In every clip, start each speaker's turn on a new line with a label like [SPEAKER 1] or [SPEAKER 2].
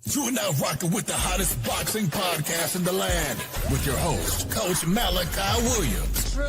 [SPEAKER 1] You're now rocking with the hottest boxing podcast in the land with your host, Coach Malachi Williams.
[SPEAKER 2] True.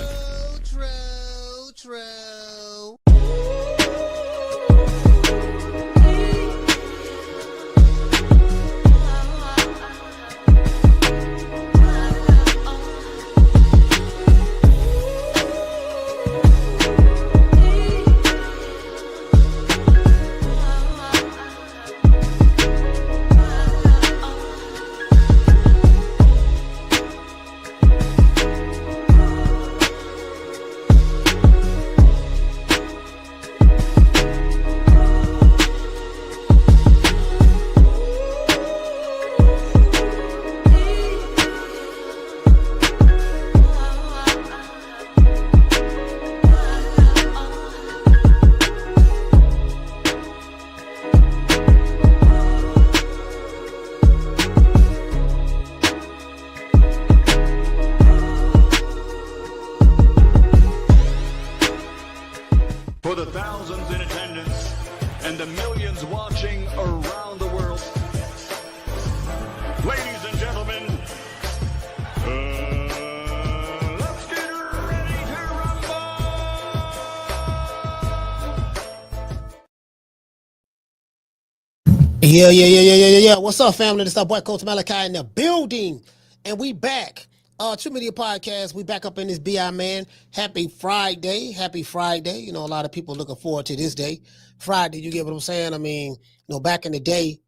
[SPEAKER 3] For the thousands in attendance and the millions watching around the world, ladies and gentlemen, let's get ready to rumble!
[SPEAKER 2] Yeah. What's up, family? This is our boy Coach Malachi in the building, and we back. True Media Podcast. We back up in this BI, man. Happy Friday. You know, a lot of people looking forward to this day. Friday, you get what I'm saying? I mean, you know, back in the day,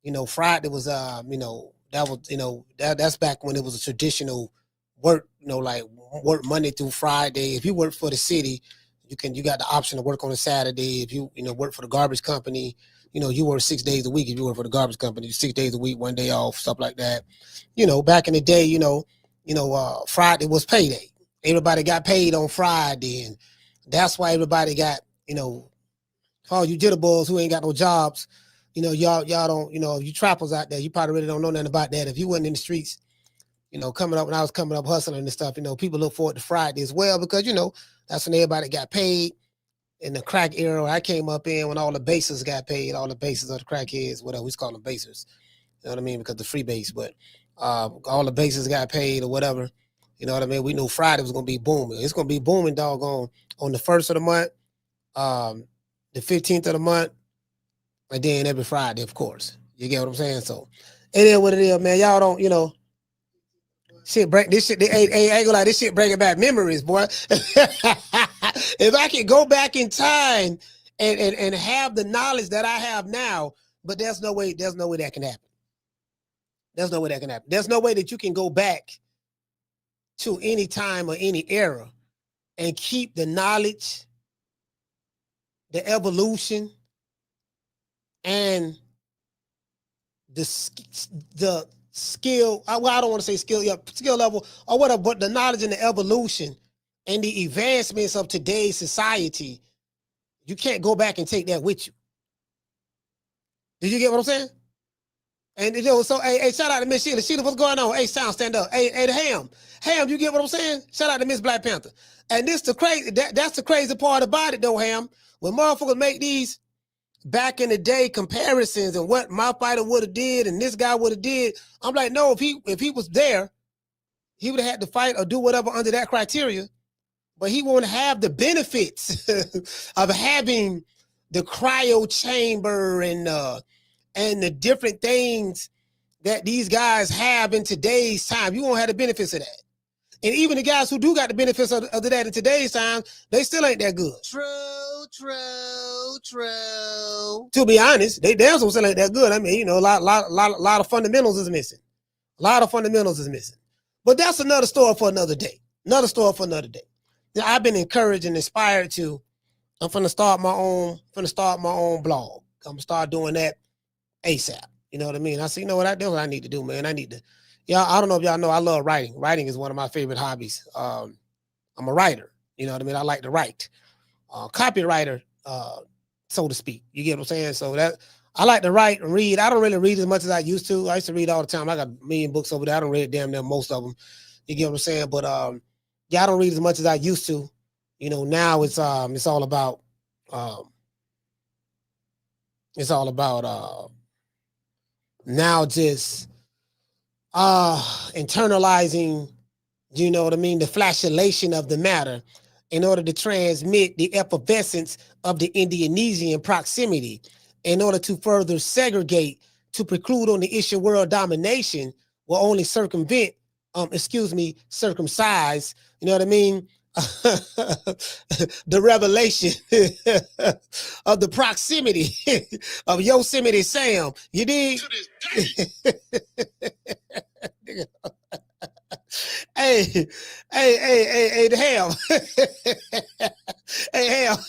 [SPEAKER 2] you know, Friday was, that's back when it was a traditional work, you know, like work Monday through Friday. If you work for the city, you got the option to work on a Saturday. If you work for the garbage company, you know, you work 6 days a week. If you work for the garbage company, 6 days a week, 1 day off, stuff like that. You know, back in the day, Friday was payday. Everybody got paid on Friday, and that's why everybody got, you know, all you jitterballs who ain't got no jobs, you know, y'all don't, you know, you trappers out there, you probably really don't know nothing about that. If you wasn't in the streets, you know, when I was coming up hustling and stuff, you know, people look forward to Friday as well because, you know, that's when everybody got paid. In the crack era I came up in, when all the basers got paid, all the basers of the crackheads, whatever we call them, basers. You know what I mean? Because the free base, but all the bases got paid or whatever. You know what I mean? We knew Friday was going to be booming. It's going to be booming, doggone, on the 1st of the month, the 15th of the month, and then every Friday, of course. You get what I'm saying? So it is what it is, man. Y'all don't, you know, I ain't gonna lie, this shit bringing back memories, boy. If I could go back in time and have the knowledge that I have now, but there's no way that can happen. There's no way that can happen. There's no way that you can go back to any time or any era and keep the knowledge, the evolution, and the skill. I don't want to say skill level or whatever, but the knowledge and the evolution and the advancements of today's society. You can't go back and take that with you. Did you get what I'm saying? And you know, so hey, shout out to Miss Sheila. Sheila, what's going on? Hey, Sound, stand up. Hey, the Ham, you get what I'm saying? Shout out to Miss Black Panther. And this that's the crazy part about it though, Ham. When motherfuckers make these back in the day comparisons and what my fighter would have did and this guy would have did, I'm like, no, if he was there, he would have had to fight or do whatever under that criteria, but he won't have the benefits of having the cryo chamber and the different things that these guys have in today's time. You won't have the benefits of that. And even the guys who do got the benefits of that in today's time, they still ain't that good. True. To be honest, they damn still ain't that good. I mean, you know, a lot of fundamentals is missing. But that's another story for another day. Now, I've been encouraged and inspired to. I'm finna start my own blog. I'm gonna start doing that ASAP. You know what I mean? I see, you know what I need to do, man. I don't know if y'all know, I love writing. Writing is one of my favorite hobbies. I'm a writer. You know what I mean? I like to write. Copywriter, so to speak. You get what I'm saying? So that I like to write and read. I don't really read as much as I used to. I used to read all the time. I got a million books over there. I don't read damn near most of them. You get what I'm saying? But yeah, I don't read as much as I used to. You know, now it's all about now just internalizing, you know what I mean, the flashulation of the matter in order to transmit the effervescence of the Indonesian proximity, in order to further segregate, to preclude on the issue world domination, will only circumcise, you know what I mean, the revelation of the proximity of Yosemite Sam. You dig? Hey, hey, hell. Hey, hell.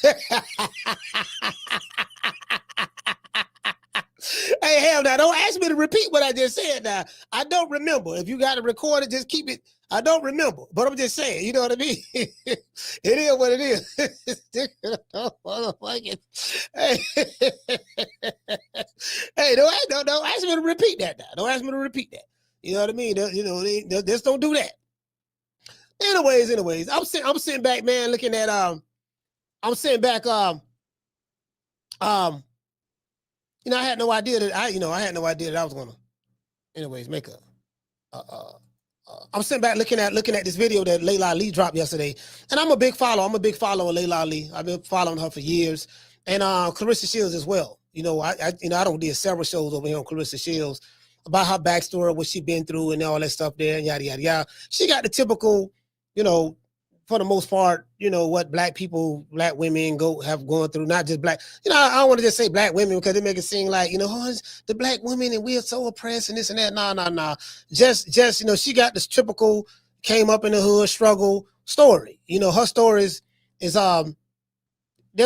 [SPEAKER 2] Hey, hell, now don't ask me to repeat what I just said. Now, I don't remember. If you got to record it, just keep it. I don't remember, but I'm just saying, you know what I mean? It is what it is. Hey, hey, don't ask me to repeat that now. Don't ask me to repeat that. You know what I mean? You know, just don't do that. Anyways, I'm sitting back, man, looking at I'm sitting back you know, I had no idea that I was gonna, anyways, make a I'm sitting back looking at this video that Laila Ali dropped yesterday, and I'm a big follower. I'm a big follower of Laila Ali. I've been following her for years, and Claressa Shields as well. You know, I don't did several shows over here on Claressa Shields about her backstory, what she been through, and all that stuff there, and yada yada yada. She got the typical, you know, for the most part, you know, what black women have gone through, not just black. You know, I don't want to just say black women because they make it seem like, you know, oh, it's the black women and we're so oppressed and this and that. Nah. Just, you know, she got this typical came up in the hood struggle story. You know, her story is there's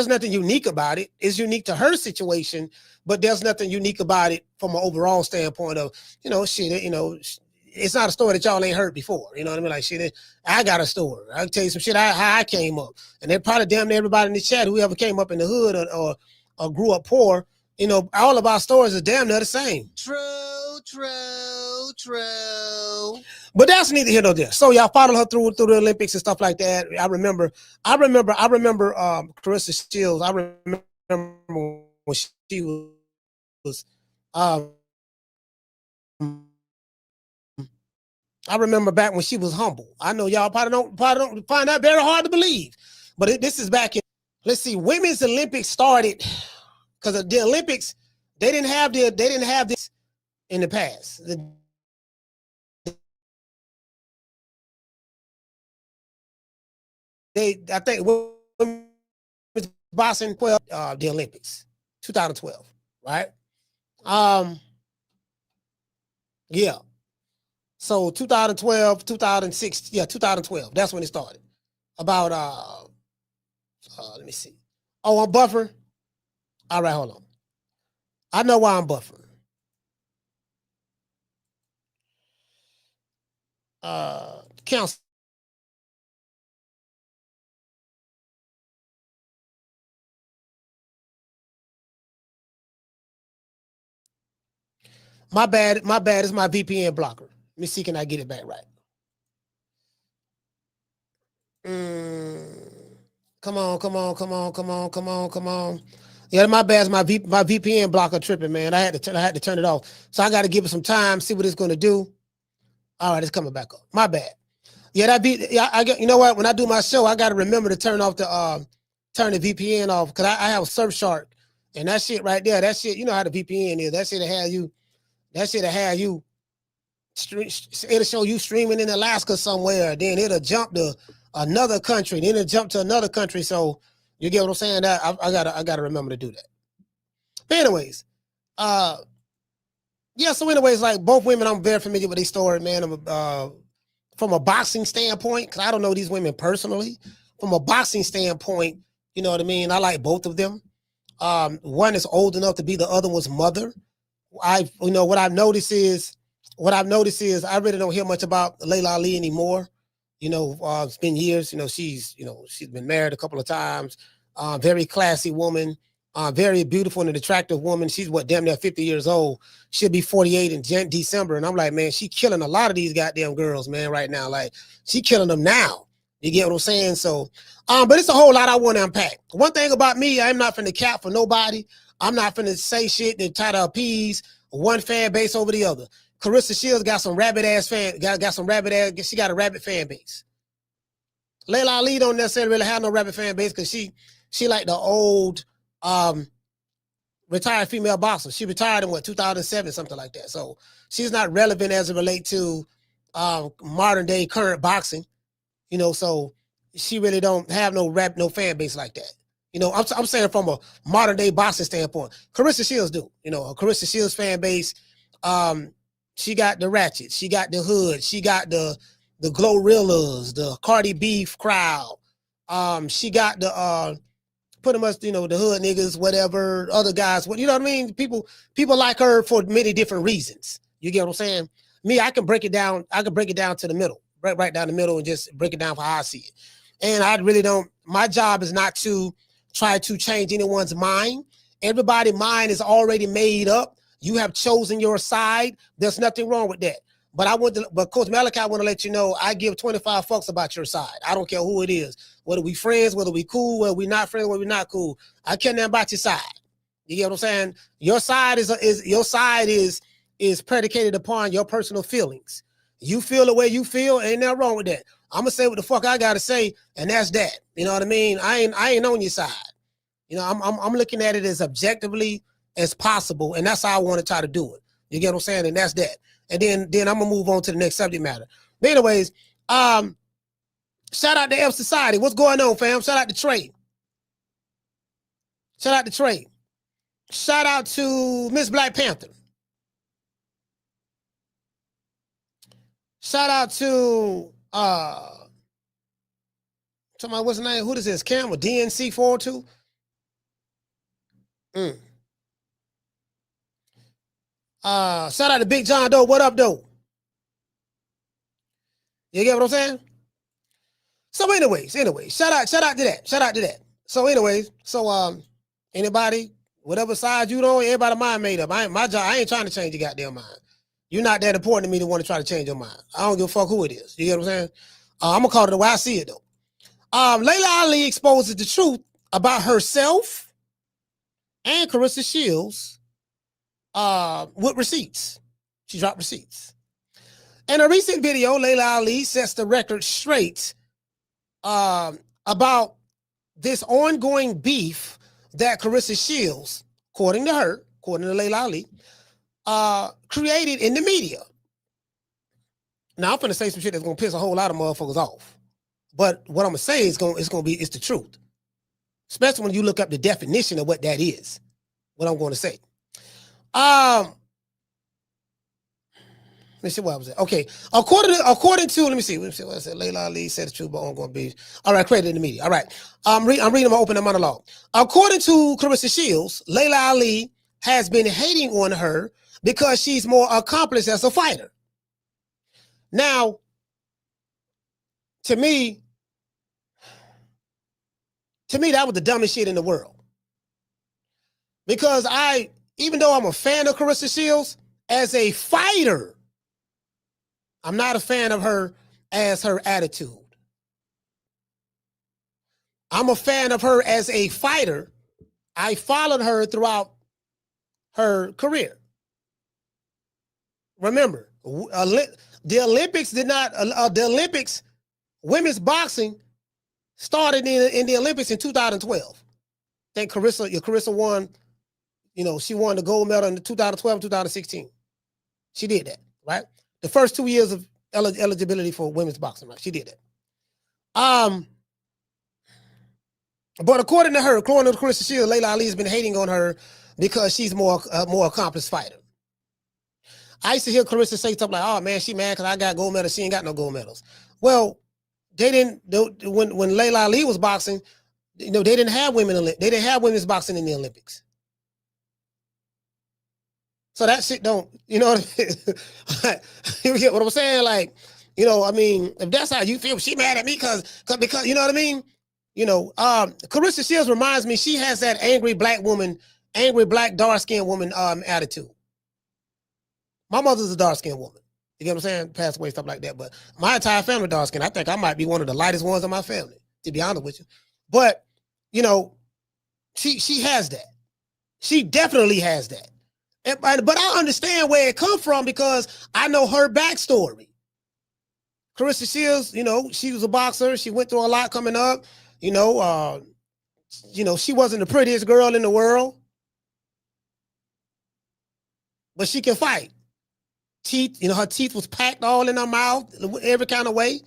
[SPEAKER 2] nothing unique about it. It's unique to her situation, but there's nothing unique about it from an overall standpoint of, you know, shit, you know, it's not a story that y'all ain't heard before. You know what I mean? Like, shit, I got a story. I can tell you some shit how I came up. And then probably damn near everybody in the chat, whoever came up in the hood or grew up poor, you know, all of our stories are damn near the same. True. But that's neither here nor there. So y'all followed her through the Olympics and stuff like that. I remember Claressa Shields. I remember when she was I remember back when she was humble. I know y'all probably don't find that very hard to believe, but this is back in. Let's see, women's Olympics started because the Olympics they didn't have this in the past. I think women's boxing the Olympics 2012, right? Yeah. So 2012, 2006, 2012. That's when it started. About let me see. Oh, I'm buffering. All right, hold on. I know why I'm buffering. Council. My bad. It's my VPN blocker. Let me see, can I get it back right? Come on. Yeah, my bad. It's my VPN blocker tripping, man. I had to turn it off. So I got to give it some time, see what it's going to do. All right, it's coming back up. My bad. Yeah, you know what? When I do my show, I got to remember to turn off turn the VPN off because I have Surfshark, and that shit right there, that shit, you know how the VPN is. That shit'll have you. It'll show you streaming in Alaska somewhere, then it'll jump to another country, then it'll jump to another country. So you get what I'm saying? That I gotta remember to do that. But anyways, yeah. So anyways, like both women, I'm very familiar with their story, man. From a boxing standpoint, because I don't know these women personally. From a boxing standpoint, you know what I mean. I like both of them. One is old enough to be the other one's mother. What I've noticed is I really don't hear much about Laila Ali anymore. You know, it's been years. You know, she's been married a couple of times. Very classy woman. Very beautiful and attractive woman. She's damn near 50 years old. She'll be 48 in December. And I'm like, man, she killing a lot of these goddamn girls, man, right now. Like, she killing them now. You get what I'm saying? So, but it's a whole lot I want to unpack. One thing about me, I'm not finna cap for nobody. I'm not finna say shit to try to appease one fan base over the other. Claressa Shields got some rabbit ass she got a rabbit fan base. Laila Ali don't necessarily really have no rabbit fan base because she like the old retired female boxer. She retired in 2007, something like that. So she's not relevant as it relates to modern day current boxing, so she really don't have no fan base like that. I'm saying from a modern day boxing standpoint, Claressa Shields do, a Claressa Shields fan base. She got the Ratchet, she got the Hood, she got the Glorrillas, the Cardi Beef crowd. She got the pretty much, the hood niggas, whatever, other guys, you know what I mean? People like her for many different reasons. You get what I'm saying? Me, I can break it down to the middle, right down the middle, and just break it down for how I see it. And I really don't, my job is not to try to change anyone's mind. Everybody's mind is already made up. You have chosen your side. There's nothing wrong with that. But Coach Malachi, I want to let you know, I give 25 fucks about your side. I don't care who it is, whether we friends, whether we cool, whether we not friends, whether we not cool. I care nothing about your side. You get what I'm saying? Your side is predicated upon your personal feelings. You feel the way you feel, ain't nothing wrong with that. I'm gonna say what the fuck I gotta say, and that's that. You know what I mean? I ain't on your side. I'm looking at it as objectively as possible, and that's how I want to try to do it. You get what I'm saying? And that's that. And then I'm gonna move on to the next subject matter. But anyways, shout out to F Society. What's going on, fam? Shout out to Trey. Shout out to Trey. Shout out to Miss Black Panther. Shout out to somebody, what's the name? Who is this? Cam or DNC 402? Shout out to Big John Doe. What up, Doe? You get what I'm saying? So anyways, shout out to that. Shout out to that. So anyways, anybody, whatever side you on, everybody mind made up. My job, I ain't trying to change your goddamn mind. You're not that important to me to want to try to change your mind. I don't give a fuck who it is. You get what I'm saying? I'm gonna call it the way I see it though. Laila Ali exposes the truth about herself and Claressa Shields with receipts. She dropped receipts. In a recent video, Laila Ali sets the record straight about this ongoing beef that Claressa Shields, according to Laila Ali, created in the media. Now I'm gonna say some shit that's gonna piss a whole lot of motherfuckers off. But what I'm gonna say is it's the truth. Especially when you look up the definition of what that is. What I'm going to say. Let me see what I was at. Okay. According to let me see what I said. Laila Ali said the truth about ongoing beef. All right, created in the media. All right. I'm reading my opening monologue. According to Claressa Shields, Laila Ali has been hating on her because she's more accomplished as a fighter. Now, to me, that was the dumbest shit in the world. Because even though I'm a fan of Claressa Shields, as a fighter, I'm not a fan of her as her attitude. I'm a fan of her as a fighter. I followed her throughout her career. Remember, the Olympics, women's boxing started in the Olympics in 2012. I think Claressa won, she won the gold medal in 2012 and 2016. She did that, right? The first 2 years of eligibility for women's boxing, right? She did that. But according to Claressa Shields, Laila Ali has been hating on her because she's more accomplished fighter. I used to hear Claressa say something like, "Oh man, she mad because I got gold medals. She ain't got no gold medals." Well, they didn't. When Laila Ali was boxing, they didn't have women. They didn't have women's boxing in the Olympics. So that shit don't. You know what I mean? You get what I'm saying? Like, if that's how you feel, she mad at me because you know what I mean? Claressa Shields reminds me, she has that angry black dark-skinned woman attitude. My mother's a dark-skinned woman. You get what I'm saying? Passed away, stuff like that. But my entire family dark-skinned. I think I might be one of the lightest ones in my family, to be honest with you. But, she has that. She definitely has that. But I understand where it come from because I know her backstory. Claressa Shields, you know, she was a boxer. She went through a lot coming up. You know, she wasn't the prettiest girl in the world, but she can fight. Teeth, you know, her teeth was packed all in her mouth, every kind of way,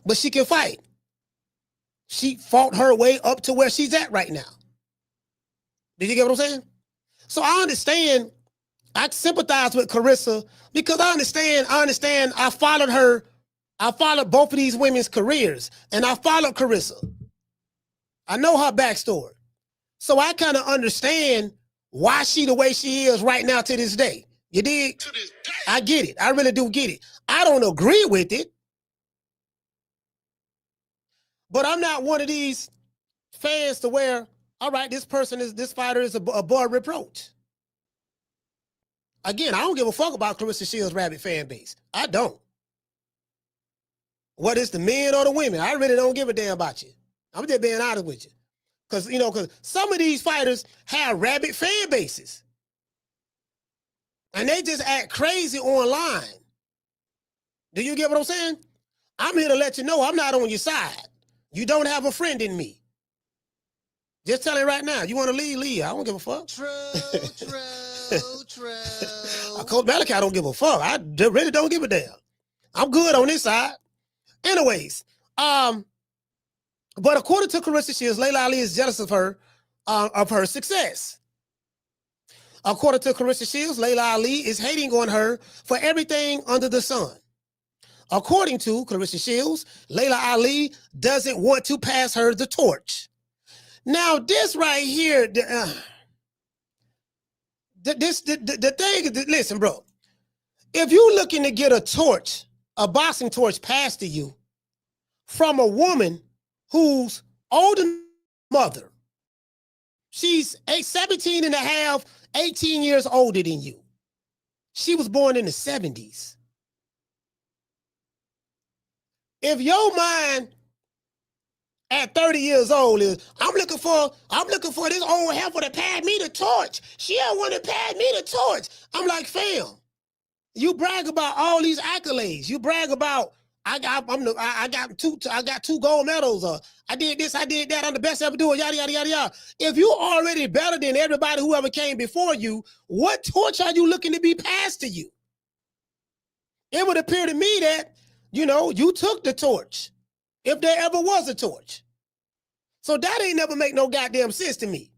[SPEAKER 2] but she can fight. She fought her way up to where she's at right now. Did you get what I'm saying? So I understand. I sympathize with Claressa because I understand. I followed her. I followed both of these women's careers, and I followed Claressa. I know her backstory. So I kind of understand why she the way she is right now to this day. You dig? To this day. I get it. I really do get it. I don't agree with it, but I'm not one of these fans to where, all right, this fighter is above reproach. Again, I don't give a fuck about Claressa Shields' rabid fan base. I don't. Whether it's the men or the women, I really don't give a damn about you. I'm just being honest with you. Because some of these fighters have rabid fan bases. And they just act crazy online. Do you get what I'm saying? I'm here to let you know I'm not on your side. You don't have a friend in me. Just tell it right now. You want to leave, leave. I don't give a fuck. True. Coach Malachi don't give a fuck. I really don't give a damn. I'm good on this side. Anyways, but according to Claressa Shields, Laila Ali is jealous of her success. According to Claressa Shields, Laila Ali is hating on her for everything under the sun. According to Claressa Shields, Laila Ali doesn't want to pass her the torch. Now, this right here, the thing, listen, bro. If you're looking to get a boxing torch passed to you from a woman whose older mother, she's 17 and a half, 18 years older than you. She was born in the 70s. If your mind at 30 years old is, I'm looking for this old heifer to pass me the torch. She don't want to pass me the torch. I'm like, fam, you brag about all these accolades. You brag about I got two gold medals. I did this, I did that. I'm the best ever doing. Yada yada yada yada. If you already better than everybody who ever came before you, what torch are you looking to be passed to you? It would appear to me that you took the torch, if there ever was a torch. So that ain't never make no goddamn sense to me.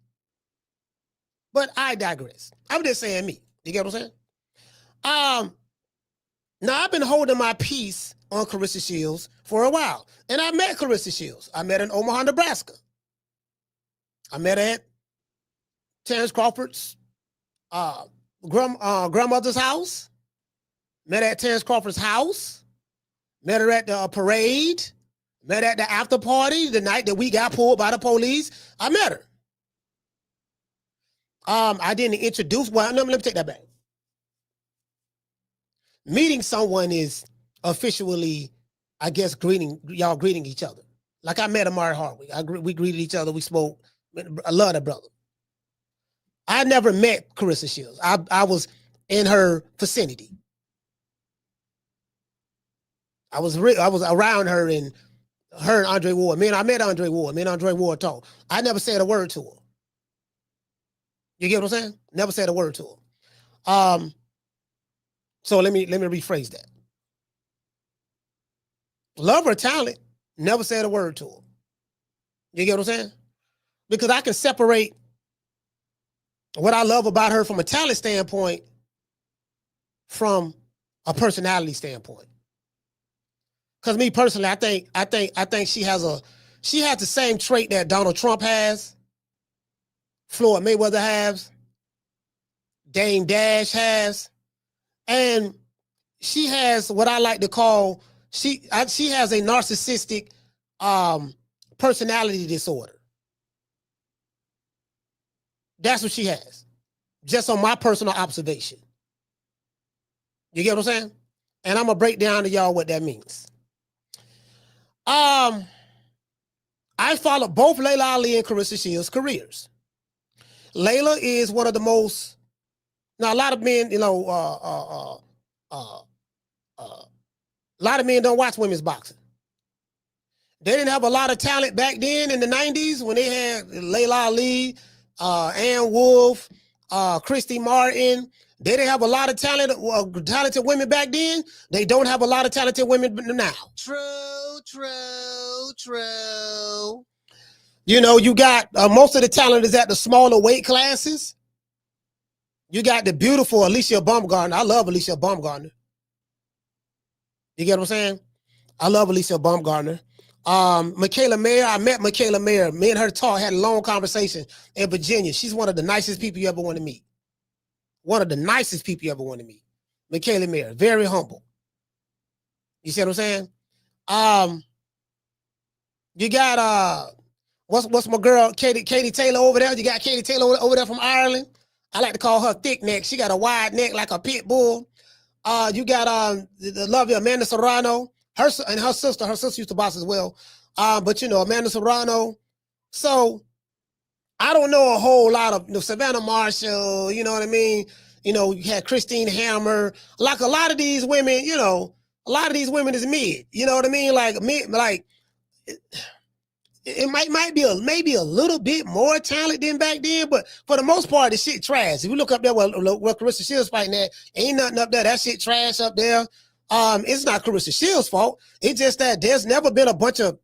[SPEAKER 2] But I digress. I'm just saying me. You get what I'm saying? Now I've been holding my peace on Claressa Shields for a while. And I met Claressa Shields. I met her in Omaha, Nebraska. I met her at Terrence Crawford's grandmother's house. Met her at Terrence Crawford's house. Met her at the parade. Met her at the after party the night that we got pulled by the police. I met her. I didn't introduce, let me take that back. Meeting someone is officially, I guess, greeting each other. Like I met Amari Hardwick. We greeted each other. We spoke. I love that brother. I never met Claressa Shields. I was in her vicinity. I was around her and Andre Ward. I met Andre Ward. Me and Andre Ward talked. I never said a word to her. You get what I'm saying? Never said a word to her. So let me rephrase that. Love her talent, never said a word to her. You get what I'm saying? Because I can separate what I love about her from a talent standpoint from a personality standpoint. Because me personally, I think she has the same trait that Donald Trump has, Floyd Mayweather has, Dame Dash has. And she has what I like to call, she has a narcissistic personality disorder. That's what she has. Just on my personal observation. You get what I'm saying? And I'm going to break down to y'all what that means. I followed both Laila Ali and Claressa Shields' careers. Laila is one of the most Now, a lot of men, a lot of men don't watch women's boxing. They didn't have a lot of talent back then in the 90s when they had Laila Ali, Ann Wolfe, Christy Martin. They didn't have a lot of talented women back then. They don't have a lot of talented women now. True. You got most of the talent is at the smaller weight classes. You got the beautiful Alicia Baumgartner. I love Alicia Baumgartner. You get what I'm saying? I love Alicia Baumgartner. Michaela Mayer, I met Michaela Mayer. Me and her had a long conversation in Virginia. She's one of the nicest people you ever want to meet. One of the nicest people you ever want to meet. Michaela Mayer, very humble. You see what I'm saying? You got what's my girl Katie Taylor over there? You got Katie Taylor over there from Ireland. I like to call her thick neck. She got a wide neck like a pit bull. You got the lovely Amanda Serrano. Her sister used to box as well. But Amanda Serrano. So I don't know a whole lot of Savannah Marshall, you know what I mean? You had Christine Hammer. Like a lot of these women, a lot of these women is mid. You know what I mean? Like mid, like it might be maybe a little bit more talent than back then, but for the most part, the shit trash. If you look up there where Claressa Shields fighting at, ain't nothing up there. That shit trash up there. It's not Claressa Shields' fault. It's just that there's never been a bunch of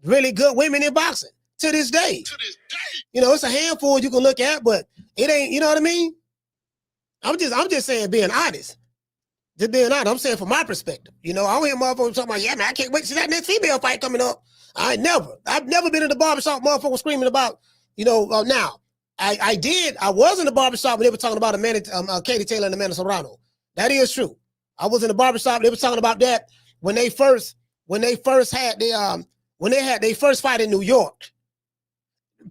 [SPEAKER 2] really good women in boxing to this day. It's a handful you can look at, but it ain't, you know what I mean? I'm just saying, being honest. Just being honest. I'm saying from my perspective. I don't hear motherfuckers talking about, yeah, man, I can't wait to see that next female fight coming up. I've never been in the barbershop, motherfuckers screaming about, now. I was in the barbershop when they were talking about Katie Taylor and Amanda Serrano. That is true. I was in the barbershop, they were talking about that when they first had their first fight in New York.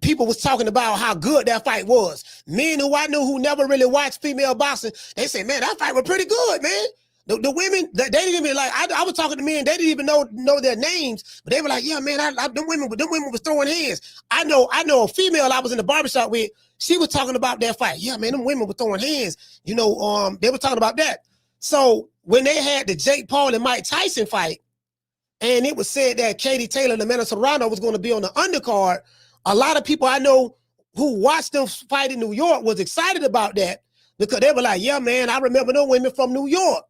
[SPEAKER 2] People was talking about how good that fight was. Men who I knew who never really watched female boxing, they say, man, that fight was pretty good, man. The women, they didn't even like. I was talking to men, they didn't even know their names, but they were like, yeah, man, them women was throwing hands. I know a female I was in the barbershop with. She was talking about that fight. Yeah, man, them women were throwing hands. They were talking about that. So when they had the Jake Paul and Mike Tyson fight, and it was said that Katie Taylor and Amanda Serrano was going to be on the undercard, a lot of people I know who watched them fight in New York was excited about that because they were like, yeah, man, I remember them women from New York.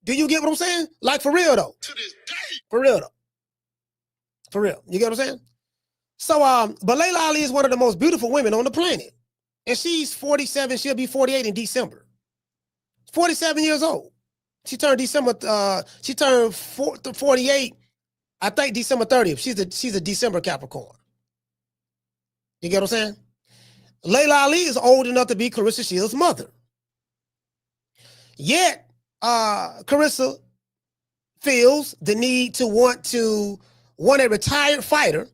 [SPEAKER 2] Do you get what I'm saying? Like, for real, though. To this day. For real, though. For real. You get what I'm saying? So, but Laila Ali is one of the most beautiful women on the planet. And she's 47. She'll be 48 in December. 47 years old. She turned 48, I think December 30th. She's a December Capricorn. You get what I'm saying? Laila Ali is old enough to be Claressa Shields' mother. Yet, Claressa feels the need to want a retired fighter,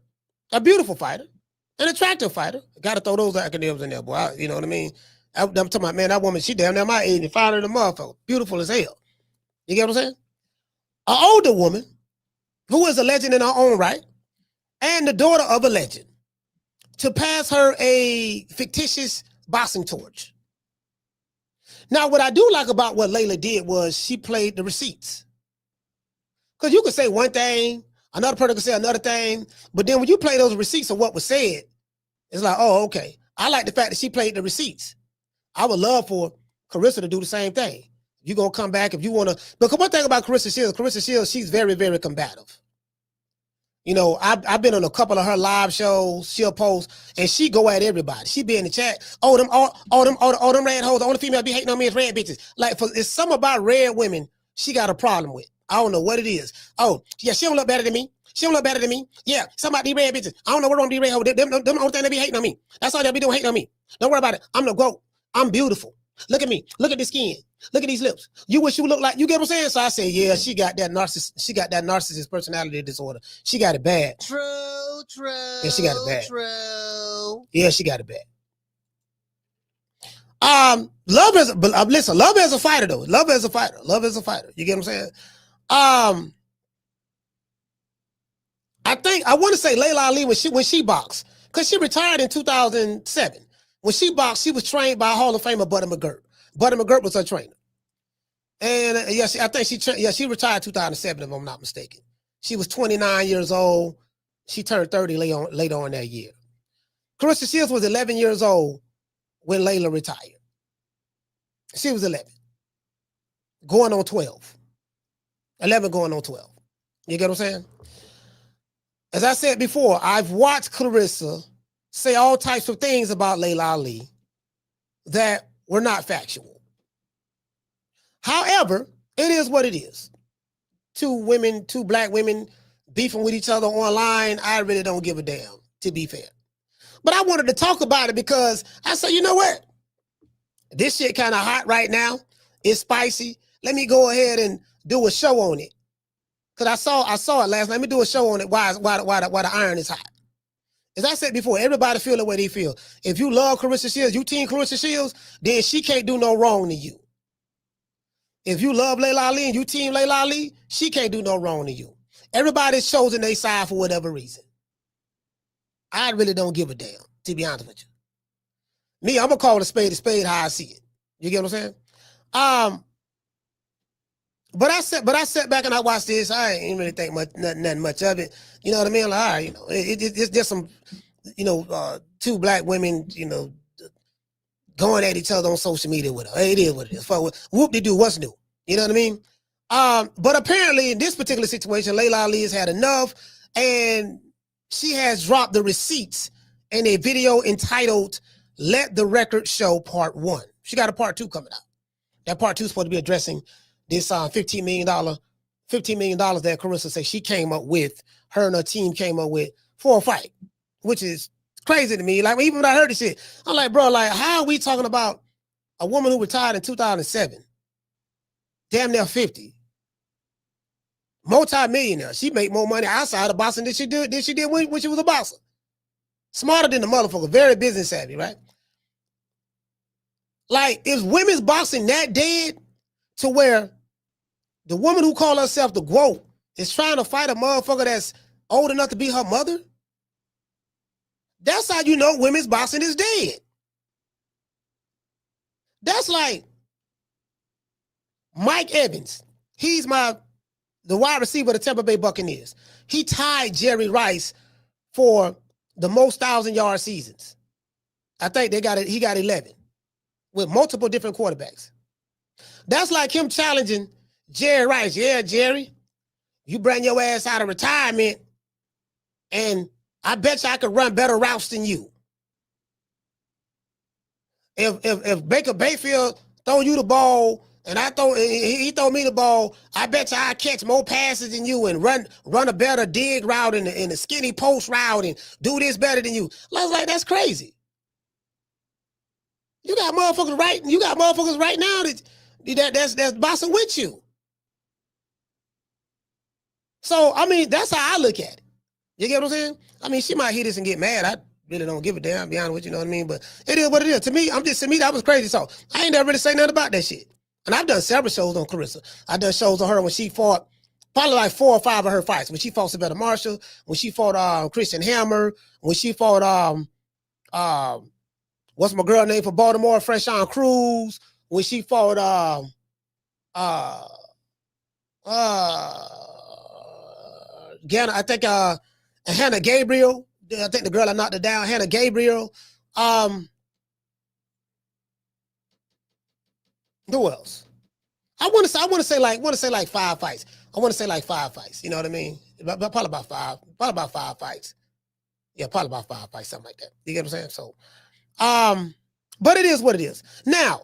[SPEAKER 2] a beautiful fighter, an attractive fighter. Got to throw those acronyms in there, boy. You know what I mean? I'm talking about, man, that woman, she damn near my age and finer than a motherfucker. Beautiful as hell. You get what I'm saying? An older woman who is a legend in her own right and the daughter of a legend to pass her a fictitious boxing torch. Now, what I do like about what Laila did was she played the receipts. Because you could say one thing, another person could say another thing, but then when you play those receipts of what was said, it's like, oh, okay. I like the fact that she played the receipts. I would love for Claressa to do the same thing. You're going to come back if you want to. Because one thing about Claressa Shields, she's very, very combative. I've been on a couple of her live shows. She'll post and she go at everybody. She be in the chat. Oh, them red hoes. The only female be hating on me is red bitches. Like, it's something about red women she got a problem with. I don't know what it is. Oh, yeah, she don't look better than me. She don't look better than me. Yeah, some of these red bitches. I don't know what wrong with these red hoes. Them the only thing they be hating on me. That's all they be doing, hating on me. Don't worry about it. I'm the GOAT. I'm beautiful. Look at me. Look at the skin. Look at these lips. You wish you look like, you get what I'm saying? So I say, yeah, she got that narcissist personality disorder. She got it bad. True. Yeah, she got it bad. True. Yeah, she got it bad. Love as a fighter though. Love as a fighter. You get what I'm saying? I want to say Laila Ali when she boxed, because she retired in 2007. When she boxed, she was trained by Hall of Famer Buddy McGirt. Buddy McGirt was her trainer. And I think she retired 2007, if I'm not mistaken. She was 29 years old. She turned 30 later on that year. Claressa Shields was 11 years old when Laila retired. She was 11. Going on 12. 11 going on 12. You get what I'm saying? As I said before, I've watched Claressa say all types of things about Laila Ali that were not factual. However, it is what it is. Two black women beefing with each other online. I really don't give a damn, to be fair. But I wanted to talk about it because I said, you know what? This shit kind of hot right now. It's spicy. Let me go ahead and do a show on it. Because I saw it last night. Let me do a show on it why the iron is hot. As I said before, everybody feel the way they feel. If you love Claressa Shields, you team Claressa Shields, then she can't do no wrong to you. If you love Laila Ali and you team Laila Ali, she can't do no wrong to you. Everybody's chosen their side for whatever reason. I really don't give a damn, to be honest with you. Me, I'm going to call it a spade how I see it. You get what I'm saying? But I sat back and I watched this. I ain't really think nothing much of it. You know what I mean? Like, all right, you know, it's just some, you know, two black women, you know, going at each other on social media with her. It is what it is. Whoop-de-doo, what's new? You know what I mean? But apparently in this particular situation, Laila Ali has had enough, and she has dropped the receipts in a video entitled "Let the Record Show Part 1." She got a Part 2 coming out. That Part 2 is supposed to be addressing this $15 million that Claressa says she came up with, her and her team came up with for a fight, which is crazy to me. Like, even when I heard this shit, I'm like, bro, like, how are we talking about a woman who retired in 2007, damn near 50, multi-millionaire? She make more money outside of boxing than she did when she was a boxer. Smarter than the motherfucker, very business savvy, right? Like, is women's boxing that dead to where the woman who called herself the GOAT is trying to fight a motherfucker that's old enough to be her mother? That's how you know women's boxing is dead. That's like Mike Evans. He's the wide receiver of the Tampa Bay Buccaneers. He tied Jerry Rice for the most 1,000-yard seasons. I think he got 11 with multiple different quarterbacks. That's like him challenging Jerry Rice. Yeah, Jerry, you bring your ass out of retirement, and I bet you I could run better routes than you. If Baker Mayfield throw you the ball and he throw me the ball, I bet you I catch more passes than you and run a better dig route in the skinny post route and do this better than you. I was like, that's crazy. You got motherfuckers right now that's boxing with you. So, I mean, that's how I look at it. You get what I'm saying? I mean, she might hear this and get mad. I really don't give a damn, be honest with you, know what I mean? But it is what it is. To me, that was crazy. So I ain't never really say nothing about that shit. And I've done several shows on Claressa. I've done shows on her when she fought, probably like 4 or 5 of her fights. When she fought Savannah Marshall, when she fought Christian Hammer, when she fought, what's my girl name for Baltimore, Freshawn Cruz, when she fought, I think Hannah Gabriel. I think the girl that knocked her down, Hannah Gabriel. Who else? I want to say like 5 fights. I want to say like 5 fights. You know what I mean? Probably about 5. Probably about 5 fights. Yeah, probably about 5 fights, something like that. You get what I'm saying? So, but it is what it is. Now,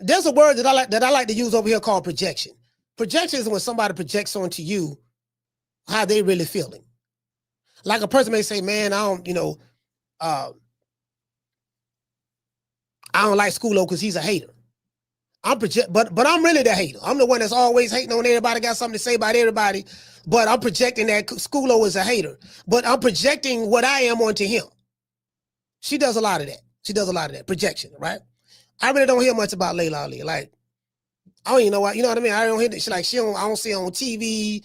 [SPEAKER 2] there's a word that I like to use over here called projection. Projection is when somebody projects onto you how they really feeling. Like a person may say, man, I don't like Schoolo because he's a hater. But I'm really the hater. I'm the one that's always hating on everybody, got something to say about everybody, but I'm projecting that Schoolo is a hater. But I'm projecting what I am onto him. She does a lot of that. Projection, right? I really don't hear much about Laila Ali. Like, I don't even know why, you know what I mean? I don't hear that. I don't see her on TV.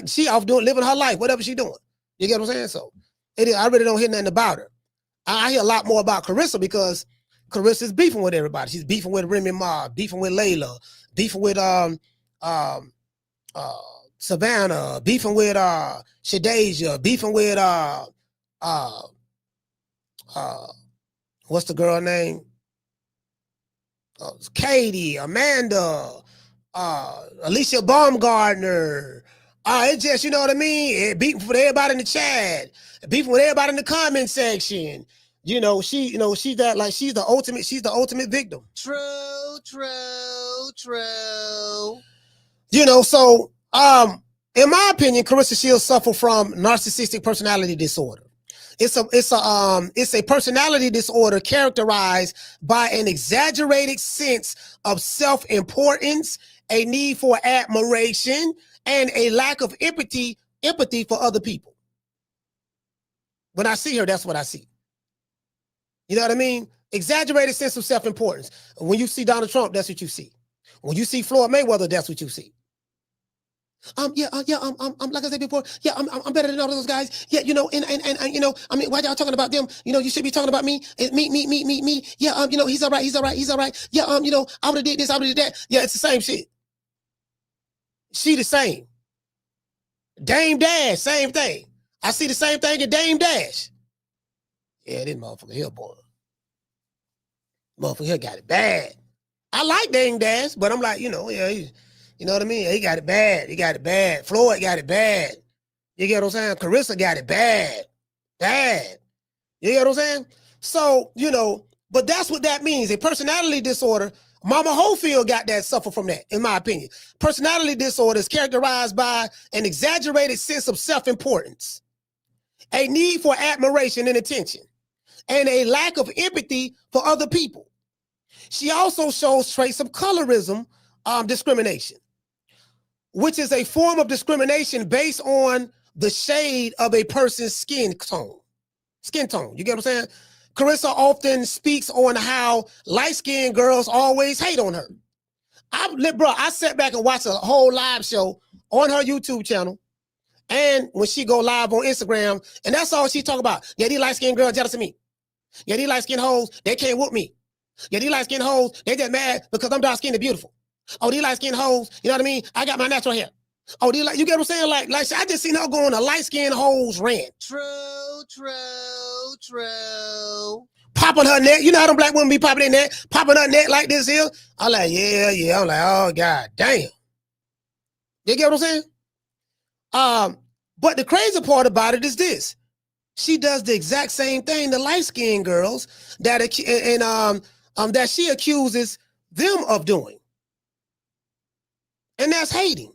[SPEAKER 2] She off living her life, whatever she doing. You get what I'm saying? So I really don't hear nothing about her. I hear a lot more about Claressa because Carissa's beefing with everybody. She's beefing with Remy Ma, beefing with Layla, beefing with Savannah, beefing with Shadeja, beefing with what's the girl name? Katie, Amanda, Alicia Baumgartner. It's just, you know what I mean? Beefing with everybody in the chat, beefing with everybody in the comment section. She's the ultimate victim. True. So in my opinion, Claressa Shields suffer from narcissistic personality disorder. It's a personality disorder characterized by an exaggerated sense of self-importance, a need for admiration, and a lack of empathy for other people. When I see her, that's what I see. You know what I mean? Exaggerated sense of self-importance. When you see Donald Trump, that's what you see. When you see Floyd Mayweather, that's what you see. Like I said before, I'm better than all those guys. Yeah, and why y'all talking about them? You should be talking about me. Me. Yeah, he's all right. Yeah, I would have did this, I would have did that. Yeah, it's the same shit. She the same. Dame Dash, same thing. I see the same thing in Dame Dash. Yeah, this motherfucker here, boy. Motherfucker here got it bad. I like Dame Dash, but I'm like, you know what I mean? He got it bad. He got it bad. Floyd got it bad. You get what I'm saying? Carissa got it bad. Bad. You get what I'm saying? So, but that's what that means. A personality disorder. Mama Holyfield got that, suffer from that, in my opinion. Personality disorder is characterized by an exaggerated sense of self-importance, a need for admiration and attention, and a lack of empathy for other people. She also shows traits of colorism discrimination, which is a form of discrimination based on the shade of a person's skin tone. You get what I'm saying? Carissa often speaks on how light-skinned girls always hate on her. I sat back and watched a whole live show on her YouTube channel, and when she go live on Instagram, and that's all she talk about. Yeah, these light-skinned girls jealous of me. Yeah, these light-skinned hoes, they can't whoop me. Yeah, these light-skinned hoes, they just mad because I'm dark-skinned and beautiful. Oh, these light-skinned hoes, you know what I mean? I got my natural hair. Oh, you get what I'm saying? Like I just seen her go on a light-skinned hoes rant. True. Popping her neck. You know how them black women be popping their neck? Popping her neck like this here. I'm like, yeah. I'm like, oh, God damn. You get what I'm saying? But the crazy part about it is this. She does the exact same thing to light-skinned girls that she accuses them of doing. And that's hating.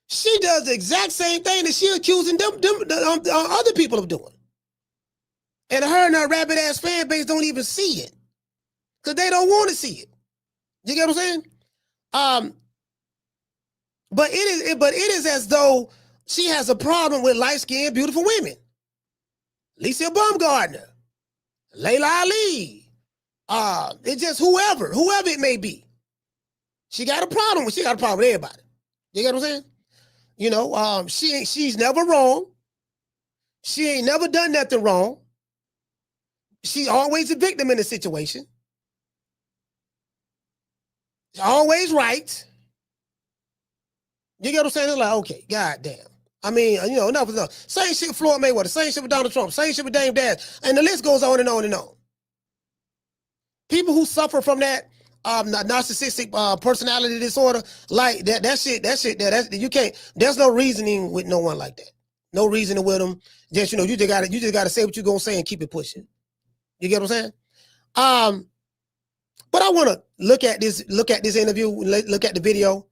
[SPEAKER 2] She does the exact same thing that she accusing other people of doing. And her rabid-ass fan base don't even see it. Because they don't want to see it. You get what I'm saying? But it is as though she has a problem with light-skinned, beautiful women. Alicia Baumgartner, Laila Ali, it's just whoever it may be. She got a problem with everybody. You get what I'm saying? She's never wrong. She ain't never done nothing wrong. She's always a victim in the situation. She's always right. You get what I'm saying? It's like, okay, goddamn. I mean, enough is enough. Same shit with Floyd Mayweather, same shit with Donald Trump, same shit with Dame Dash, and the list goes on and on and on. People who suffer from that narcissistic personality disorder, like that shit, you can't. There's no reasoning with no one like that. No reasoning with them. Just you just gotta say what you're gonna say and keep it pushing. You get what I'm saying? But I want to look at this interview, look at the video.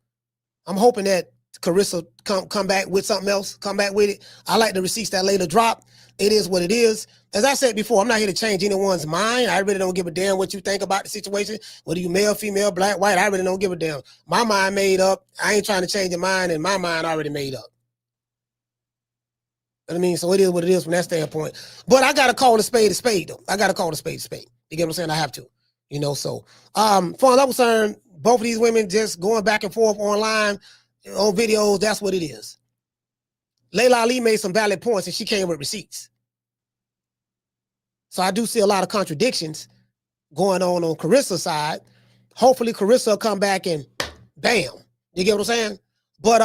[SPEAKER 2] I'm hoping that Carissa come back with something else, come back with it. I like the receipts that Layla dropped. It is what it is. As I said before, I'm not here to change anyone's mind. I really don't give a damn what you think about the situation. Whether you male, female, black, white, I really don't give a damn. My mind made up. I ain't trying to change your mind, and my mind already made up. You know what I mean? So it is what it is from that standpoint. But I got to call a spade, though. I got to call a spade. You get what I'm saying? I have to. So far as I'm concerned, both of these women just going back and forth online on videos, that's what it is. Laila Ali made some valid points and she came with receipts. So I do see a lot of contradictions going on Carissa's side. Hopefully Claressa will come back and bam. You get what I'm saying? But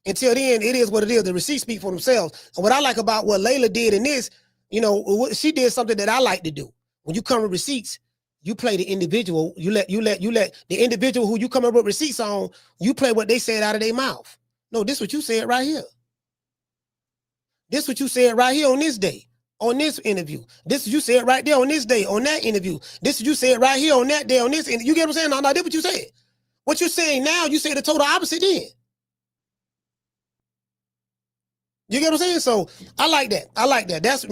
[SPEAKER 2] until then, it is what it is. The receipts speak for themselves. And what I like about what Laila did in this, you know, she did something that I like to do. When you come with receipts, you play the individual. You let the individual who you come up with receipts on, you play what they said out of their mouth. No, this is what you said right here. This is what you said right here on this day, on this interview. This is you said right there on this day, on that interview. This is you said right here on that day, on this interview. You get what I'm saying? No, this is what you said. What you're saying now, you say the total opposite then. You get what I'm saying? So I like that. I like that. That's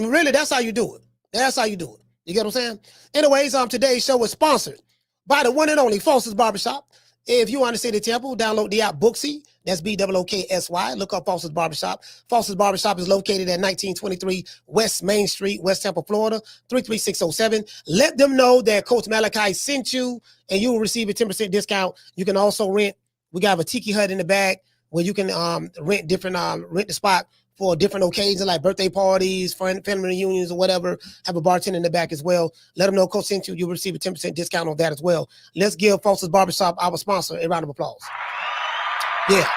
[SPEAKER 2] how you do it. That's how you do it. You get what I'm saying? Anyways, today's show is sponsored by the one and only Foster's Barbershop. If you want to see the temple, download the app Booksy. That's BOOKSY. Look up Foster's Barbershop. Foster's Barbershop is located at 1923 West Main Street, West Tampa, Florida, 33607. Let them know that Coach Malachi sent you, and you will receive a 10% discount. You can also rent. We got a tiki hut in the back where you can rent the spot for different occasions like birthday parties, family reunions, or whatever. Have a bartender in the back as well. Let them know Coach sent you. You'll receive a 10% discount on that as well. Let's give Foster's Barbershop, our sponsor, a round of applause. Yeah.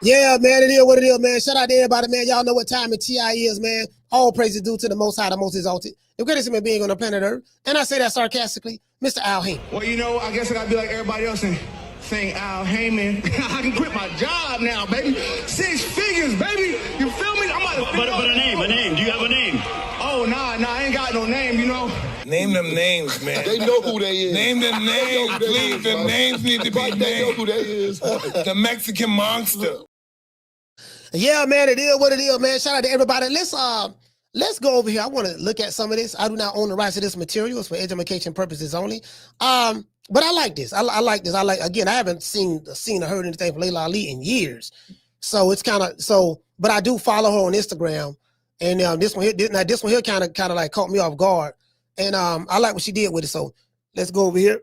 [SPEAKER 2] Yeah, man, it is what it is, man. Shout out to everybody, man. Y'all know what time it TI is, man. All praises due to the Most High, the Most Exalted, the greatest human being on the planet Earth. And I say that sarcastically, Mr. Al Heyman.
[SPEAKER 4] Well, you know, I guess I gotta be like everybody else and saying Al Heyman. I can quit my job now, baby. 6 figures, baby. You feel me? I'm about to
[SPEAKER 3] But a name. Do you have a name?
[SPEAKER 4] Oh, nah, I ain't got no name, you know.
[SPEAKER 5] Name them names, man.
[SPEAKER 6] They know who they is.
[SPEAKER 5] Name them names, please. The names need to be named.
[SPEAKER 6] They know who they is.
[SPEAKER 5] The Mexican monster.
[SPEAKER 2] Yeah, man, it is what it is, man. Shout out to everybody. Let's go over here. I want to look at some of this. I do not own the rights to this material. It's for education purposes only. But I like this. I like this. Again, I haven't seen or heard anything from Laila Ali in years. So it's kind of but I do follow her on Instagram. And this one here kind of like caught me off guard. And I like what she did with it. So let's go over here.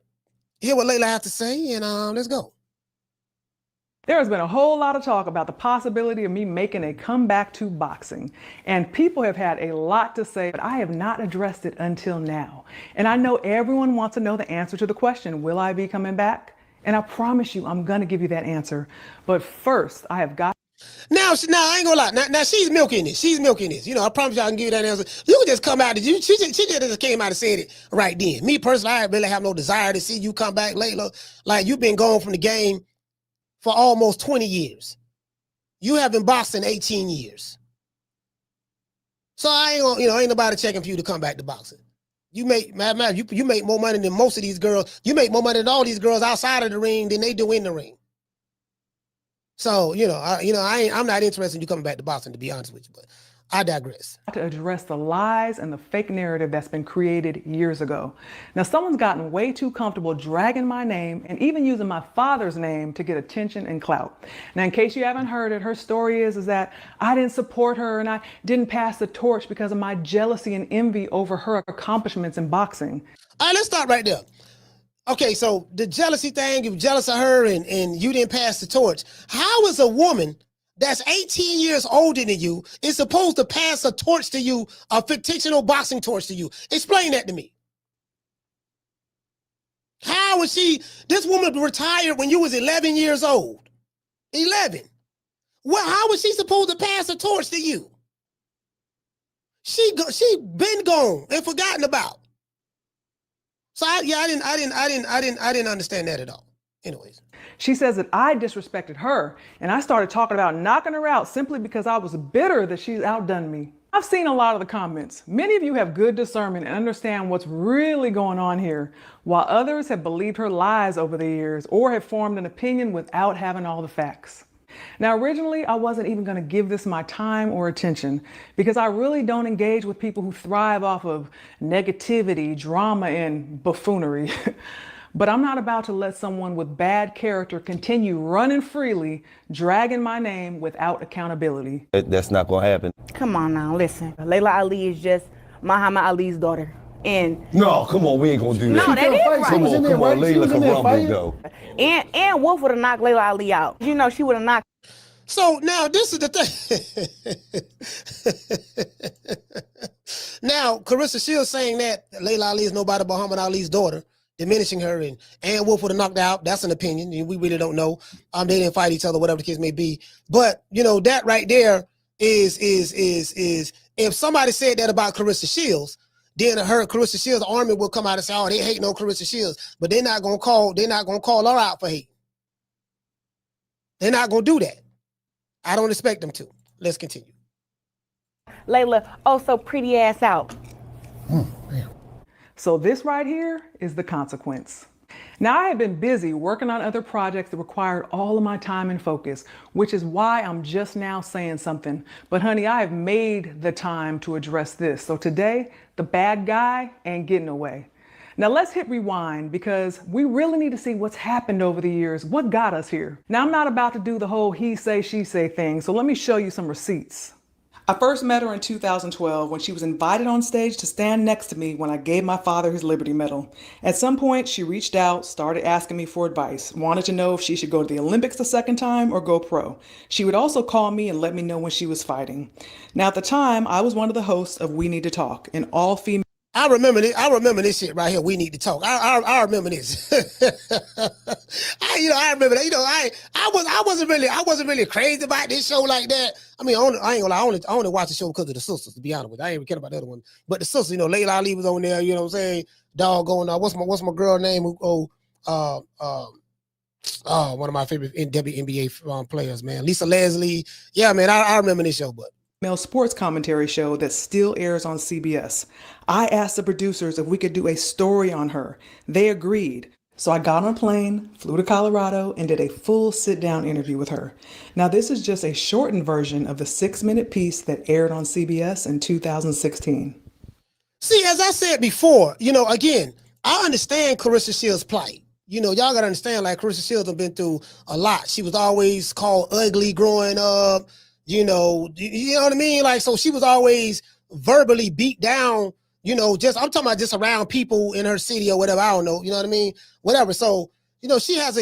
[SPEAKER 2] Hear what Laila has to say, and let's go.
[SPEAKER 7] There has been a whole lot of talk about the possibility of me making a comeback to boxing. And people have had a lot to say, but I have not addressed it until now. And I know everyone wants to know the answer to the question, will I be coming back? And I promise you, I'm going to give you that answer. But first, I have got...
[SPEAKER 2] Now, I ain't gonna lie. Now she's milking this. She's milking this. You know, I promise you I can give you that answer. You can just come out. She just came out and said it right then. Me personally, I really have no desire to see you come back, Laila. Like, you've been gone from the game for almost 20 years. You have been boxing 18 years. So I ain't gonna, ain't nobody checking for you to come back to boxing. You make more money than most of these girls. You make more money than all these girls outside of the ring than they do in the ring. So, I'm not interested in you coming back to boxing, to be honest with you, but I digress.
[SPEAKER 7] To address the lies and the fake narrative that's been created years ago. Now, someone's gotten way too comfortable dragging my name and even using my father's name to get attention and clout. Now, in case you haven't heard it, her story is that I didn't support her and I didn't pass the torch because of my jealousy and envy over her accomplishments in boxing.
[SPEAKER 2] All right, let's start right there. Okay, so the jealousy thing, you're jealous of her and you didn't pass the torch. How is a woman that's 18 years older than you is supposed to pass a torch to you, a fictional boxing torch to you? Explain that to me. How is this woman retired when you was 11 years old? 11. Well, how was she supposed to pass a torch to you? She been gone and forgotten about. So I didn't understand that at all. Anyways.
[SPEAKER 7] She says that I disrespected her and I started talking about knocking her out simply because I was bitter that she's outdone me. I've seen a lot of the comments. Many of you have good discernment and understand what's really going on here, while others have believed her lies over the years or have formed an opinion without having all the facts. Now, originally, I wasn't even going to give this my time or attention because I really don't engage with people who thrive off of negativity, drama, and buffoonery. But I'm not about to let someone with bad character continue running freely, dragging my name without accountability.
[SPEAKER 8] That's not going to happen.
[SPEAKER 9] Come on now, listen. Laila Ali is just Muhammad Ali's daughter. And
[SPEAKER 8] no, come on, we ain't going to do that.
[SPEAKER 9] No, that is right.
[SPEAKER 8] Come on, Laila can rumble, though.
[SPEAKER 9] And Wolf would have knocked Laila Ali out. You know, she would have knocked.
[SPEAKER 2] So now this is the thing. Now, Claressa Shields saying that Laila Ali is nobody but Muhammad Ali's daughter, diminishing her, and Wolf would have knocked out. That's an opinion. We really don't know. They didn't fight each other, whatever the case may be. But you know, that right there is if somebody said that about Claressa Shields, then Claressa Shields' army will come out and say, oh, they hate no Claressa Shields, but they're not gonna call her out for hate. They're not gonna do that. I don't expect them to. Let's continue.
[SPEAKER 9] Laila, oh, so pretty ass out.
[SPEAKER 7] So this right here is the consequence. Now, I have been busy working on other projects that required all of my time and focus, which is why I'm just now saying something. But honey, I have made the time to address this. So today, the bad guy ain't getting away. Now let's hit rewind, because we really need to see what's happened over the years, what got us here. Now, I'm not about to do the whole he say, she say thing, so let me show you some receipts. I first met her in 2012 when she was invited on stage to stand next to me when I gave my father his Liberty Medal. At some point, she reached out, started asking me for advice, wanted to know if she should go to the Olympics the second time or go pro. She would also call me and let me know when she was fighting. Now, at the time, I was one of the hosts of We Need to Talk, an all-female.
[SPEAKER 2] I remember this shit right here. We need to talk. I remember this. I remember that. I wasn't really crazy about this show like that. I mean, I ain't gonna lie. I only watched the show because of the sisters, to be honest with you. I ain't even care about the other one. But the sisters, Laila Ali was on there. You know what I'm saying? Doggone. What's my girl name? One of my favorite WNBA players, man. Lisa Leslie. Yeah, man. I remember this show, but.
[SPEAKER 7] Male sports commentary show that still airs on CBS. I asked the producers if we could do a story on her. They agreed. So I got on a plane, flew to Colorado, and did a full sit-down interview with her. Now, this is just a shortened version of the 6-minute piece that aired on CBS in 2016.
[SPEAKER 2] See, as I said before, again, I understand Claressa Shields' plight. Y'all got to understand, like, Claressa Shields have been through a lot. She was always called ugly growing up. You know what I mean? Like, so she was always verbally beat down, I'm talking about just around people in her city or whatever. I don't know. You know what I mean? Whatever. So, she has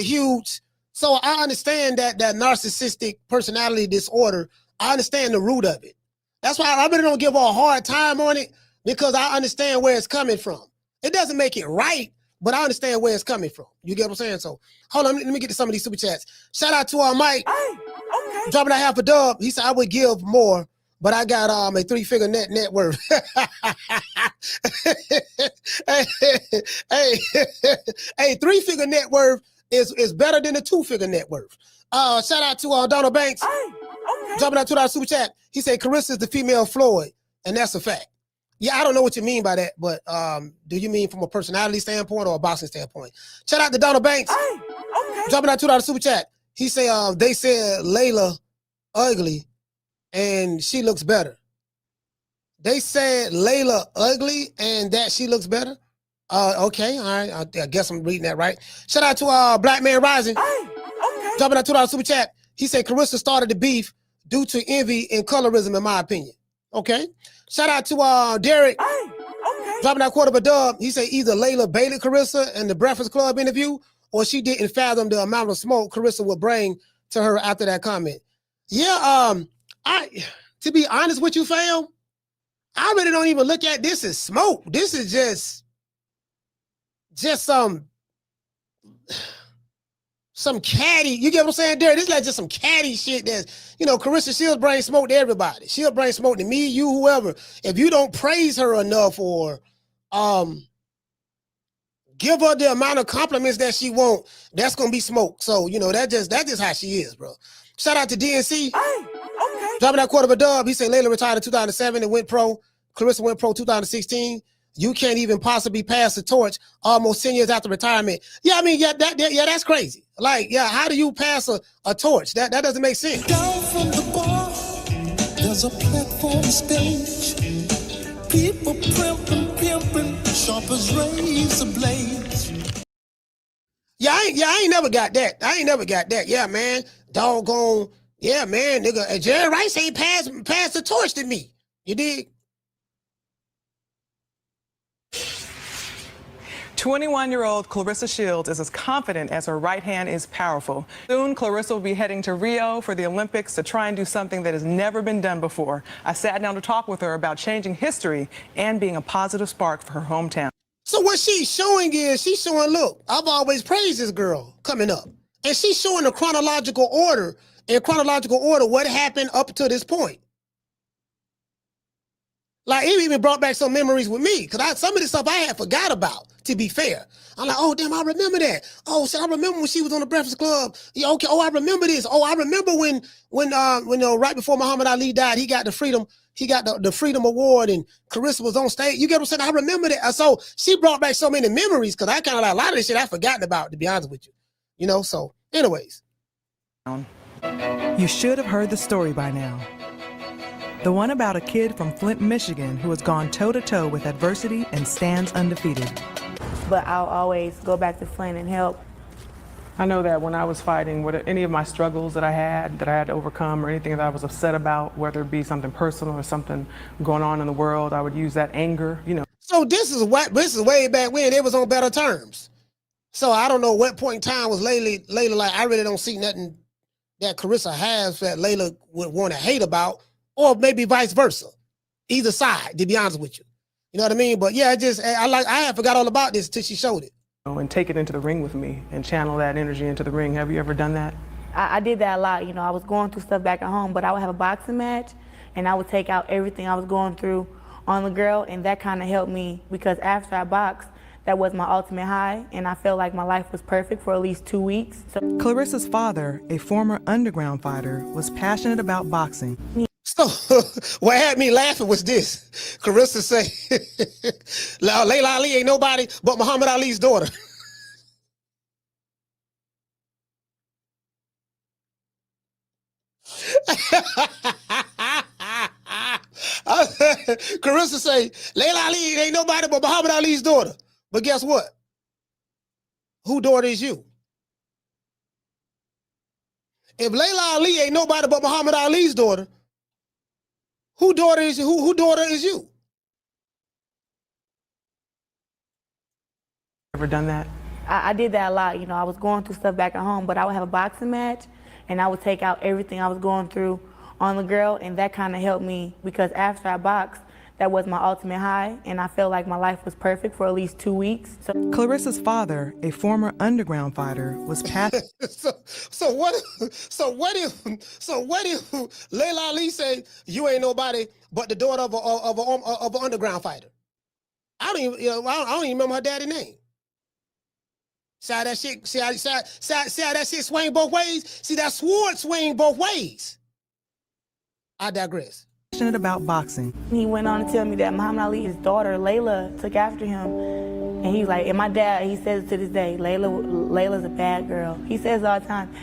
[SPEAKER 2] so I understand that narcissistic personality disorder. I understand the root of it. That's why I really don't give her a hard time on it, because I understand where it's coming from. It doesn't make it right, but I understand where it's coming from. You get what I'm saying? So hold on, let me get to some of these super chats. Shout out to our Mike. Okay. Dropping a half a dub. He said, I would give more, but I got a 3-figure net worth. hey, 3-figure net worth is better than a 2-figure net worth. Shout out to Donald Banks. Okay. Dropping out $2 super chat. He said Claressa is the female Floyd, and that's a fact. Yeah, I don't know what you mean by that, but do you mean from a personality standpoint or a boxing standpoint? Shout out to Donald Banks. Okay. Dropping out $2 super chat. He say they said Laila ugly and she looks better. They said Laila ugly and that she looks better. Okay, all right. I guess I'm reading that right. Shout out to Black Man Rising. Okay. Dropping out $2 super chat. He said Claressa started the beef due to envy and colorism, in my opinion. Okay. Shout out to Derek. Okay. Dropping that quarter of a dub. He said either Laila baited Claressa in the Breakfast Club interview, or she didn't fathom the amount of smoke Claressa would bring to her after that comment. Yeah, to be honest with you, fam, I really don't even look at this as smoke. This is just some catty, you get what I'm saying, Derek? This is like just some catty shit that's, Claressa Shields brings smoke to everybody. She'll bring smoke to me, you, whoever. If you don't praise her enough or give her the amount of compliments that she want, that's gonna be smoke. So, that's just how she is, bro. Shout out to DNC. Okay. Dropping that quarter of a dub. He said Laila retired in 2007 and went pro. Claressa went pro 2016. You can't even possibly pass the torch almost 10 years after retirement. Yeah, I mean, that's crazy. Like, yeah, how do you pass a torch? That doesn't make sense.
[SPEAKER 1] Down from the bar, there's a platform stage. People pimping, sharp as razor blades.
[SPEAKER 2] Yeah, I ain't never got that. Yeah, man. Doggone. Yeah, man, nigga. Jerry Rice ain't passed the torch to me. You dig?
[SPEAKER 7] 21-year-old Claressa Shields is as confident as her right hand is powerful. Soon, Claressa will be heading to Rio for the Olympics to try and do something that has never been done before. I sat down to talk with her about changing history and being a positive spark for her hometown.
[SPEAKER 2] So what she's showing is, she's showing, look, I've always praised this girl coming up. And she's showing the chronological order, what happened up to this point. Like, it even brought back some memories with me, because some of the stuff I had forgot about, to be fair. I'm like, oh, damn, I remember that. Oh, so I remember when she was on the Breakfast Club. Yeah, okay, oh, I remember this. Oh, I remember when right before Muhammad Ali died, he got the Freedom Award, and Claressa was on stage. You get what I'm saying? I remember that. So she brought back so many memories, because I kind of like, a lot of this shit I've forgotten about, to be honest with you. You know, so anyways.
[SPEAKER 7] You should have heard the story by now. The one about a kid from Flint, Michigan, who has gone toe-to-toe with adversity and stands undefeated.
[SPEAKER 9] But I'll always go back to Flint and help.
[SPEAKER 7] I know that when I was fighting, any of my struggles that I had to overcome, or anything that I was upset about, whether it be something personal or something going on in the world, I would use that anger, you know.
[SPEAKER 2] So this is way back when it was on better terms. So I don't know what point in time was Laila like, I really don't see nothing that Claressa has that Laila would want to hate about, or maybe vice versa. Either side, to be honest with you. You know what I mean? But yeah, I had forgot all about this until she showed it.
[SPEAKER 7] And take it into the ring with me and channel that energy into the ring. Have you ever done that?
[SPEAKER 9] I did that a lot. You know, I was going through stuff back at home, but I would have a boxing match and I would take out everything I was going through on the girl, and that kind of helped me, because after I boxed, that was my ultimate high, and I felt like my life was perfect for at least 2 weeks. So
[SPEAKER 7] Claressa's father, a former underground fighter, was passionate about boxing.
[SPEAKER 2] So what had me laughing was this. Claressa say, Laila Ali ain't nobody but Muhammad Ali's daughter. Claressa say, Laila Ali ain't nobody but Muhammad Ali's daughter. But guess what? Who daughter is you? If Laila Ali ain't nobody but Muhammad Ali's daughter, who daughter is you? Who daughter is you?
[SPEAKER 7] Ever done that?
[SPEAKER 9] I did that a lot. You know, I was going through stuff back at home, but I would have a boxing match and I would take out everything I was going through on the girl, and that kind of helped me, because after I boxed, that was my ultimate high, and I felt like my life was perfect for at least 2 weeks. So
[SPEAKER 7] Claressa's father, a former underground fighter, was passionate.
[SPEAKER 2] So what if Laila Ali say you ain't nobody but the daughter of an underground fighter? I don't even remember her daddy's name. See how that shit? See how that shit swing both ways? See that sword swing both ways. I digress.
[SPEAKER 7] Passionate about boxing.
[SPEAKER 9] He went on to tell me that Muhammad Ali, his daughter, Laila, took after him. And he's like, and my dad, he says it to this day, Laila's a bad girl. He says it all the time.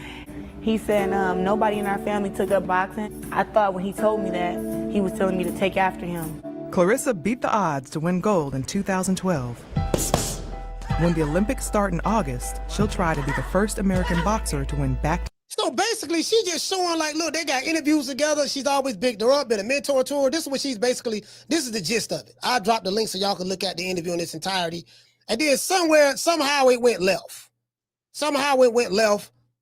[SPEAKER 9] He said, nobody in our family took up boxing. I thought when he told me that, he was telling me to take after him.
[SPEAKER 7] Claressa beat the odds to win gold in 2012. When the Olympics start in August, she'll try to be the first American boxer to win back.
[SPEAKER 2] So basically, she just showing like, look, they got interviews together. She's always bigged her up, been a mentor to her. This is what she's basically, this is the gist of it. I'll drop the link so y'all can look at the interview in its entirety. And then somehow it went left.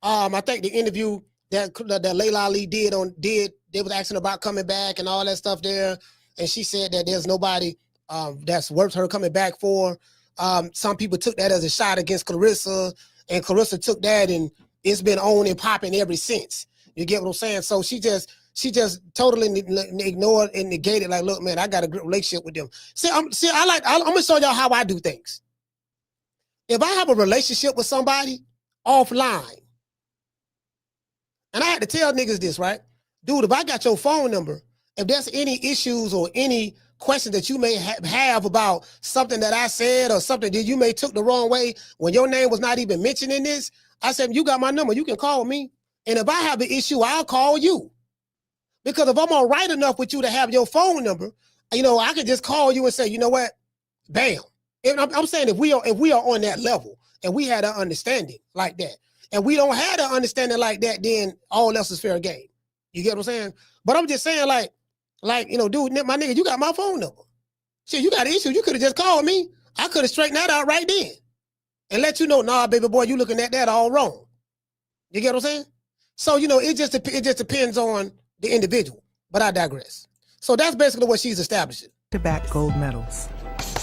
[SPEAKER 2] I think the interview that Laila Ali did, they was asking about coming back and all that stuff there. And she said that there's nobody that's worth her coming back for. Some people took that as a shot against Claressa, and Claressa took that, and it's been on and popping ever since. You get what I'm saying? So she just totally ignored and negated. Like, look, man, I got a good relationship with them. I'm gonna show y'all how I do things. If I have a relationship with somebody offline, and I had to tell niggas this, right? Dude, if I got your phone number, if there's any issues or any questions that you may have about something that I said or something that you may took the wrong way when your name was not even mentioned in this, I said, you got my number, you can call me. And if I have an issue, I'll call you. Because if I'm all right enough with you to have your phone number, you know, I could just call you and say, you know what, bam. And I'm saying if we are on that level and we had an understanding like that, and we don't have an understanding like that, then all else is fair game. You get what I'm saying? But I'm just saying, like, you know, dude, my nigga, you got my phone number. Shit, you got an issue, you could have just called me. I could have straightened that out right then. and let you know, nah, baby boy, you looking at that all wrong. You get what I'm saying? So, you know, it just depends on the individual, but I digress. So that's basically what she's establishing.
[SPEAKER 7] Back gold medals.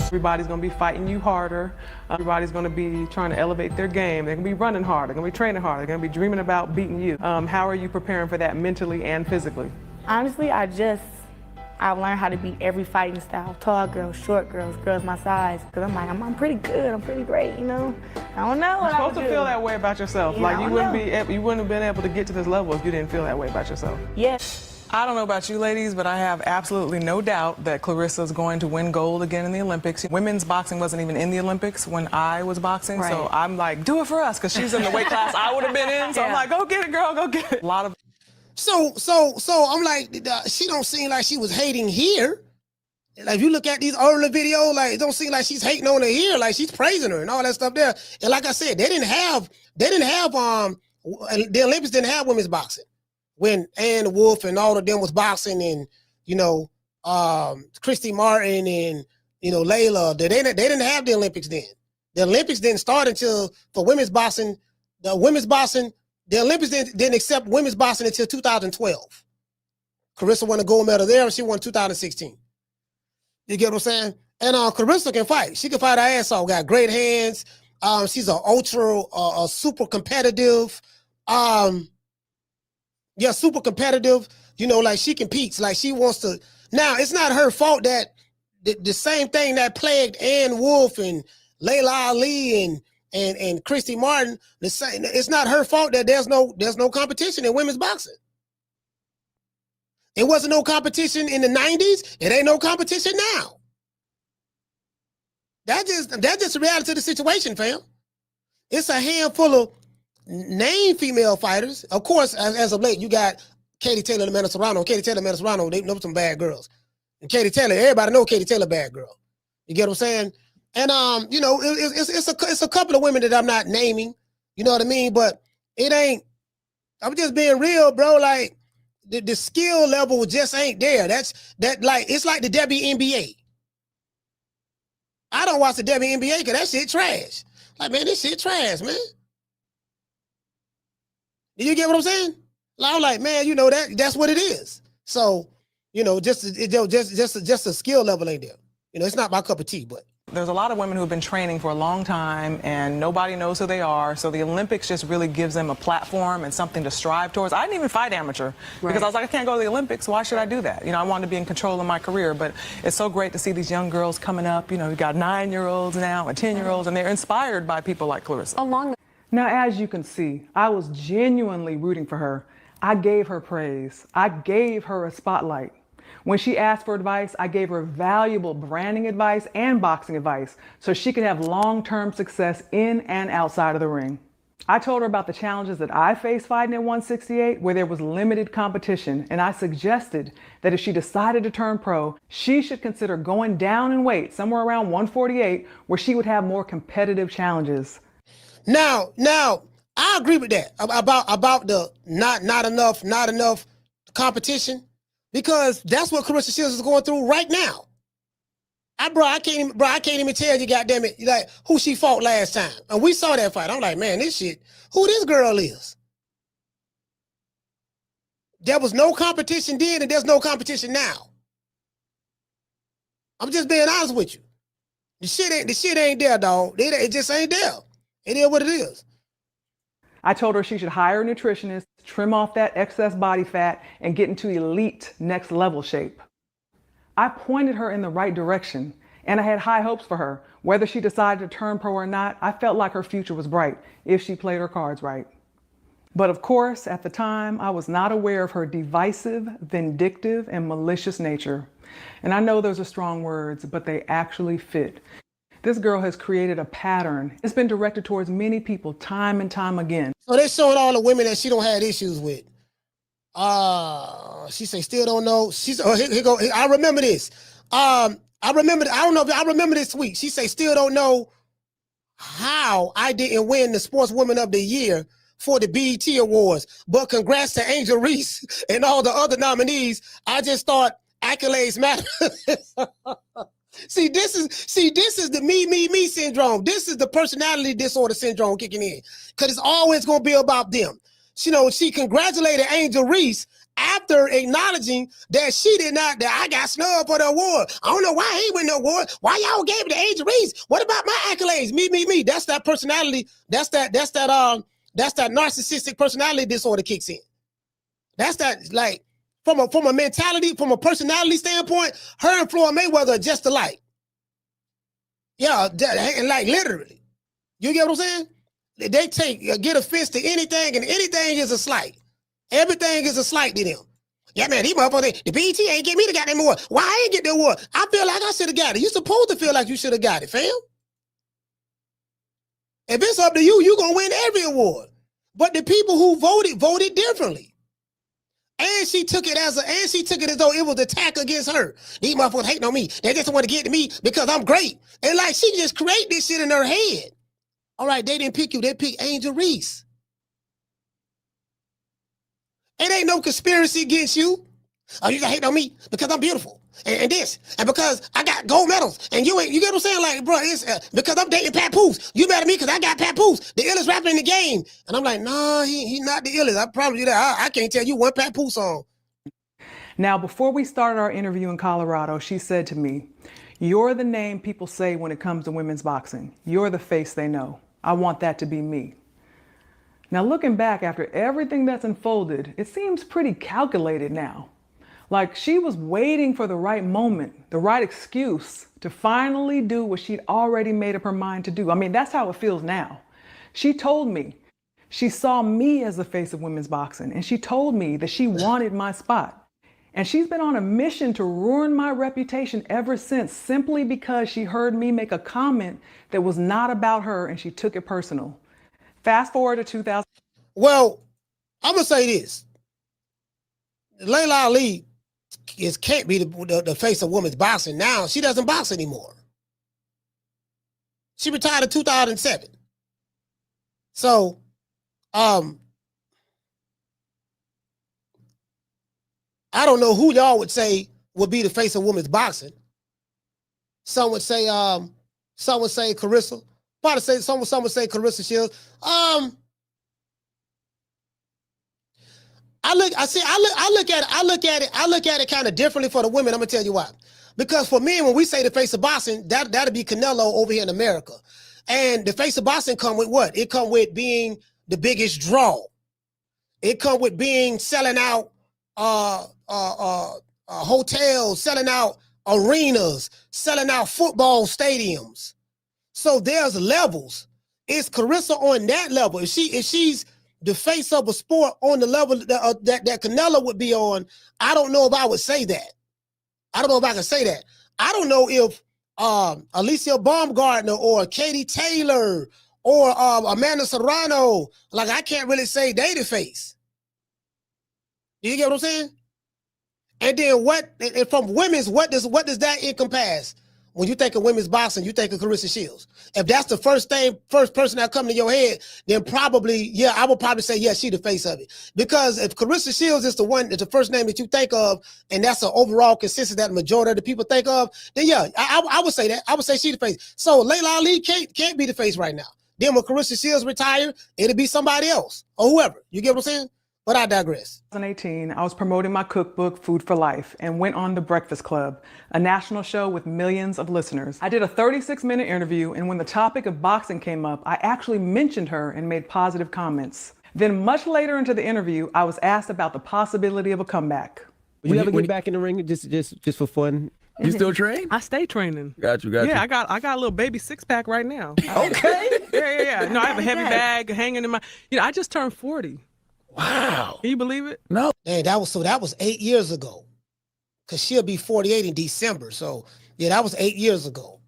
[SPEAKER 7] Everybody's gonna be fighting you harder. Everybody's gonna be trying to elevate their game. They're gonna be running hard. They're gonna be training hard. They're gonna be dreaming about beating you. How are you preparing for that mentally and physically?
[SPEAKER 9] Honestly, I've learned how to beat every fighting style. Tall girls, short girls, girls my size. Cause I'm like, I'm pretty good, I'm pretty great, you know? I don't know what I would do.
[SPEAKER 7] You're supposed to feel that way about yourself.
[SPEAKER 9] Yeah,
[SPEAKER 7] like you wouldn't have been able to get to this level if you didn't feel that way about yourself.
[SPEAKER 9] Yes.
[SPEAKER 7] I don't know about you ladies, but I have absolutely no doubt that Claressa is going to win gold again in the Olympics. Women's boxing wasn't even in the Olympics when I was boxing,
[SPEAKER 9] right.
[SPEAKER 7] So I'm like, do it for us, because she's in the weight class I would have been in. So I'm like, go get it, girl, go get it. A lot of.
[SPEAKER 2] So I'm like, she don't seem like she was hating here. Like if you look at these early videos, like it don't seem like she's hating on her here, like she's praising her and all that stuff there. And like I said, the Olympics didn't have women's boxing. When Ann Wolf and all of them was boxing, and you know, Christy Martin and you know Laila, they didn't have the Olympics then. The Olympics didn't start until for women's boxing. The Olympics didn't accept women's boxing until 2012. Claressa won a gold medal there, and she won 2016. You get what I'm saying? And Claressa can fight. She can fight her ass off. Got great hands. She's super competitive. Yeah, super competitive. You know, like she competes. Like she wants to. Now, it's not her fault that the same thing that plagued Ann Wolf and Laila Ali and Christy Martin. The same. It's not her fault that there's no competition in women's boxing. It wasn't no competition in the 90s. It ain't no competition now. That's just the reality of the situation, fam. It's a handful of named female fighters. Of course, as of late, you got Katie Taylor and Amanda Serrano. Katie Taylor and Amanda Serrano, they know some bad girls. And Katie Taylor, everybody know Katie Taylor bad girl. You get what I'm saying? And you know, it's a couple of women that I'm not naming. You know what I mean? But it ain't. I'm just being real, bro. Like the skill level just ain't there. It's like the WNBA. I don't watch the WNBA because that shit trash. Like, man, this shit trash, man. Do you get what I'm saying? Like, I'm like, man, you know that's what it is. So, you know, just a skill level ain't there. You know, it's not my cup of tea, but.
[SPEAKER 7] There's a lot of women who have been training for a long time and nobody knows who they are. So the Olympics just really gives them a platform and something to strive towards. I didn't even fight amateur because I was like, I can't go to the Olympics. Why should I do that? You know, I wanted to be in control of my career, but it's so great to see these young girls coming up. You know, you got 9-year-olds now and 10-year-olds, and they're inspired by people like Claressa.
[SPEAKER 10] Now, as you can see, I was genuinely rooting for her. I gave her praise. I gave her a spotlight. When she asked for advice, I gave her valuable branding advice and boxing advice so she could have long-term success in and outside of the ring. I told her about the challenges that I faced fighting at 168, where there was limited competition, and I suggested that if she decided to turn pro, she should consider going down in weight somewhere around 148, where she would have more competitive challenges.
[SPEAKER 2] Now, I agree with that about the not enough competition. Because that's what Claressa Shields is going through right now. I can't even tell you, goddamn it, like who she fought last time. And we saw that fight. I'm like, man, who this girl is? There was no competition then, and there's no competition now. I'm just being honest with you. The shit ain't there, dog. It just ain't there. It is what it is.
[SPEAKER 10] I told her she should hire a nutritionist, trim off that excess body fat, and get into elite next level shape. I pointed her in the right direction, and I had high hopes for her. Whether she decided to turn pro or not, I felt like her future was bright if she played her cards right. But of course, at the time, I was not aware of her divisive, vindictive, and malicious nature. And I know those are strong words, but they actually fit. This girl has created a pattern. It's been directed towards many people time and time again.
[SPEAKER 2] So they're showing all the women that she don't have issues with. She say still don't know. Here go. I remember this. I remember this tweet. She say still don't know how I didn't win the Sportswoman of the Year for the BET Awards. But congrats to Angel Reese and all the other nominees. I just thought accolades matter. See, this is the me syndrome. This is the personality disorder syndrome kicking in. Because it's always going to be about them. You know, she congratulated Angel Reese after acknowledging that that I got snubbed for the award. I don't know why he win the award. Why y'all gave it to Angel Reese? What about my accolades? Me. That's that personality. That's that narcissistic personality disorder kicks in. That's that, like, from a mentality, from a personality standpoint, her and Floyd Mayweather are just alike. Yeah, and like literally. You get what I'm saying? They get offense to anything, and anything is a slight. Everything is a slight to them. Yeah, man, these motherfuckers, the BET ain't get me the goddamn award. Why I ain't get the award? I feel like I should have got it. You supposed to feel like you should have got it, fam. If it's up to you, you gonna win every award. But the people who voted differently. And she took it as though it was an attack against her. These motherfuckers hating on me. They just want to get to me because I'm great. And like she just create this shit in her head. All right, they didn't pick you. They picked Angel Reese. It ain't no conspiracy against you. Oh, you got hate on me because I'm beautiful and this and because I got gold medals and you get what I'm saying? Like, bro, it's because I'm dating Papoose. You mad at me because I got Papoose, the illest rapper in the game. And I'm like, nah, he not the illest. I promise you that. I can't tell you one Papoose song.
[SPEAKER 10] Now, before we started our interview in Colorado, she said to me, "You're the name people say when it comes to women's boxing. You're the face they know. I want that to be me." Now, looking back after everything that's unfolded, it seems pretty calculated now. Like she was waiting for the right moment, the right excuse to finally do what she'd already made up her mind to do. I mean, that's how it feels now. She told me she saw me as the face of women's boxing, and she told me that she wanted my spot. And she's been on a mission to ruin my reputation ever since, simply because she heard me make a comment that was not about her and she took it personal. Fast forward to 2000.
[SPEAKER 2] Well, I'm going to say this. Laila Ali can't be the face of women's boxing now. She doesn't box anymore. She retired in 2007. So, I don't know who y'all would say would be the face of women's boxing. Some would say Claressa. Probably say some would say Claressa Shields. I look at it kind of differently for the women. I'm gonna tell you why. Because for men, when we say the face of boxing, that'd be Canelo over here in America. And the face of boxing come with what? It come with being the biggest draw. It come with being selling out hotels, selling out arenas, selling out football stadiums. So there's levels. Is Claressa on that level? If she's the face of a sport on the level that Canelo would be on, I don't know if I would say that. I don't know if I can say that. I don't know if Alicia Baumgartner or Katie Taylor or Amanda Serrano, like I can't really say they the face. Do you get what I'm saying? And then from women's, what does that encompass? When you think of women's boxing, you think of Claressa Shields. If that's the first person that come to your head, then probably, yeah, I would probably say, yeah, she the face of it. Because if Claressa Shields is the first name that you think of, and that's an overall consensus that the majority of the people think of, then yeah, I would say that. I would say she the face. So Laila Ali can't be the face right now. Then when Claressa Shields retire, it'll be somebody else or whoever. You get what I'm saying? But I digress.
[SPEAKER 10] 2018, I was promoting my cookbook, Food for Life, and went on The Breakfast Club, a national show with millions of listeners. I did a 36-minute interview, and when the topic of boxing came up, I actually mentioned her and made positive comments. Then much later into the interview, I was asked about the possibility of a comeback.
[SPEAKER 8] Would you ever get back in the ring just for fun?
[SPEAKER 11] You still train?
[SPEAKER 10] I stay training.
[SPEAKER 11] Got you.
[SPEAKER 10] Yeah, I got a little baby six-pack right now.
[SPEAKER 8] Okay.
[SPEAKER 10] Yeah. No, I have a heavy bag hanging in my, I just turned 40.
[SPEAKER 11] Wow.
[SPEAKER 10] Can you believe it?
[SPEAKER 11] No.
[SPEAKER 2] Hey, that was 8 years ago. Because she'll be 48 in December. So, yeah, that was 8 years ago.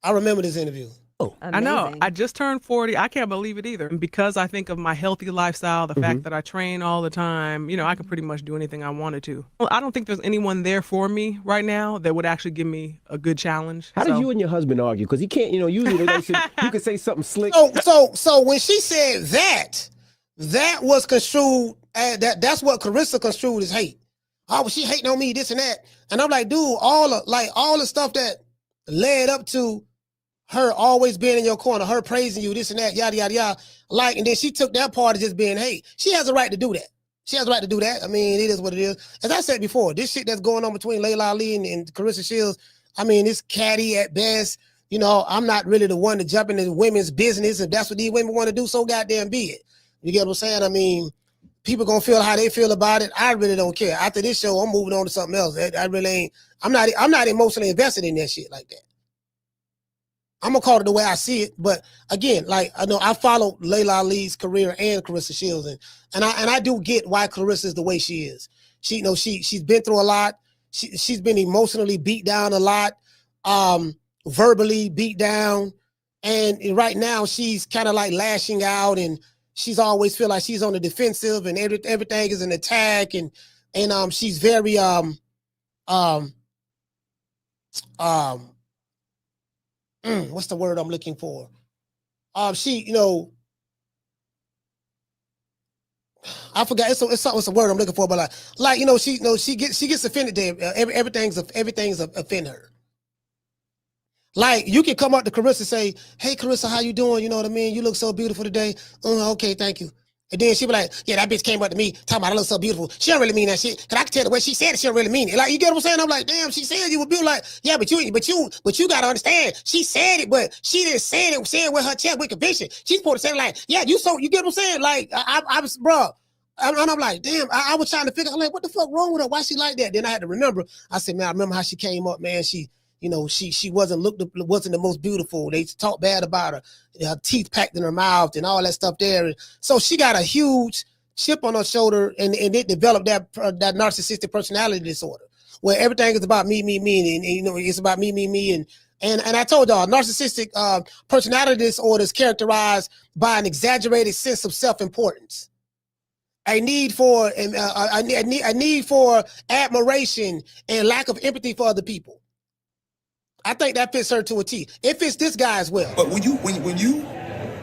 [SPEAKER 2] I remember this interview.
[SPEAKER 10] Oh, I know. I just turned 40. I can't believe it either. And because I think of my healthy lifestyle, the fact that I train all the time, I could pretty much do anything I wanted to. Well, I don't think there's anyone there for me right now that would actually give me a good challenge.
[SPEAKER 8] How did you and your husband argue? Because he can't, usually you could say something slick.
[SPEAKER 2] So when she said that was construed, that's what Claressa construed as hate. Oh, well, she hating on me, this and that. And I'm like, dude, all the stuff that led up to her always being in your corner, her praising you, this and that, yada, yada, yada. Like, and then she took that part of just being hate. She has a right to do that. She has a right to do that. I mean, it is what it is. As I said before, this shit that's going on between Laila Ali and Claressa Shields, I mean, it's catty at best. You know, I'm not really the one to jump into women's business. If that's what these women want to do, so goddamn be it. You get what I'm saying? I mean, people gonna feel how they feel about it. I really don't care. After this show, I'm moving on to something else. I really ain't. I'm not emotionally invested in that shit like that. I'm gonna call it the way I see it, but again, like I know I follow Laila Ali's career and Claressa Shields, and I do get why Claressa is the way she is. She, you know, she's been through a lot. She's been emotionally beat down a lot, verbally beat down, and right now she's kind of like lashing out, and she's always feel like she's on the defensive, and everything is an attack, and she's very what's the word I'm looking for? She, you know, I forgot. It's a word I'm looking for, but like you know, she gets offended there. Everything's offend her. Like you can come up to Claressa and say, "Hey, Claressa, how you doing? You know what I mean? You look so beautiful today." Okay, thank you. And then she be like, "Yeah, that bitch came up to me talking about I look so beautiful. She don't really mean that shit. Cause I can tell the way she said it, she don't really mean it." Like you get what I'm saying? I'm like, damn, she said you were beautiful. Like, yeah, but you gotta understand. She said it, but she didn't say it with her chest with conviction. She's supposed to say like, yeah, you get what I'm saying? Like I was, bro. And I'm like, damn, I was trying to figure out like what the fuck wrong with her? Why she like that? Then I had to remember. I said, man, I remember how she came up, man. She wasn't the most beautiful. They talked bad about her. Her teeth packed in her mouth and all that stuff there. And so she got a huge chip on her shoulder, and it developed that narcissistic personality disorder where everything is about me, and you know it's about me, and I told y'all narcissistic personality disorder is characterized by an exaggerated sense of self-importance, a need for admiration and lack of empathy for other people. I think that fits her to a T. It fits this guy as well.
[SPEAKER 12] But when you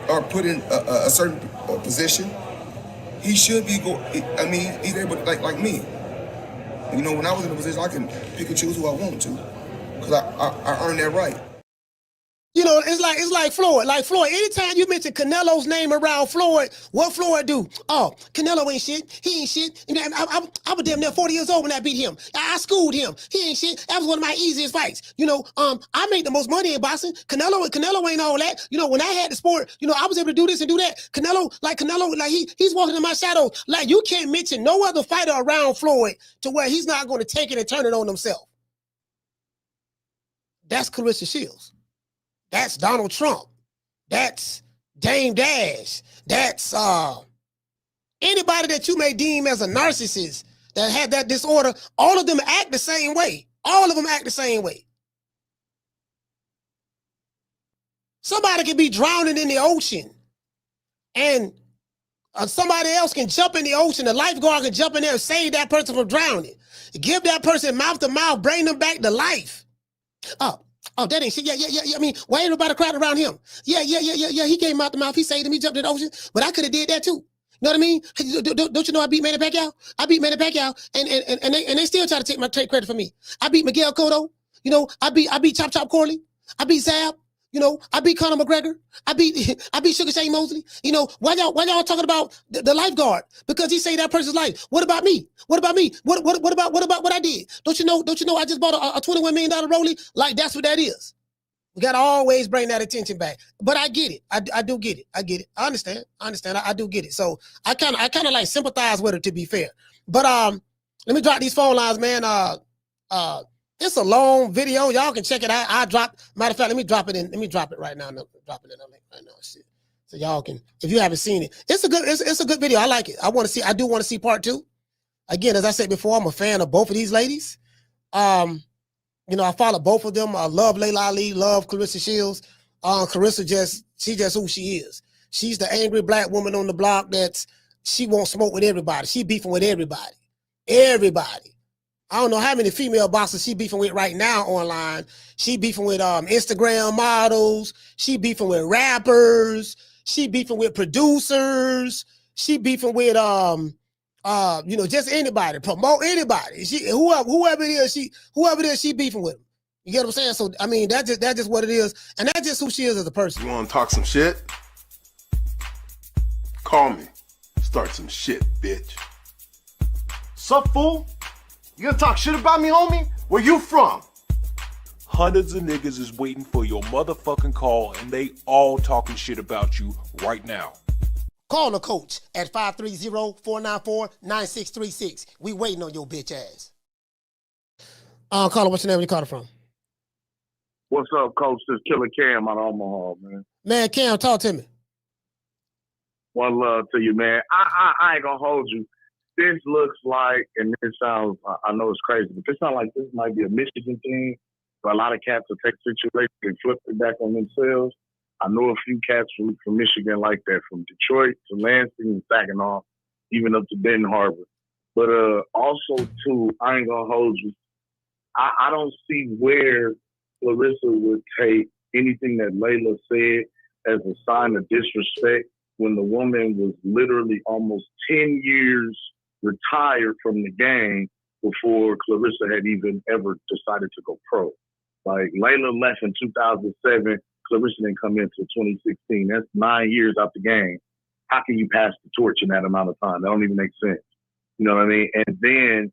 [SPEAKER 12] are put in a certain position, he should be he's able to, like me. You know, when I was in a position, I can pick and choose who I want to, because I earned that right.
[SPEAKER 2] You know, it's like Floyd. Like Floyd, anytime you mention Canelo's name around Floyd, what Floyd do? Oh, Canelo ain't shit. He ain't shit. You know, I was damn near 40 years old when I beat him. I schooled him. He ain't shit. That was one of my easiest fights. You know, I made the most money in boxing. Canelo ain't all that. You know, when I had the sport, you know, I was able to do this and do that. Canelo, he's walking in my shadow. Like you can't mention no other fighter around Floyd to where he's not going to take it and turn it on himself. That's Claressa Shields. That's Donald Trump. That's Dame Dash. That's anybody that you may deem as a narcissist that had that disorder. All of them act the same way. All of them act the same way. Somebody can be drowning in the ocean, and somebody else can jump in the ocean. The lifeguard can jump in there and save that person from drowning. Give that person mouth to mouth, bring them back to life. Oh, that ain't shit. Yeah. I mean, why ain't nobody crowd around him? Yeah. He came out the mouth. He saved him. He jumped in the ocean. But I could have did that too. You know what I mean? Don't you know I beat Manny Pacquiao? I beat Manny Pacquiao, and they still try to take credit for me. I beat Miguel Cotto. You know, I beat Chop Corley. I beat Zab. You know, I beat Conor McGregor. I beat Sugar Shane Mosley. You know, why y'all talking about the lifeguard? Because he saved that person's life. What about me? What about me? What about what I did? Don't you know I just bought a $21 million Rollie? Like that's what that is. We gotta always bring that attention back. But I get it. I do get it. I get it. I understand. I do get it. So I kind of like sympathize with her, to be fair. But let me drop these phone lines, man. It's a long video. Y'all can check it out. Matter of fact, let me drop it right now. Drop it in a link right now. Shit. So y'all can, if you haven't seen it, it's a good video. I like it. I do want to see part 2. Again, as I said before, I'm a fan of both of these ladies. You know, I follow both of them. I love Laila Ali, love Claressa Shields. Claressa she's just who she is. She's the angry black woman on the block she won't smoke with everybody. She beefing with everybody. Everybody. I don't know how many female boxers she beefing with right now online. She beefing with Instagram models. She beefing with rappers. She beefing with producers. She beefing with you know, just anybody, promote anybody. Whoever it is, she beefing with them. You get what I'm saying? So I mean, that's just what it is, and that's just who she is as a person.
[SPEAKER 13] You want to talk some shit? Call me. Start some shit, bitch.
[SPEAKER 14] Sup, fool? You gonna talk shit about me, homie? Where you from?
[SPEAKER 15] Hundreds of niggas is waiting for your motherfucking call, and they all talking shit about you right now.
[SPEAKER 2] Call the coach at 530-494-9636. We waiting on your bitch ass. Caller, what's your name? Where you calling from?
[SPEAKER 16] What's up, Coach? This Killer Cam out of Omaha, man.
[SPEAKER 2] Man, Cam, talk to me.
[SPEAKER 16] One love to you, man. I ain't gonna hold you. This looks like, and this sounds, I know it's crazy, but this sounds like this might be a Michigan thing, where a lot of cats will take situations and flip it back on themselves. I know a few cats from Michigan like that, from Detroit to Lansing and Saginaw, even up to Benton Harbor. But also, too, I ain't gonna hold you. I don't see where Claressa would take anything that Laila said as a sign of disrespect when the woman was literally almost 10 years retired from the game before Claressa had even ever decided to go pro. Like, Laila left in 2007, Claressa didn't come in until 2016. That's 9 years out the game. How can you pass the torch in that amount of time? That don't even make sense. You know what I mean? And then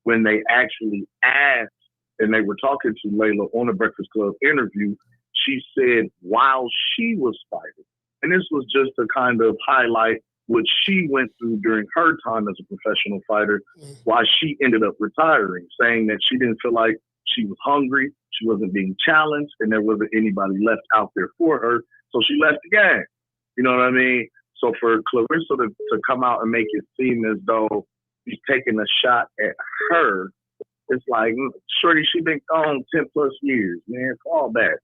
[SPEAKER 16] when they actually asked, and they were talking to Laila on the Breakfast Club interview, she said while she was fighting, and this was just to kind of highlight what she went through during her time as a professional fighter, why she ended up retiring, saying that she didn't feel like she was hungry, she wasn't being challenged, and there wasn't anybody left out there for her, so she left the game. You know what I mean? So for Claressa to come out and make it seem as though he's taking a shot at her, it's like, shorty, she been gone 10 plus years, man. Fall back.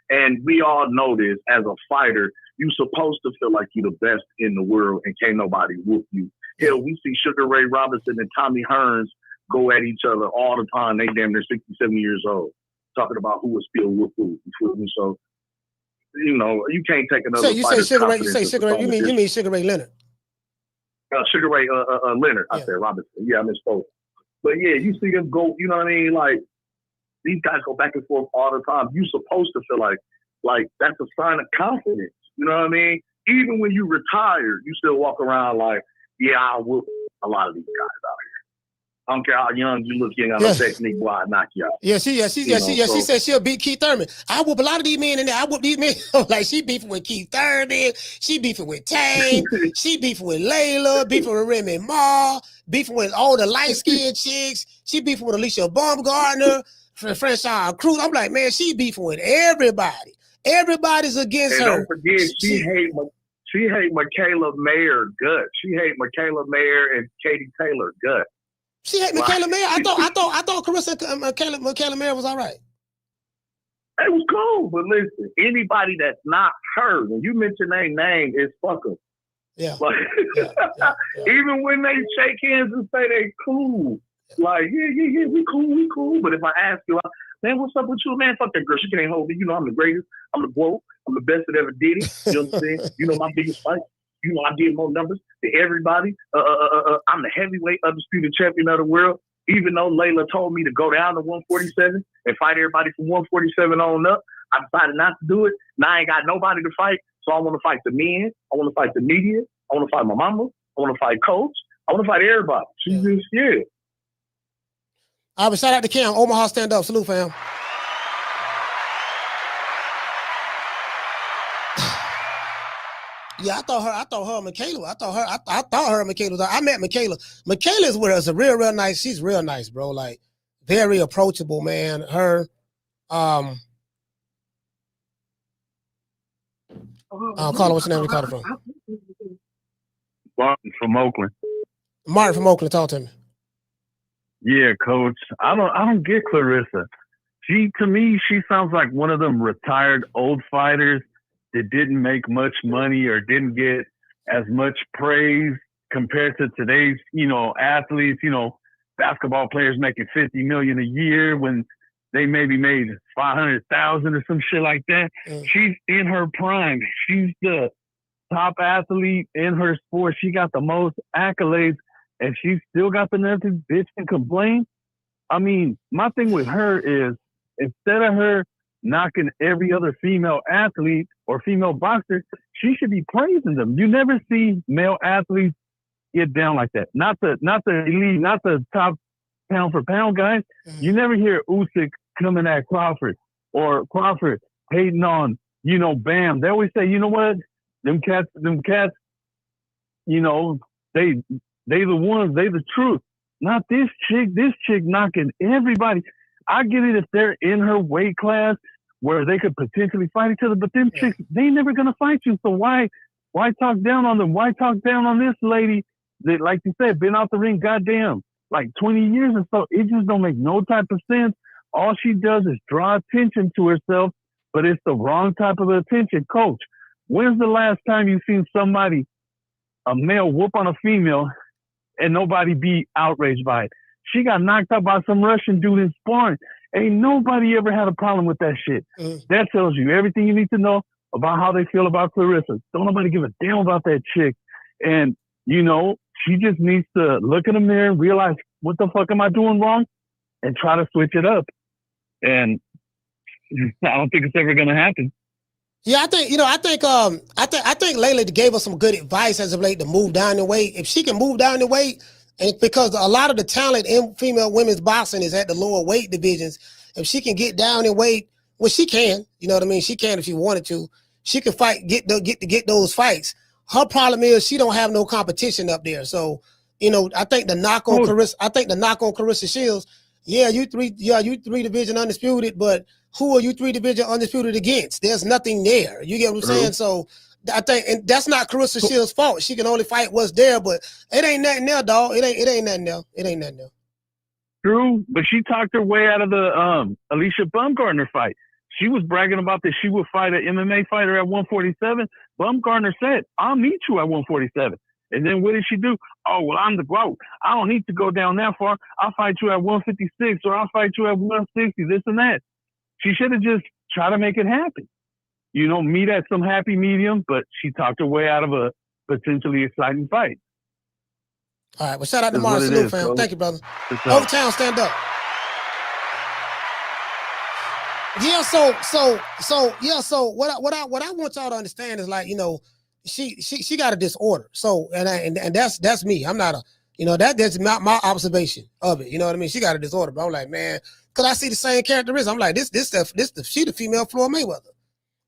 [SPEAKER 16] And we all know this, as a fighter, you're supposed to feel like you're the best in the world and can't nobody whoop you. Hell, we see Sugar Ray Robinson and Tommy Hearns go at each other all the time. They damn near 60, 70 years old, talking about who will still whoop who. You feel me? So, you know, you can't take another
[SPEAKER 2] So you say Sugar Ray, you mean Sugar Ray Leonard.
[SPEAKER 16] Sugar Ray Leonard, I said Robinson. Yeah, I misspoke. But yeah, you see them go, you know what I mean? Like, these guys go back and forth all the time. You're supposed to feel like that's a sign of confidence. You know what I mean? Even when you retire, you still walk around like, yeah, I whoop a lot of these guys out here. I don't care how young you look, you ain't got no technique, boy, I knock you out.
[SPEAKER 2] She said she'll beat Keith Thurman. I whoop a lot of these men in there. I whoop these men. Like, she beefing with Keith Thurman. She beefing with Tane. She beefing with Laila. Beefing with Remy Ma. Beefing with all the light-skinned chicks. She beefing with Alicia Baumgartner. Franchise Cruz. I'm like, man, she beefing with everybody. Everybody's against her.
[SPEAKER 16] Don't forget, she hate Michaela Mayer gut. She hate Michaela Mayer and Katie Taylor gut.
[SPEAKER 2] She hate Michaela Mayer. I thought Claressa Michaela Mayer was all right.
[SPEAKER 16] It was cool, but listen, anybody that's not her, when you mention their name, it's fuck them.
[SPEAKER 2] Yeah.
[SPEAKER 16] Like, even when they shake hands and say they cool, like, yeah, we cool. But if I ask you, man, what's up with you, man? Fuck that girl. She can't hold me. You know I'm the greatest. I'm the GOAT. I'm the best that ever did it. You know what I'm saying? You know my biggest fight. You know I did more numbers than everybody. I'm the heavyweight undisputed champion of the world. Even though Laila told me to go down to 147 and fight everybody from 147 on up, I decided not to do it. Now I ain't got nobody to fight. So I want to fight the men. I want to fight the media. I want to fight my mama. I want to fight Coach. I want to fight everybody. She's just scared.
[SPEAKER 2] All right, shout out to Cam. Omaha, stand up. Salute, fam. Yeah, I thought her and Michaela. I thought her and Michaela. I met Michaela. Michaela's with us. A real nice. She's real nice, bro. Like, very approachable, man. Her, caller, what's your name? You called from?
[SPEAKER 16] Martin from Oakland.
[SPEAKER 2] Martin from Oakland. Talk to me.
[SPEAKER 16] Yeah, Coach. I don't get Claressa. To me, she sounds like one of them retired old fighters that didn't make much money or didn't get as much praise compared to today's, athletes, basketball players making $50 million a year when they maybe made $500,000 or some shit like that. She's in her prime. She's the top athlete in her sport. She got the most accolades, and she still got the nerve to bitch and complain. I mean, my thing with her is instead of her knocking every other female athlete or female boxer, she should be praising them. You never see male athletes get down like that. Not the elite, not the top pound for pound guys. You never hear Usyk coming at Crawford or Crawford hating on, Bam. They always say, you know what? Them cats, they the ones, they the truth. Not this chick knocking everybody. I get it if they're in her weight class where they could potentially fight each other, but them chicks, they never gonna fight you. So why talk down on them? Why talk down on this lady that, like you said, been out the ring goddamn like 20 years or so? It just don't make no type of sense. All she does is draw attention to herself, but it's the wrong type of attention. Coach, when's the last time you seen somebody, a male, whoop on a female and nobody be outraged by it? She got knocked out by some Russian dude in sparring. Ain't nobody ever had a problem with that shit. That tells you everything you need to know about how they feel about Claressa. Don't nobody give a damn about that chick. And, she just needs to look in the mirror and realize, what the fuck am I doing wrong? And try to switch it up. And I don't think it's ever going to happen.
[SPEAKER 2] Yeah, I think Laila gave us some good advice as of late to move down the weight. If she can move down the weight, and because a lot of the talent in female women's boxing is at the lower weight divisions, if she can get down in weight, well, she can. You know what I mean? She can if she wanted to. She can fight, get those fights. Her problem is she don't have no competition up there. So, I think the knock on Claressa Shields, you three division undisputed, but who are you 3 division undisputed against? There's nothing there. You get what I'm saying? So I think, and that's not Claressa Shields' fault. She can only fight what's there, but it ain't nothing there, dog. It ain't nothing there. It ain't nothing there.
[SPEAKER 16] True, but she talked her way out of the Alicia Baumgartner fight. She was bragging about that she would fight an MMA fighter at 147. Baumgartner said, I'll meet you at 147. And then what did she do? Oh, well, I'm the GOAT. I don't need to go down that far. I'll fight you at 156 or I'll fight you at 160, this and that. She should have just tried to make it happen. Meet at some happy medium, but she talked her way out of a potentially exciting fight.
[SPEAKER 2] All right, well, shout out to Mars. Salute, fam. Thank you, brother. Overtown, stand up. Yeah, so what I want y'all to understand is, like, she got a disorder. So and that's me. I'm not that's not my observation of it. You know what I mean? She got a disorder, but I'm like, man, cause I see the same characteristics. I'm like, she the female Floyd Mayweather.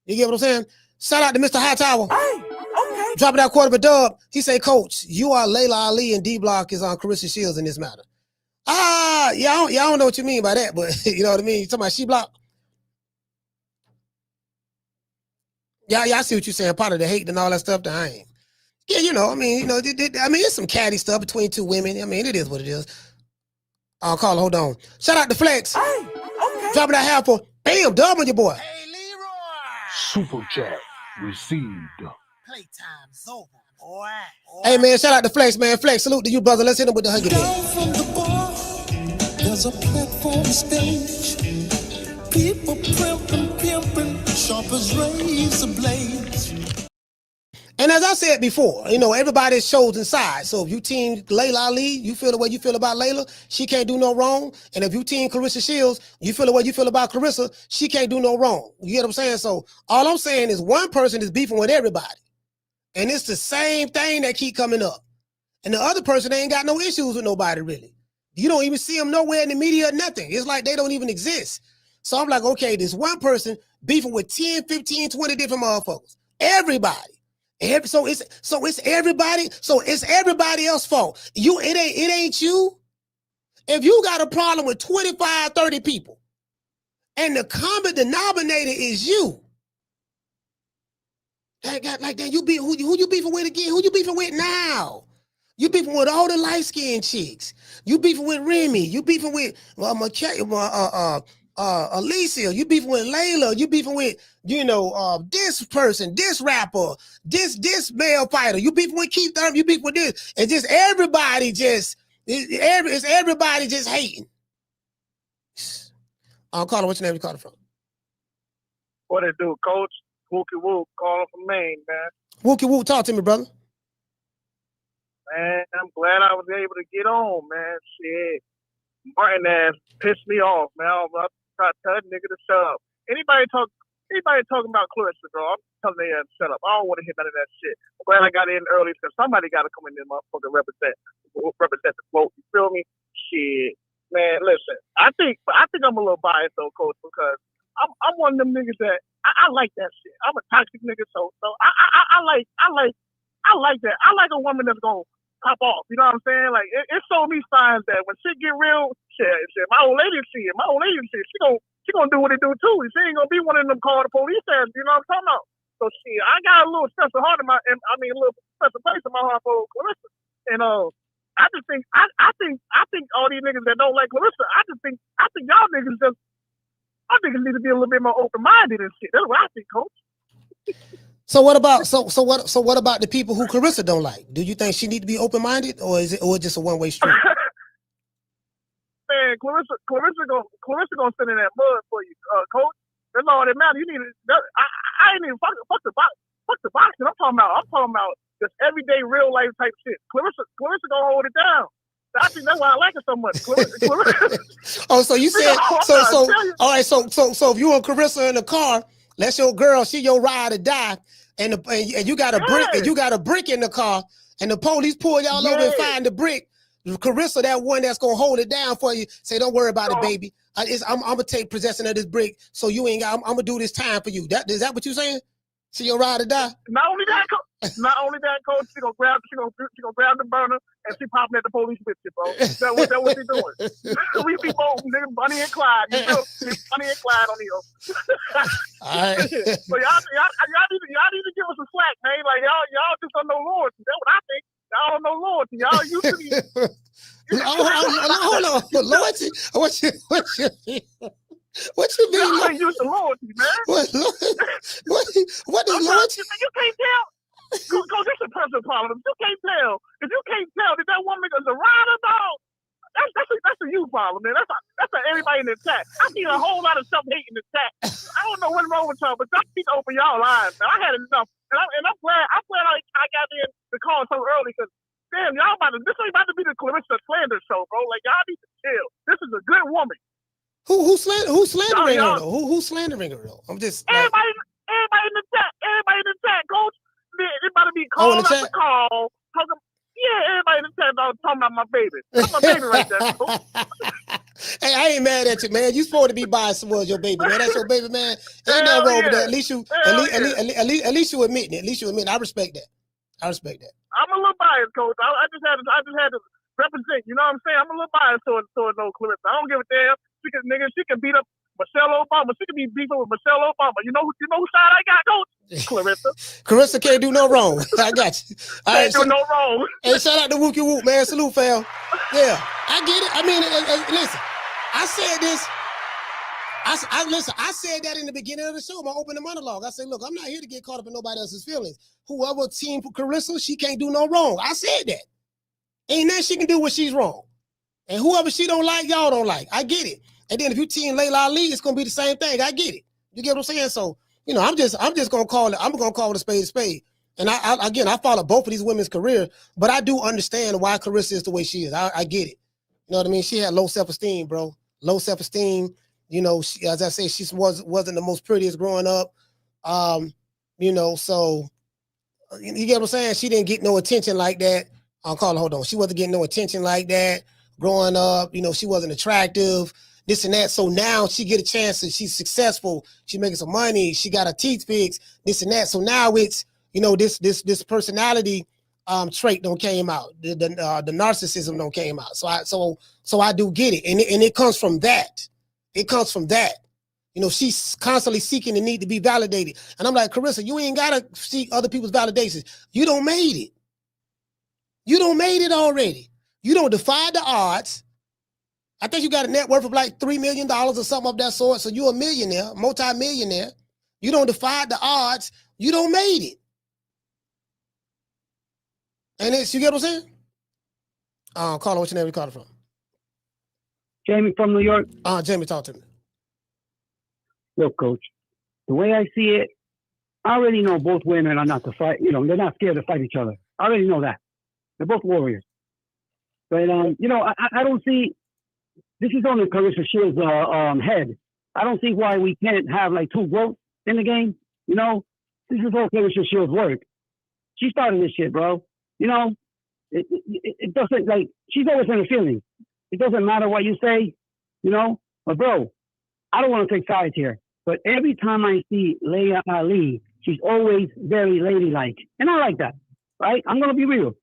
[SPEAKER 2] You get what I'm saying? Shout out to Mr. Hightower. Hey, okay. Dropping that quarter of a dub. He say, Coach, you are Laila Ali and D Block is on Claressa Shields in this matter. Y'all don't know what you mean by that, but you know what I mean? You talking about she block? Yeah, I see what you're saying. Part of the hate and all that stuff that I ain't. Yeah, it's some catty stuff between two women. I mean, it is what it is. I'll call her, hold on. Shout out to Flex. Hey, okay. Dropping that half for bam, dub on your boy. Hey, Leroy.
[SPEAKER 15] Super chat received.
[SPEAKER 2] Playtime's over, boy. Hey, man, shout out to Flex, man. Flex, salute to you, brother. Let's hit him with the huggy
[SPEAKER 1] Down from the bar, there's a platform stage. People pimping, sharp as razor blades.
[SPEAKER 2] And as I said before, everybody's chosen sides. So if you team Laila Ali, you feel the way you feel about Laila, she can't do no wrong. And if you team Claressa Shields, you feel the way you feel about Claressa, she can't do no wrong. You get what I'm saying? So all I'm saying is one person is beefing with everybody. And it's the same thing that keep coming up. And the other person ain't got no issues with nobody, really. You don't even see them nowhere in the media or nothing. It's like they don't even exist. So I'm like, okay, this one person beefing with 10, 15, 20 different motherfuckers. Everybody. So it's everybody. So it's everybody else's fault. It ain't you. If you got a problem with 25, 30 people, and the common denominator is you, like that, you be who you beefing with again? Who you beefing with now? You beefing with all the light-skinned chicks. You beefing with Remy. You beefing with Alicia. You beefing with Laila. You beefing with this person, this rapper, this male fighter. You beefing with Keith Thurman. You beefing with this. And just everybody it's everybody just hating. I'll call her. What's your name? You call it from?
[SPEAKER 17] What it do, Coach? Wookie Woo, calling from Maine, man.
[SPEAKER 2] Wookie Woo, talk to me, brother.
[SPEAKER 17] Man, I'm glad I was able to get on, man. Shit. Martin ass pissed me off, man. I was try to tell that nigga to shut up. Anybody talking about Claressa, bro, I'm telling they to shut up. I don't want to hear none of that shit. I'm glad I got in early because somebody got to come in there, motherfucker, represent the vote. You feel me? Shit, man. Listen, I think I'm a little biased though, Coach, because I'm one of them niggas that I like that shit. I'm a toxic nigga, so I like that. I like a woman that's gonna pop off. You know what I'm saying? Like it showed me signs that when shit get real, shit. My old lady see it. She gonna do what it do too. She ain't gonna be one of them call the police ass. You know what I'm talking about? So shit, I got a little special heart a little special place in my heart for Claressa. And I just think I think all these niggas that don't like Claressa, I think y'all niggas need to be a little bit more open minded and shit. That's what I think, Coach.
[SPEAKER 2] So what about what about the people who Claressa don't like? Do you think she need to be open minded, or is it just a one way street?
[SPEAKER 17] Man, Claressa gonna sit in that mud for you, Coach. That's all that matters. You need to. I ain't even fuck the boxing. I'm talking about just everyday real life type shit. Claressa gonna hold it down. I think that's why I like her so much. Claressa.
[SPEAKER 2] Oh, so you said so all right. So if you and Claressa in the car, that's your girl. She your ride or die, and you got a brick, and you got a brick in the car, and the police pull y'all over and find the brick. Claressa, that one that's gonna hold it down for you, say, "Don't worry about it, baby. I'm gonna take possession of this brick, so you ain't got. I'm gonna do this time for you." Is that what you saying? She your ride or die?
[SPEAKER 17] Not only that, Coach. She gonna grab the burner and she popping at the police with you, bro. That's what she doing. We be both niggas, Bonnie and Clyde. You feel? Bonnie and Clyde on here.
[SPEAKER 2] All right.
[SPEAKER 17] So y'all need to give us some slack, man. Like y'all just don't know loyalty. That's what I think. Y'all don't know loyalty. Y'all used to be.
[SPEAKER 2] Hold on. Loyalty? What you mean?
[SPEAKER 17] Y'all ain't used to loyalty, man.
[SPEAKER 2] What is loyalty?
[SPEAKER 17] You can't tell. Because this is a personal problem. You can't tell. If you can't tell that woman is a rider, dog, that's a you problem, man. That's everybody in the chat. I see a whole lot of stuff hating the chat. I don't know what's wrong with y'all, but y'all need to open y'all eyes, man. I had enough. And I'm glad I got in the call so early because damn, this ain't about to be the Claressa slander show, bro. Like y'all need to chill. This is a good woman.
[SPEAKER 2] Who's slandering her though? Who's slandering her though? I'm just
[SPEAKER 17] everybody in the chat, Coach. They about to be called after call. Everybody in the chat talking about my baby. That's my baby right there, Coach.
[SPEAKER 2] Hey, I ain't mad at you, man. You supposed to be biased towards your baby, man. That's your baby, man. Ain't nothing wrong with that. At least you admitting it. At least you admit it. I respect that. I'm
[SPEAKER 17] a little biased, Coach. I just had to represent. You know what I'm saying? I'm a little biased towards no Claressa. I don't give a damn. She can beat up Michelle Obama. She can be beefing with Michelle Obama. You know whose side I got, Coach? Claressa.
[SPEAKER 2] Claressa can't do no wrong. I got you. All right,
[SPEAKER 17] do no wrong.
[SPEAKER 2] Hey, shout out to Wookie Whoop, man. Salute, fam. Yeah, I get it. I mean, listen, I said this. I said that in the beginning of the show, my opening monologue. I said, look, I'm not here to get caught up in nobody else's feelings. Whoever team for Claressa, she can't do no wrong. I said that. Ain't nothing she can do when she's wrong. And whoever she don't like, y'all don't like. I get it. And then if you team Laila Ali, it's gonna be the same thing. I get it. You get what I'm saying? So, I'm just gonna call it. I'm gonna call it a spade. And I follow both of these women's career, but I do understand why Claressa is the way she is. I get it. You know what I mean? She had low self-esteem, bro. Low self-esteem. She, as I said, she wasn't the most prettiest growing up. So you get what I'm saying? She didn't get no attention like that. Hold on. She wasn't getting no attention like that growing up. She wasn't attractive. This and that. So now she get a chance and she's successful. She's making some money. She got her teeth fixed, this and that. So now it's, this personality trait don't came out. The narcissism don't came out. So I do get it. And it comes from that. It comes from that. She's constantly seeking the need to be validated. And I'm like, Claressa, you ain't gotta seek other people's validations. You don't made it. You don't made it already. You don't defy the odds. I think you got a net worth of like $3 million or something of that sort. So you're a millionaire, multi-millionaire. You don't defy the odds. You don't made it. And you get what I'm saying? Carla, what's your name? You called it from?
[SPEAKER 18] Jamie from New York.
[SPEAKER 2] Jamie, talk to me.
[SPEAKER 18] Look, Coach, the way I see it, I already know both women are not to fight. They're not scared to fight each other. I already know that. They're both warriors. But, I don't see, this is only Claressa Shields' head. I don't see why we can't have like two growths in the game. You know, this is all Claressa Shields' work. She started this shit, bro. You know, it doesn't, like, she's always in her feelings. It doesn't matter what you say, you know. But bro, I don't want to take sides here, but every time I see Laila Ali, she's always very ladylike, and I like that. Right? I'm gonna be real.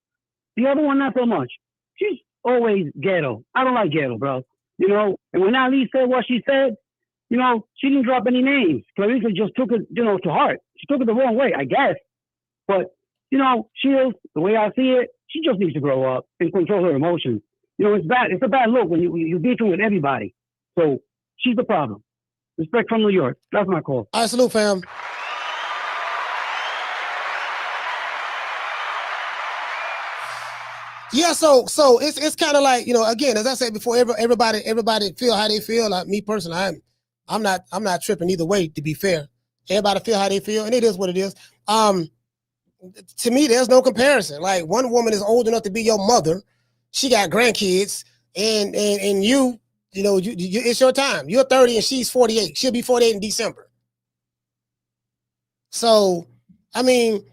[SPEAKER 18] The other one, not so much. She's always ghetto. I don't like ghetto, bro. You know, and when Ali said what she said, you know, she didn't drop any names. Claressa just took it, you know, to heart. She took it the wrong way, I guess. But, you know, Shields, the way I see it, she just needs to grow up and control her emotions. You know, it's bad. It's a bad look when you beefing with everybody. So she's the problem. Respect from New York. That's my call.
[SPEAKER 2] All right, salute, fam. Yeah, so it's kind of like, you know, again, as I said before, everybody feel how they feel. Like me personally, I'm not tripping either way, to be fair. Everybody feel how they feel, and it is what it is. To me, there's no comparison. Like, one woman is old enough to be your mother. She got grandkids, and you know, it's your time. You're 30 and she's 48. She'll be 48 in December. So, I mean,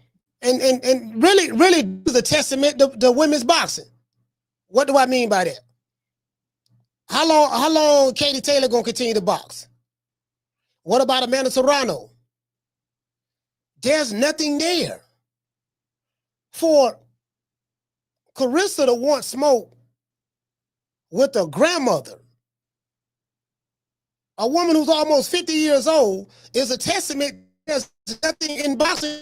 [SPEAKER 2] and really the testament to women's boxing. What do I mean by that? How long Katie Taylor gonna continue to box? What about Amanda Serrano? There's nothing there for Claressa to want smoke with a grandmother. A woman who's almost 50 years old is a testament. There's nothing in boxing.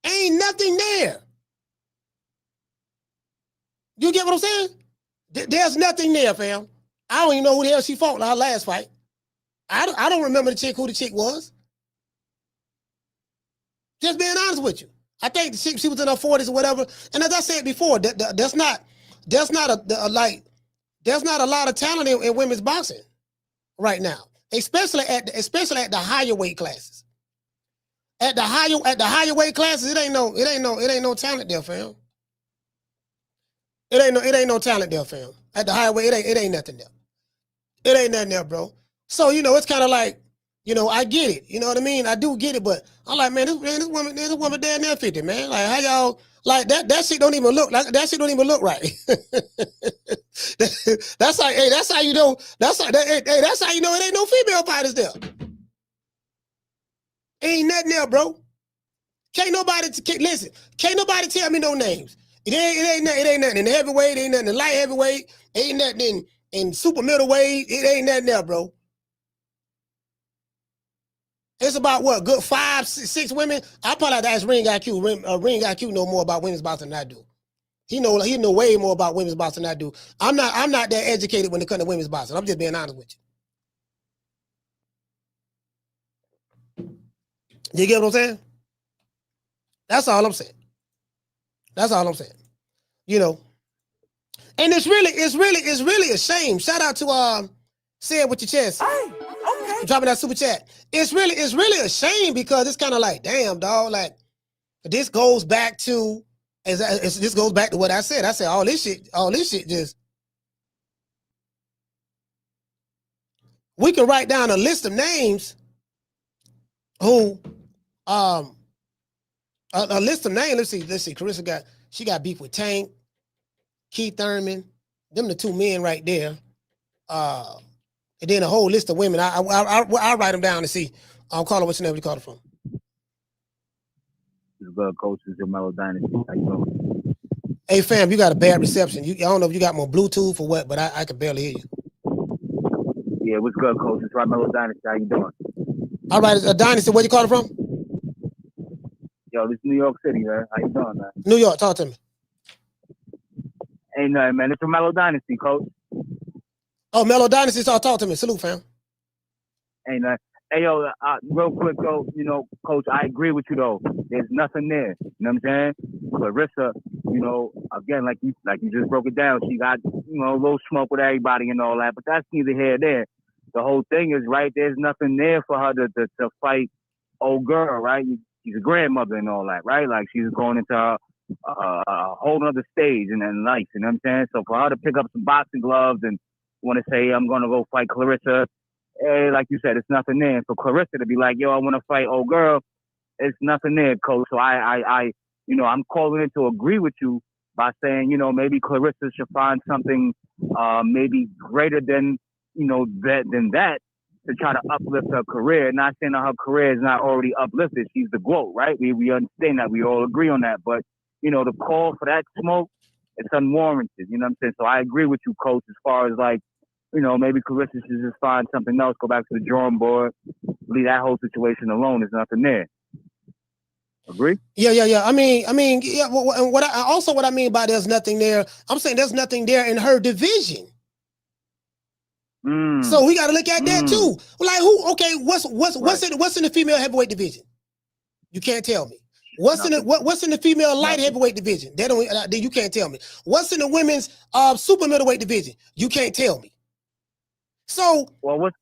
[SPEAKER 2] Ain't nothing there. You get what I'm saying? There's nothing there, fam. I don't even know who the hell she fought in her last fight. I don't remember who the chick was. Just being honest with you. I think she was in her 40s or whatever. And as I said before, there's not a lot of talent in women's boxing right now, especially at the higher weight classes. At the higher weight classes, it ain't no talent there, fam. It ain't no talent there, fam. At the higher weight, it ain't nothing there. It ain't nothing there, bro. So, you know, it's kind of like, you know, I get it. You know what I mean? I do get it, but I'm like, man, this woman damn near 50, man. Like, how y'all, like, that shit don't even look right. That's like, hey, that's how you know, that's how you know it ain't no female fighters there. Ain't nothing there, bro. Can't nobody tell me no names. It ain't nothing in the heavyweight, ain't nothing in light heavyweight, ain't nothing in super middleweight. It ain't nothing there, bro. It's about what, good 5, 6 women. I probably have to ask Ring IQ. Ring IQ know more about women's boxing than I do. He know way more about women's boxing than I do. I'm not that educated when it comes to women's boxing. I'm just being honest with you. You get what I'm saying? That's all I'm saying. That's all I'm saying. You know, and it's really a shame. Shout out to Say It With Your Chest. Okay. Dropping that super chat. It's really a shame because it's kind of like, damn, dog. Like, this goes back to what I said. I said all this shit just. We can write down a list of names who a list of names. Let's see. Claressa got beef with Tank, Keith Thurman. Them the two men right there. And then a whole list of women. I'll write them down and see. I'll call her. What's your name? Where you call her from?
[SPEAKER 19] This is Coach. This is Mellow Dynasty. How you doing?
[SPEAKER 2] Hey, fam, you got a bad reception. I don't know if you got more Bluetooth or what, but I can barely hear you.
[SPEAKER 19] Yeah, what's good, Coach? It's Mellow Dynasty. How you doing?
[SPEAKER 2] All right, Dynasty, where you calling from?
[SPEAKER 19] Yo, this is New York City, man. How you doing, man?
[SPEAKER 2] New York, talk to me.
[SPEAKER 19] Ain't nothing, man. It's from Mellow Dynasty, Coach.
[SPEAKER 2] Oh, Mellow Dynasty, so talk to me. Salute, fam.
[SPEAKER 19] Ain't nothing. Hey, yo, real quick, though, you know, Coach, I agree with you, though. There's nothing there. You know what I'm saying? Claressa, you know, again, like you just broke it down, she got, you know, a little smoke with everybody and all that, but that's neither here nor there. The whole thing is, right, there's nothing there for her to fight old girl, right? She's a grandmother and all that, right? Like, she's going into a whole other stage in life, you know what I'm saying? So for her to pick up some boxing gloves and want to say, I'm going to go fight Claressa, like you said, it's nothing there. So Claressa to be like, yo, I want to fight old girl, it's nothing there, coach. So I I'm calling in to agree with you by saying, maybe Claressa should find something maybe greater than, than that to try to uplift her career. Not saying that her career is not already uplifted. She's the GOAT, right? We understand that. We all agree on that. But, the call for that smoke, it's unwarranted. You know what I'm saying? So I agree with you, coach, as far as like, maybe Claressa should just find something else, go back to the drawing board, leave that whole situation alone. There's nothing there. Agree?
[SPEAKER 2] Yeah. I mean, yeah. And what I mean by there's nothing there, I'm saying there's nothing there in her division. So we got to look at that too. Like who? Okay, what's in the female heavyweight division? You can't tell me. What's in the female light heavyweight division? They don't. You can't tell me. What's in the women's super middleweight division? You can't tell me. So
[SPEAKER 19] well, what's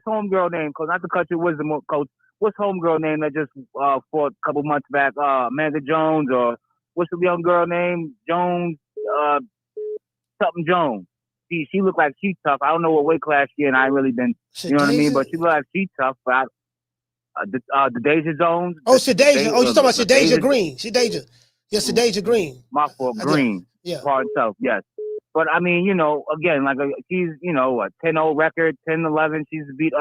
[SPEAKER 19] homegirl name? Because not to cut your wisdom, coach. What's homegirl name that just fought a couple months back? Amanda Jones, or what's the young girl name? Jones, something Jones. She looked like she's tough. I don't know what weight class she in. I ain't really been, you know what I mean? But she looked like she's tough. But the Deja Jones.
[SPEAKER 2] Oh, Shadeja. Oh, you talking about Shadeja Green? Shadeja. Yes, Shadeja Green.
[SPEAKER 19] My fault, Green. Yeah. Part itself, yes. But I mean, again, like she's, a 10-0 record, 10-11. She's beat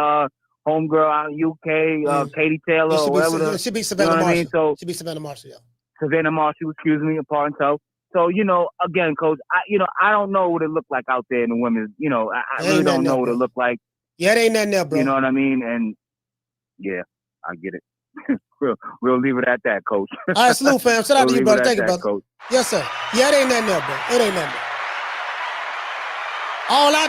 [SPEAKER 19] homegirl out of UK, Katie Taylor, or whatever.
[SPEAKER 2] She beat Savannah Marshall. I mean? So she beat Savannah Marshall, yeah.
[SPEAKER 19] Savannah Marshall, excuse me, part itself. So, again, coach, I don't know what it looked like out there in the women's, I really don't know what it looked like.
[SPEAKER 2] Yeah, it ain't nothing there, bro.
[SPEAKER 19] You know what I mean? And yeah, I get it. We'll leave it at that, coach.
[SPEAKER 2] All right, salute, fam. Shout out to you, brother. Thank you, brother. Coach. Yes, sir. Yeah, it ain't nothing there, bro. It ain't nothing there. All I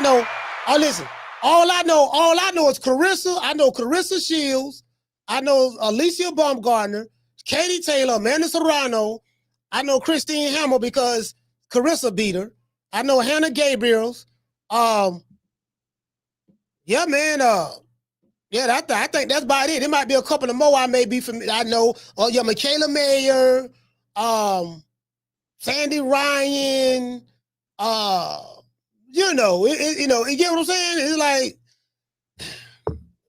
[SPEAKER 2] know is Claressa. I know Claressa Shields. I know Alicia Baumgartner, Katie Taylor, Amanda Serrano. I know Christine Hammer because Claressa beat her. I know Hannah Gabriels. Yeah, man. Yeah, I think that's about it. There might be a couple of more I may be familiar. I know. Yeah, Michaela Mayer, Sandy Ryan. You get what I'm saying? It's like,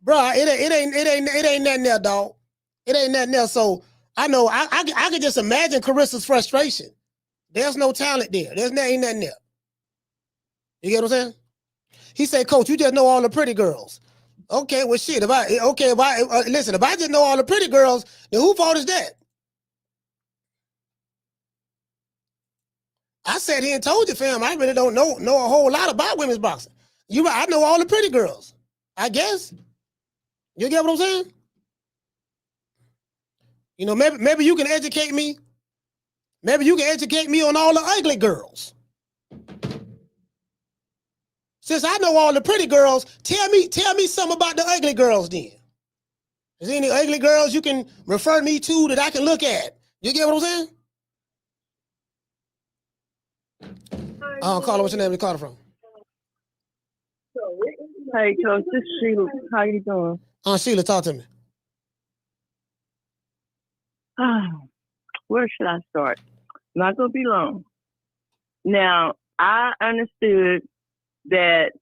[SPEAKER 2] bro, it ain't nothing there, dog. It ain't nothing there. So I know I can just imagine Claressa's frustration. There's no talent there. Ain't nothing there. You get what I'm saying? He said, Coach, you just know all the pretty girls. Okay, well, shit. If I just know all the pretty girls, then who fault is that? I sat here and told you, fam, I really don't know a whole lot about women's boxing. I know all the pretty girls, I guess. You get what I'm saying? Maybe you can educate me. Maybe you can educate me on all the ugly girls. Since I know all the pretty girls, tell me something about the ugly girls then. Is there any ugly girls you can refer me to that I can look at? You get what I'm saying? Carla, what's your name? Where you calling from?
[SPEAKER 20] Hey, Coach, this is Sheila. How you doing?
[SPEAKER 2] Sheila, talk to me.
[SPEAKER 20] Where should I start? Not gonna be long. Now, I understood that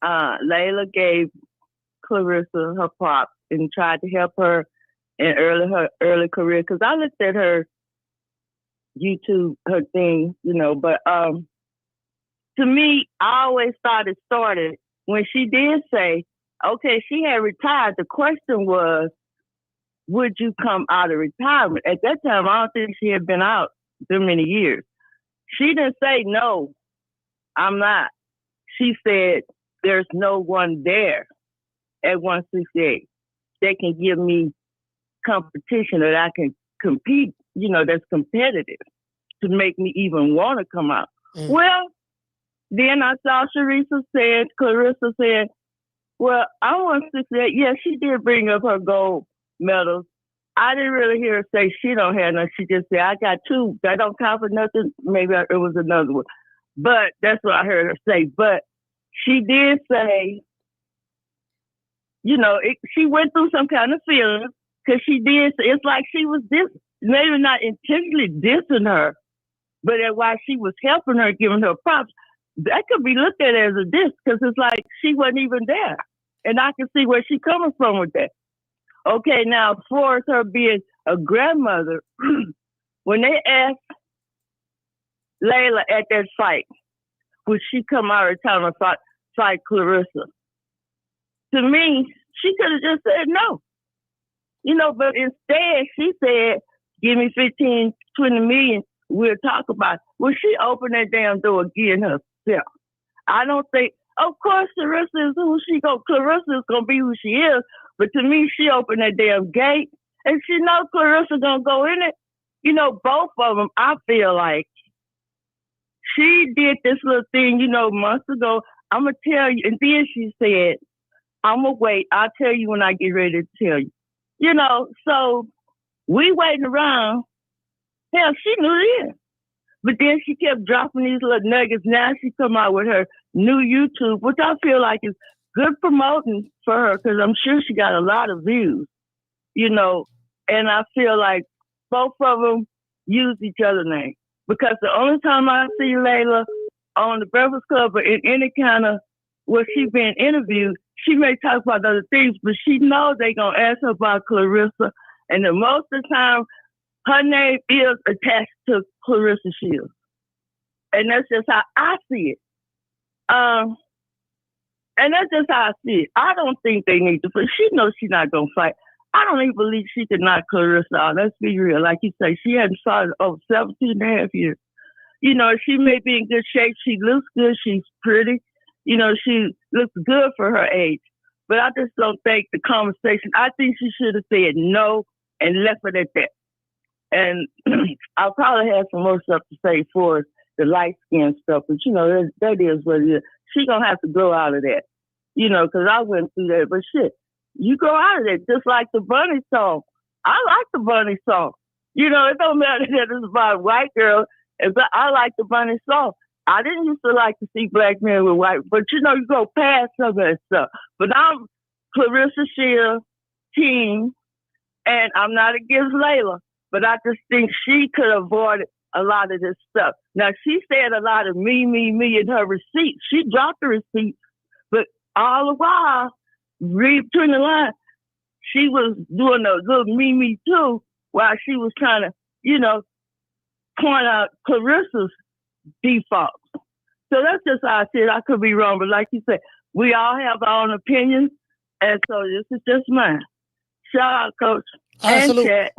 [SPEAKER 20] Laila gave Claressa her props and tried to help her in her early career. Because I looked at her YouTube, her thing, but to me, I always thought it started when she did say, okay, she had retired. The question was, would you come out of retirement? At that time, I don't think she had been out too many years. She didn't say, no, I'm not. She said, there's no one there at 168 that can give me competition that I can compete, that's competitive to make me even want to come out. Well, then I saw Claressa said, well, I want to say, yeah, she did bring up her gold medals. I didn't really hear her say she don't have none. She just said, I got 2. That don't count for nothing. Maybe it was another one. But that's what I heard her say. But she did say, she went through some kind of feeling because she did. It's like she was maybe not intentionally dissing her, but while she was helping her, giving her props, that could be looked at as a diss because it's like she wasn't even there. And I can see where she's coming from with that. Okay, now, as far as her being a grandmother, when they asked Layla at that fight, would she come out of town and fight Claressa? To me, she could have just said no. You know, but instead she said, give me 15, 20 million, we'll talk about it. Well, she opened that damn door again herself. I don't think, of course, Claressa is who she go. Claressa is gonna be who she is, but to me, she opened that damn gate, and she knows Claressa gonna go in it. You know, both of them, I feel like she did this little thing, you know, months ago. I'm gonna tell you, and then she said, I'm gonna wait. I'll tell you when I get ready to tell you. You know, so we waiting around. Hell, she knew then. But then she kept dropping these little nuggets. Now she come out with her new YouTube, which I feel like is good promoting for her because I'm sure she got a lot of views, you know. And I feel like both of them use each other's name because the only time I see Layla on the Breakfast Club or in any kind of where she been interviewed, she may talk about other things, but she knows they gonna ask her about Claressa, and the most of the time, her name is attached to Claressa Shields, and that's just how I see it. And that's just how I see it. I don't think they need to, but she knows she's not gonna fight. I don't even believe she could knock Claressa out. Let's be real. Like you say, she hadn't fought over 17 and a half years. You know, she may be in good shape. She looks good. She's pretty. You know, she looks good for her age. But I just don't think the conversation, I think she should have said no and left it at that. And I'll probably have some more stuff to say for the light skin stuff, but you know, that is what it is. She gonna have to grow out of that. You know, because I went through that, but shit, you grow out of that, just like the Bunny song. I like the Bunny song. You know, it don't matter that it's about a white girl, but I like the Bunny song. I didn't used to like to see black men with white, but you know, you go past some of that stuff. But I'm Claressa Shields team, and I'm not against Layla, but I just think she could have avoided a lot of this stuff. Now, she said a lot of me in her receipts. She dropped the receipts, but all the while, read between the lines, she was doing a little me too, while she was trying to, you know, point out Claressa's default. So that's just how I see it. I could be wrong, but like you said, we all have our own opinions, and so this is just mine. Shout out, Coach.
[SPEAKER 2] Absolutely.
[SPEAKER 20] And chat.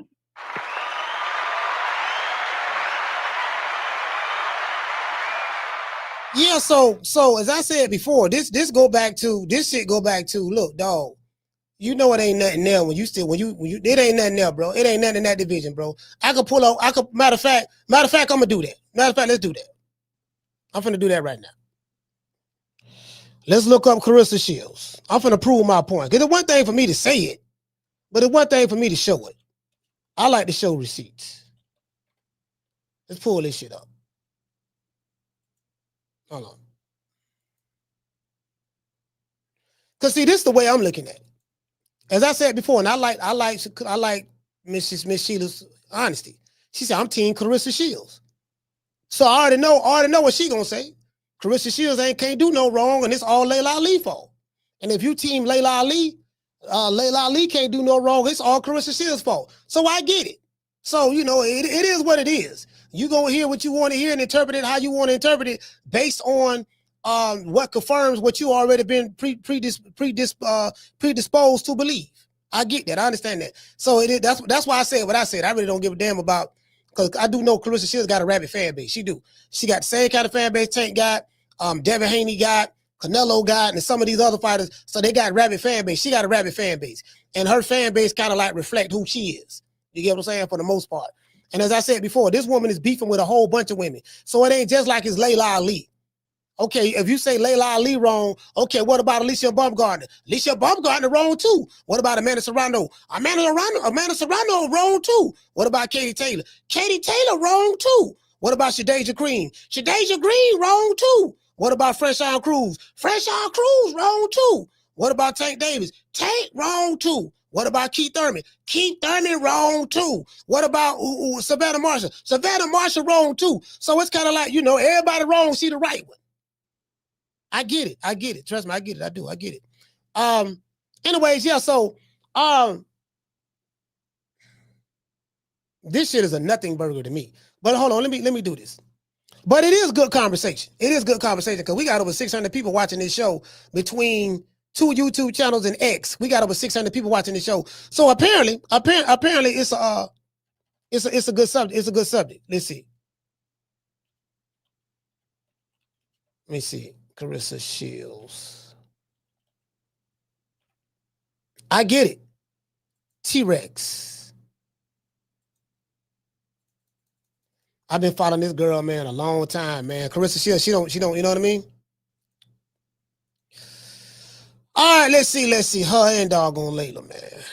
[SPEAKER 2] Yeah, so as I said before, this shit go back to, look, dog, you know it ain't nothing there when you it ain't nothing there, bro. It ain't nothing in that division, bro. Matter of fact, I'm gonna do that. Matter of fact, let's do that. I'm finna do that right now. Let's look up Claressa Shields. I'm finna prove my point. Because it's one thing for me to say it, but it's one thing for me to show it. I like to show receipts. Let's pull this shit up. Hold on. Because see, this is the way I'm looking at it. As I said before, and I like Miss Sheila's honesty. She said, I'm team Claressa Shields. So I already know what she gonna say. Claressa Shields can't do no wrong, and it's all Laila Ali fault. And if you team Laila Ali can't do no wrong, it's all Claressa Shields' fault. So I get it. So, you know, it is what it is. You gonna hear what you want to hear and interpret it how you want to interpret it based on what confirms what you already been predisposed to believe. I get that. I understand that. So that's why I said what I said. I really don't give a damn about, because I do know Claressa Shields got a rabid fan base. She do. She got the same kind of fan base Tank got, Devin Haney got, Canelo got, and some of these other fighters. So they got a rabid fan base. She got a rabid fan base. And her fan base kind of like reflect who she is. You get what I'm saying? For the most part. And as I said before, this woman is beefing with a whole bunch of women. So it ain't just like it's Laila Ali. Okay, if you say Laila Ali wrong, okay, what about Alicia Baumgartner? Alicia Baumgartner wrong too. What about Amanda Serrano? Amanda Serrano wrong too. What about Katie Taylor? Katie Taylor wrong too. What about Shadeja Green? Shadeja Green wrong too. What about Freshawn Cruz? Freshawn Cruz wrong too. What about Tank Davis? Tank wrong too. What about Keith Thurman? Keith Thurman wrong too. What about Savannah Marshall? Savannah Marshall wrong too. So it's kind of like, you know, everybody wrong, see the right one. I get it. I get it. Trust me, I get it. I do. I get it. Anyways, yeah, so this shit is a nothing burger to me. But hold on, let me do this. But it is good conversation. It is good conversation because we got over 600 people watching this show between 2 YouTube channels and X. We got over 600 people watching this show. So apparently it's a good subject. It's a good subject. Let's see. Let me see. Claressa Shields. I get it. T-Rex. I've been following this girl, man, a long time, man. Claressa Shields, she don't, you know what I mean? All right, let's see. Her and doggone Laila, man.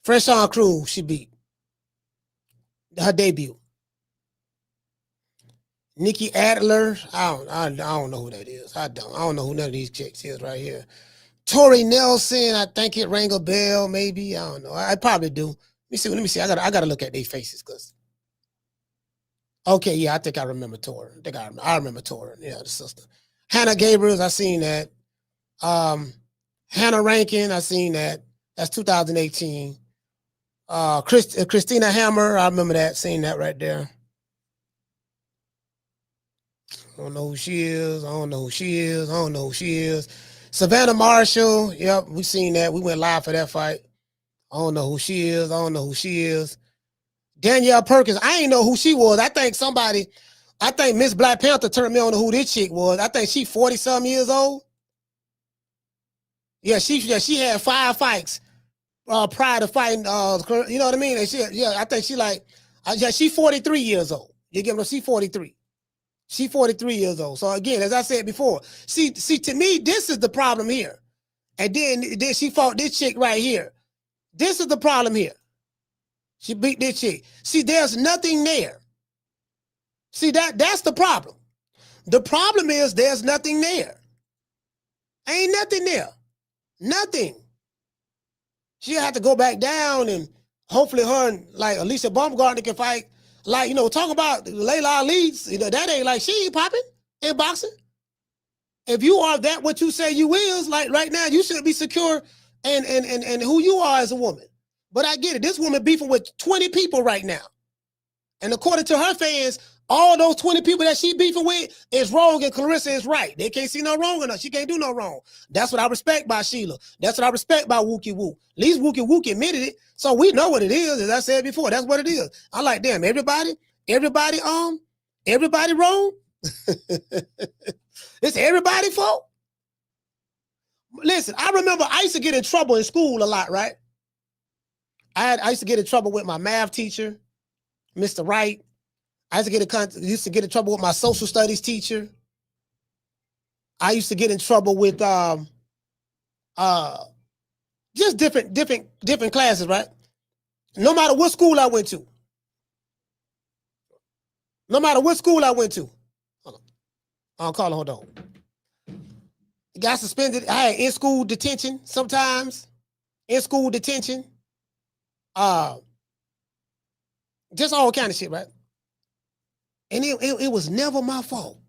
[SPEAKER 2] Fresh on Crew, she beat. Her debut. Nikki Adler, I don't know who that is. I don't know who none of these chicks is right here. Tori Nelson, I think it rang a bell, maybe. I don't know. I probably do. Let me see. I gotta look at their faces, because. Okay, yeah, I think I remember Tori. I remember Tori. Yeah, the sister. Hannah Gabriels, I seen that. Hannah Rankin, I seen that. That's 2018. Christina Hammer, I remember that. Seen that right there. I don't know who she is. Savannah Marshall, yep, we seen that. We went live for that fight. I don't know who she is. Danielle Perkins, I ain't know who she was. I think Miss Black Panther turned me on to who this chick was. I think she 40-something years old. Yeah, she had 5 fights prior to fighting. You know what I mean? And I think she 43 years old. You get me? She 43. She 43 years old. So again, as I said before, see, to me, this is the problem here. And then she fought this chick right here. This is the problem here. She beat this chick. See, there's nothing there. See, that's the problem. The problem is there's nothing there. Ain't nothing there. Nothing. She'll have to go back down, and hopefully her and like Alicia Baumgartner can fight. Like, talk about Laila Ali, that ain't like, she ain't popping in boxing. If you are that what you say you is, like right now, you should be secure and who you are as a woman. But I get it. This woman beefing with 20 people right now. And according to her fans, all those 20 people that she beefing with is wrong and Claressa is right. They can't see no wrong in her. She can't do no wrong. That's what I respect by Sheila. That's what I respect by Wookie Woo. At least Wookie Woo admitted it. So we know what it is. As I said before, that's what it is. I like, damn, everybody wrong? It's everybody's fault? Listen, I remember I used to get in trouble in school a lot, right? I used to get in trouble with my math teacher, Mr. Wright. I used to get in trouble with my social studies teacher. I used to get in trouble with just different classes, right? No matter what school I went to. Hold on. Got suspended. I had in-school detention sometimes. Just all kind of shit, right? And it was never my fault.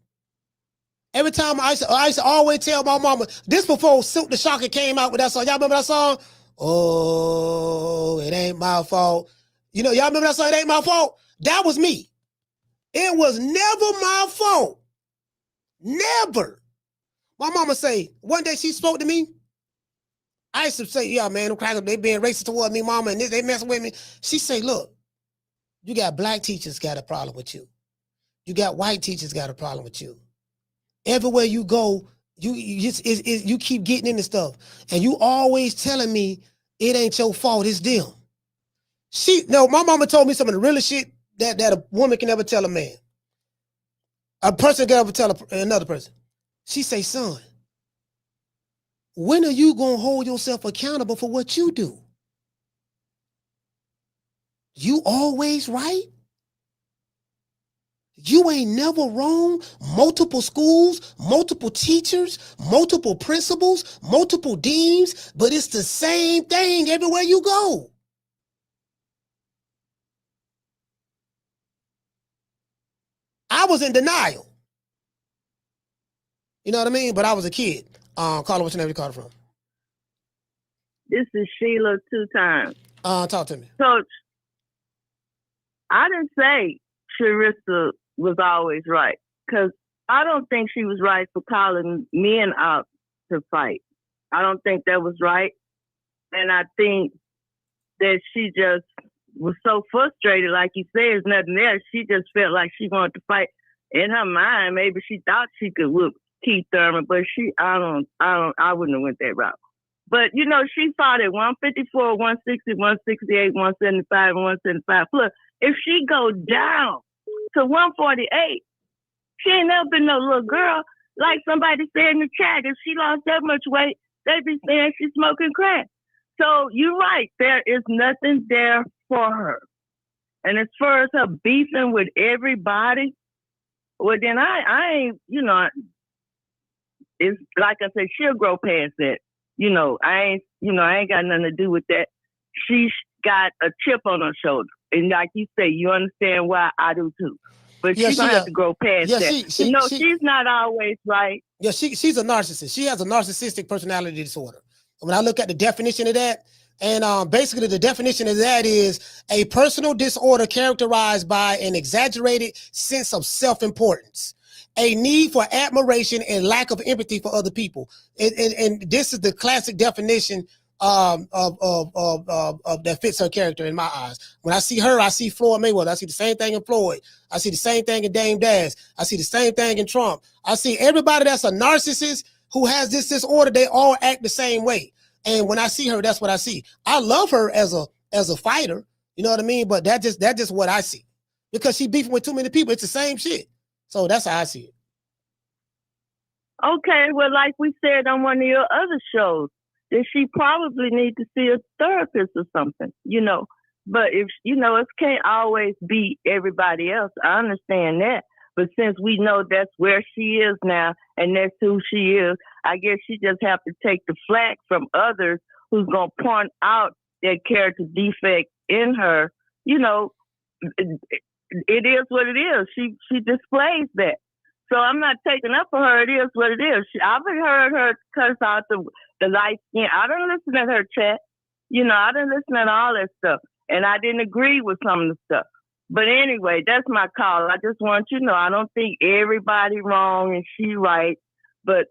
[SPEAKER 2] Every time I used to always tell my mama, this before Silk the Shocker came out with that song. Y'all remember that song? Oh, it ain't my fault. Y'all remember that song, It Ain't My Fault? That was me. It was never my fault. Never. My mama say, one day she spoke to me. I used to say, yeah, man, them crackers, they being racist toward me, mama, and they messing with me. She say, look, you got black teachers got a problem with you. You got white teachers got a problem with you. Everywhere you go, you keep getting into stuff. And you always telling me it ain't your fault, it's them. My mama told me some of the realest shit that a woman can never tell a man. A person can never tell another person. She say, son, when are you going to hold yourself accountable for what you do? You always right? You ain't never wrong. Multiple schools, multiple teachers, multiple principals, multiple deans, but it's the same thing everywhere you go. I was in denial. You know what I mean? But I was a kid. Carla, what's your name? You called from?
[SPEAKER 20] This is Sheila 2 times.
[SPEAKER 2] Talk to me.
[SPEAKER 20] Coach, I didn't say Claressa was always right, because I don't think she was right for calling men out to fight. I don't think that was right. And I think that she just was so frustrated, like you said, there's nothing there. She just felt like she wanted to fight. In her mind, maybe she thought she could whoop Keith Thurman, but I wouldn't have went that route. But, you know, she fought at 154, 160, 168, 175, and 175 plus. If she go down to 148, she ain't never been no little girl. Like somebody said in the chat, if she lost that much weight, they'd be saying she's smoking crack. So you're right. There is nothing there for her. And as far as her beefing with everybody, well, then I ain't, you know, it's like I said, she'll grow past that. You know, I ain't got nothing to do with that. She's got a chip on her shoulder. And like you say, you understand why I do too. But she's going to have to grow past that. She's not always right.
[SPEAKER 2] Yeah, she's a narcissist. She has a narcissistic personality disorder. When I look at the definition of that, and basically the definition of that is a personal disorder characterized by an exaggerated sense of self-importance, a need for admiration and lack of empathy for other people. And this is the classic definition of that fits her character in my eyes. When I see her, I see Floyd Mayweather. I see the same thing in Floyd. I see the same thing in Dame Dash. I see the same thing in Trump. I see everybody that's a narcissist who has this disorder, they all act the same way. And when I see her, that's what I see. I love her as a fighter, you know what I mean? But that's just what I see. Because she beefing with too many people. It's the same shit. So that's how I see it.
[SPEAKER 20] Okay, well, like we said on one of your other shows, that she probably need to see a therapist or something, you know. But if, you know, it can't always be everybody else. I understand that. But since we know that's where she is now and that's who she is, I guess she just have to take the flack from others who's going to point out that character defect in her. You know, it is what it is. She displays that. So I'm not taking up for her. It is what it is. I've heard her cuss out the light skin. I don't listen at her chat. You know, I didn't listen at all that stuff. And I didn't agree with some of the stuff. But anyway, that's my call. I just want you to know, I don't think everybody wrong and she right. But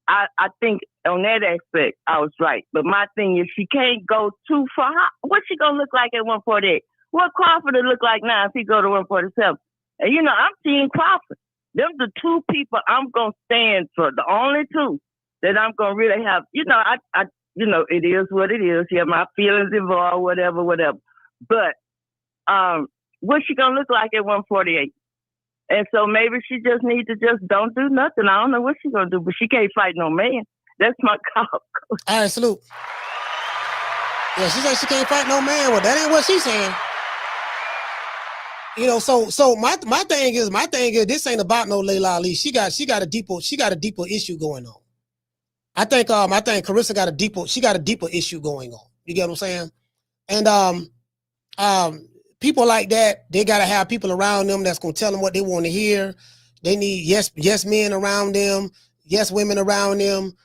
[SPEAKER 20] I think on that aspect, I was right. But my thing is she can't go too far. What's she going to look like at 148? What Crawford will look like now if he go to 147? And, you know, I'm seeing Crawford. Them the two people I'm going to stand for, the only two that I'm going to really have. You know, I you know, it is what it is. Yeah, my feelings involved, whatever. But what's she going to look like at 148? And so maybe she just needs to just don't do nothing. I don't know what she's going to do, but she can't fight no man. That's my call.
[SPEAKER 2] All right, salute. Yeah, she said she can't fight no man. Well, that ain't what she's saying. You know, so my thing is this ain't about no Laila Ali. She got a deeper issue going on. I think Claressa got a deeper issue going on. You get what I'm saying? And people like that, they gotta have people around them that's gonna tell them what they want to hear. They need yes men around them, yes women around them.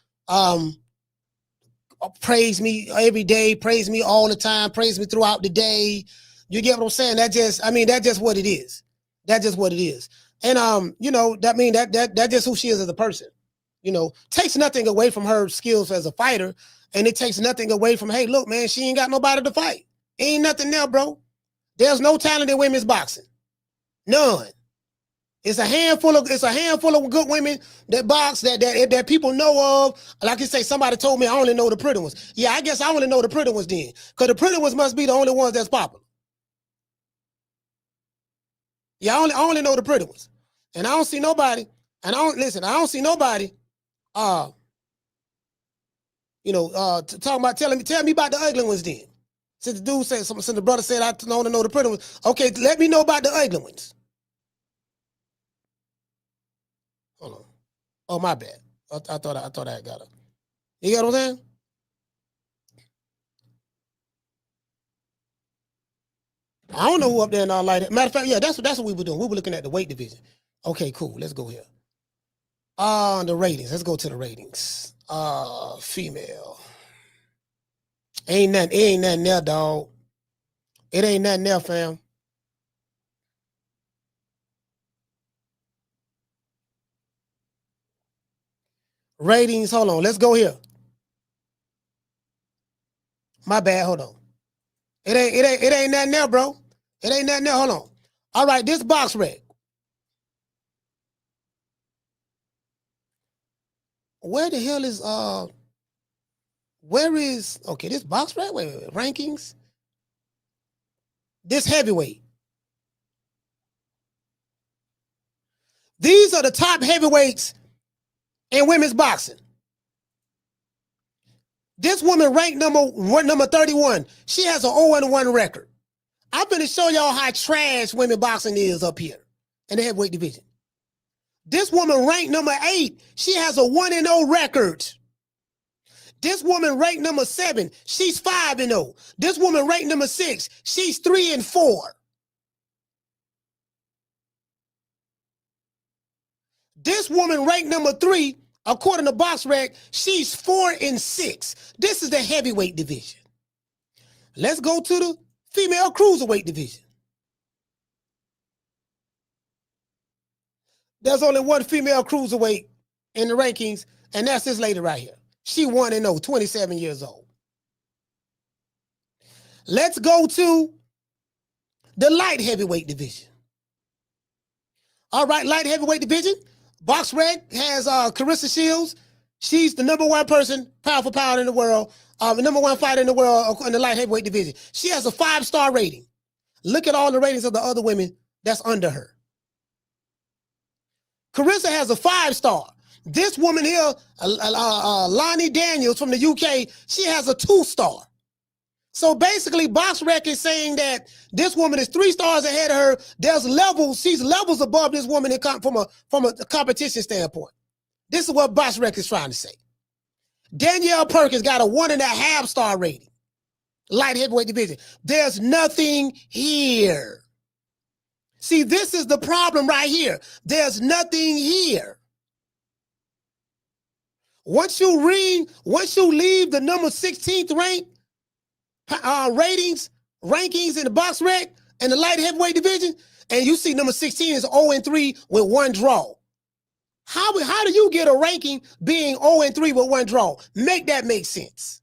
[SPEAKER 2] Praise me every day, praise me all the time, praise me throughout the day. You get what I'm saying? That's just what it is. That's just what it is. And you know, that just who she is as a person. You know, takes nothing away from her skills as a fighter, and it takes nothing away from, hey, look, man, she ain't got nobody to fight. Ain't nothing there, bro. There's no talent in women's boxing. None. It's a handful of good women that box that people know of. Like you say, somebody told me I only know the pretty ones. Yeah, I guess I only know the pretty ones then. Because the pretty ones must be the only ones that's popular. Yeah, I only know the pretty ones. And I don't see nobody, and I don't see nobody, talking about tell me about the ugly ones then. Since the dude said, since the brother said I only know the pretty ones. Okay, let me know about the ugly ones. Hold on. Oh, my bad. I thought I got it. You get what I'm saying? I don't know who up there and all like that. Matter of fact, yeah, that's what we were doing. We were looking at the weight division. Okay, cool. Let's go here. The ratings. Let's go to the ratings. Female. Ain't nothing there, dog. It ain't nothing there, fam. Ratings, hold on. Let's go here. My bad, hold on. It ain't nothing there, bro. It ain't nothing there. Hold on. All right, this box rec. Where the hell is where is okay, this box rec? Wait, rankings. This heavyweight. These are the top heavyweights in women's boxing. This woman ranked number 31. She has an 0-1 record. I'm going to show y'all how trash women boxing is up here in the heavyweight division. This woman ranked number 8. She has a 1-0 record. This woman ranked number 7. She's 5-0. This woman ranked number 6. She's 3-4. This woman ranked number 3. According to BoxRec, she's 4-6. This is the heavyweight division. Let's go to the female cruiserweight division. There's only one female cruiserweight in the rankings, and that's this lady right here. She 1-0, 27 years old. Let's go to the light heavyweight division. All right, light heavyweight division. BoxRec has Claressa Shields. She's the number 1 person, pound for pound in the world, the number 1 fighter in the world in the light heavyweight division. She has a 5-star rating. Look at all the ratings of the other women that's under her. Claressa has a 5-star. This woman here, Lonnie Daniels from the UK, she has a 2-star. So basically, BoxRec is saying that this woman is 3 stars ahead of her. There's levels. She's levels above this woman from a competition standpoint. This is what BoxRec is trying to say. Danielle Perkins got a 1.5-star rating. Light heavyweight division. There's nothing here. See, this is the problem right here. There's nothing here. Once you leave the number 16th rank, rankings in the BoxRec and the light heavyweight division, and you see number 16 is 0-3 with 1 draw. How do you get a ranking being 0-3 with 1 draw? Make that make sense.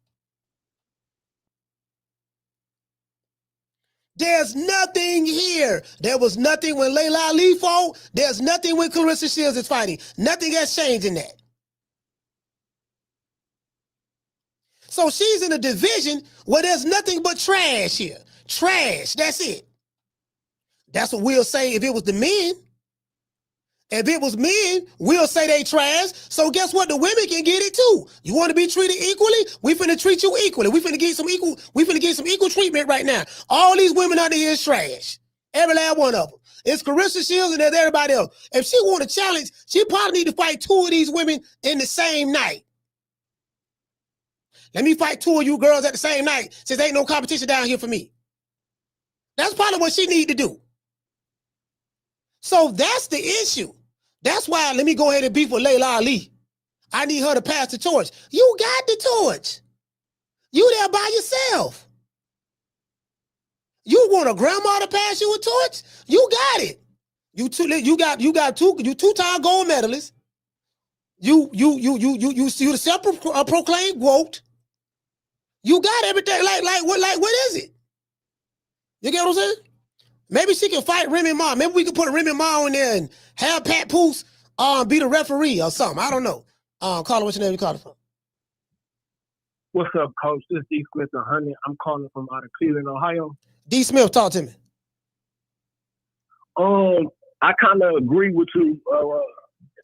[SPEAKER 2] There's nothing here. There was nothing when Laila Ali fought. There's nothing when Claressa Shields is fighting. Nothing has changed in that. So she's in a division where there's nothing but trash here. Trash, that's it. That's what we'll say if it was the men. If it was men, we'll say they trash. So guess what? The women can get it too. You want to be treated equally? We finna treat you equally. We finna get some equal treatment right now. All these women out there is trash. Every last one of them. It's Claressa Shields and there's everybody else. If she want a challenge, she probably need to fight 2 of these women in the same night. Let me fight 2 of you girls at the same night since there ain't no competition down here for me. That's probably what she need to do. So that's the issue. That's why let me go ahead and beef with Laila Ali. I need her to pass the torch. You got the torch. You there by yourself. You want a grandma to pass you a torch? You got it. You 2-time gold medalist. You the self-proclaimed GOAT. You got everything. Like what is it? You get what I'm saying? Maybe she can fight Remy Ma. Maybe we can put Remy Ma in there and have Pat Poose be the referee or something. I don't know. Call her, what's your name? You call her from?
[SPEAKER 21] What's up, Coach? This is D. Smith 100. I'm calling from out of Cleveland, Ohio.
[SPEAKER 2] D. Smith, talk to me.
[SPEAKER 21] I kind of agree with you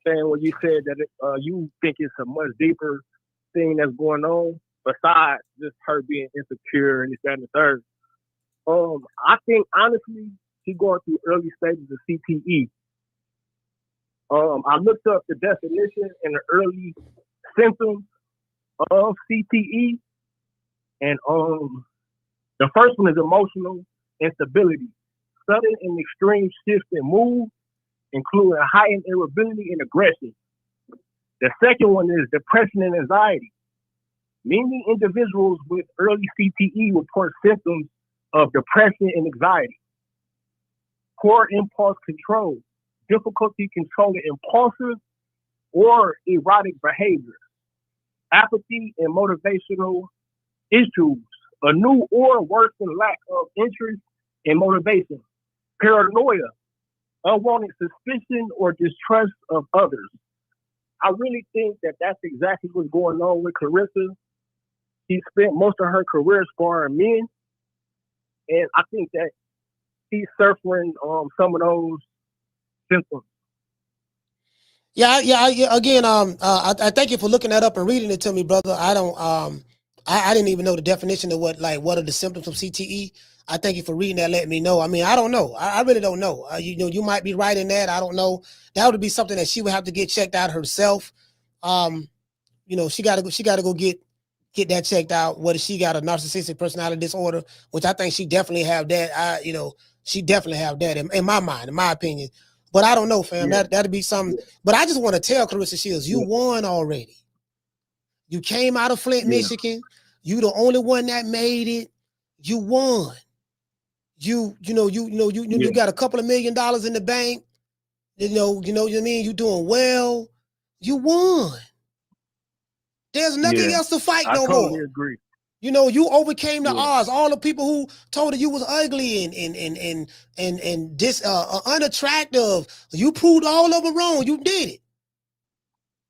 [SPEAKER 21] saying what you said that you think it's a much deeper thing that's going on besides just her being insecure and this, that, and the third. I think honestly she's going through early stages of CTE. I looked up the definition and the early symptoms of CTE, and the first one is emotional instability, sudden and extreme shifts in mood, including heightened irritability and aggression. The second one is depression and anxiety. Many individuals with early CTE report symptoms of depression and anxiety, poor impulse control, difficulty controlling impulsive or erotic behaviors, apathy and motivational issues, a new or worsened lack of interest and motivation, paranoia, unwanted suspicion or distrust of others. I really think that that's exactly what's going on with Claressa. She spent most of her career sparring men, and I think that she's suffering some of those symptoms.
[SPEAKER 2] Yeah. Again, I thank you for looking that up and reading it to me, brother. I don't, I didn't even know the definition of what are the symptoms of CTE. I thank you for reading that, letting me know. I mean, I don't know. I really don't know. You might be right in that. I don't know. That would be something that she would have to get checked out herself. She got to go get that checked out. Whether she got a narcissistic personality disorder, which I think she definitely have that. She definitely have that in my mind, in my opinion. But I don't know, fam. Yeah. That'd be something. Yeah. But I just want to tell Claressa Shields, you won already. You came out of Flint, Michigan. You the only one that made it. You won. You got a couple of $1 million in the bank. You know what I mean? You doing well. You won. There's nothing else to fight no more. I
[SPEAKER 21] totally agree.
[SPEAKER 2] You overcame the odds. All the people who told you was ugly and unattractive, you proved all of them wrong. You did it.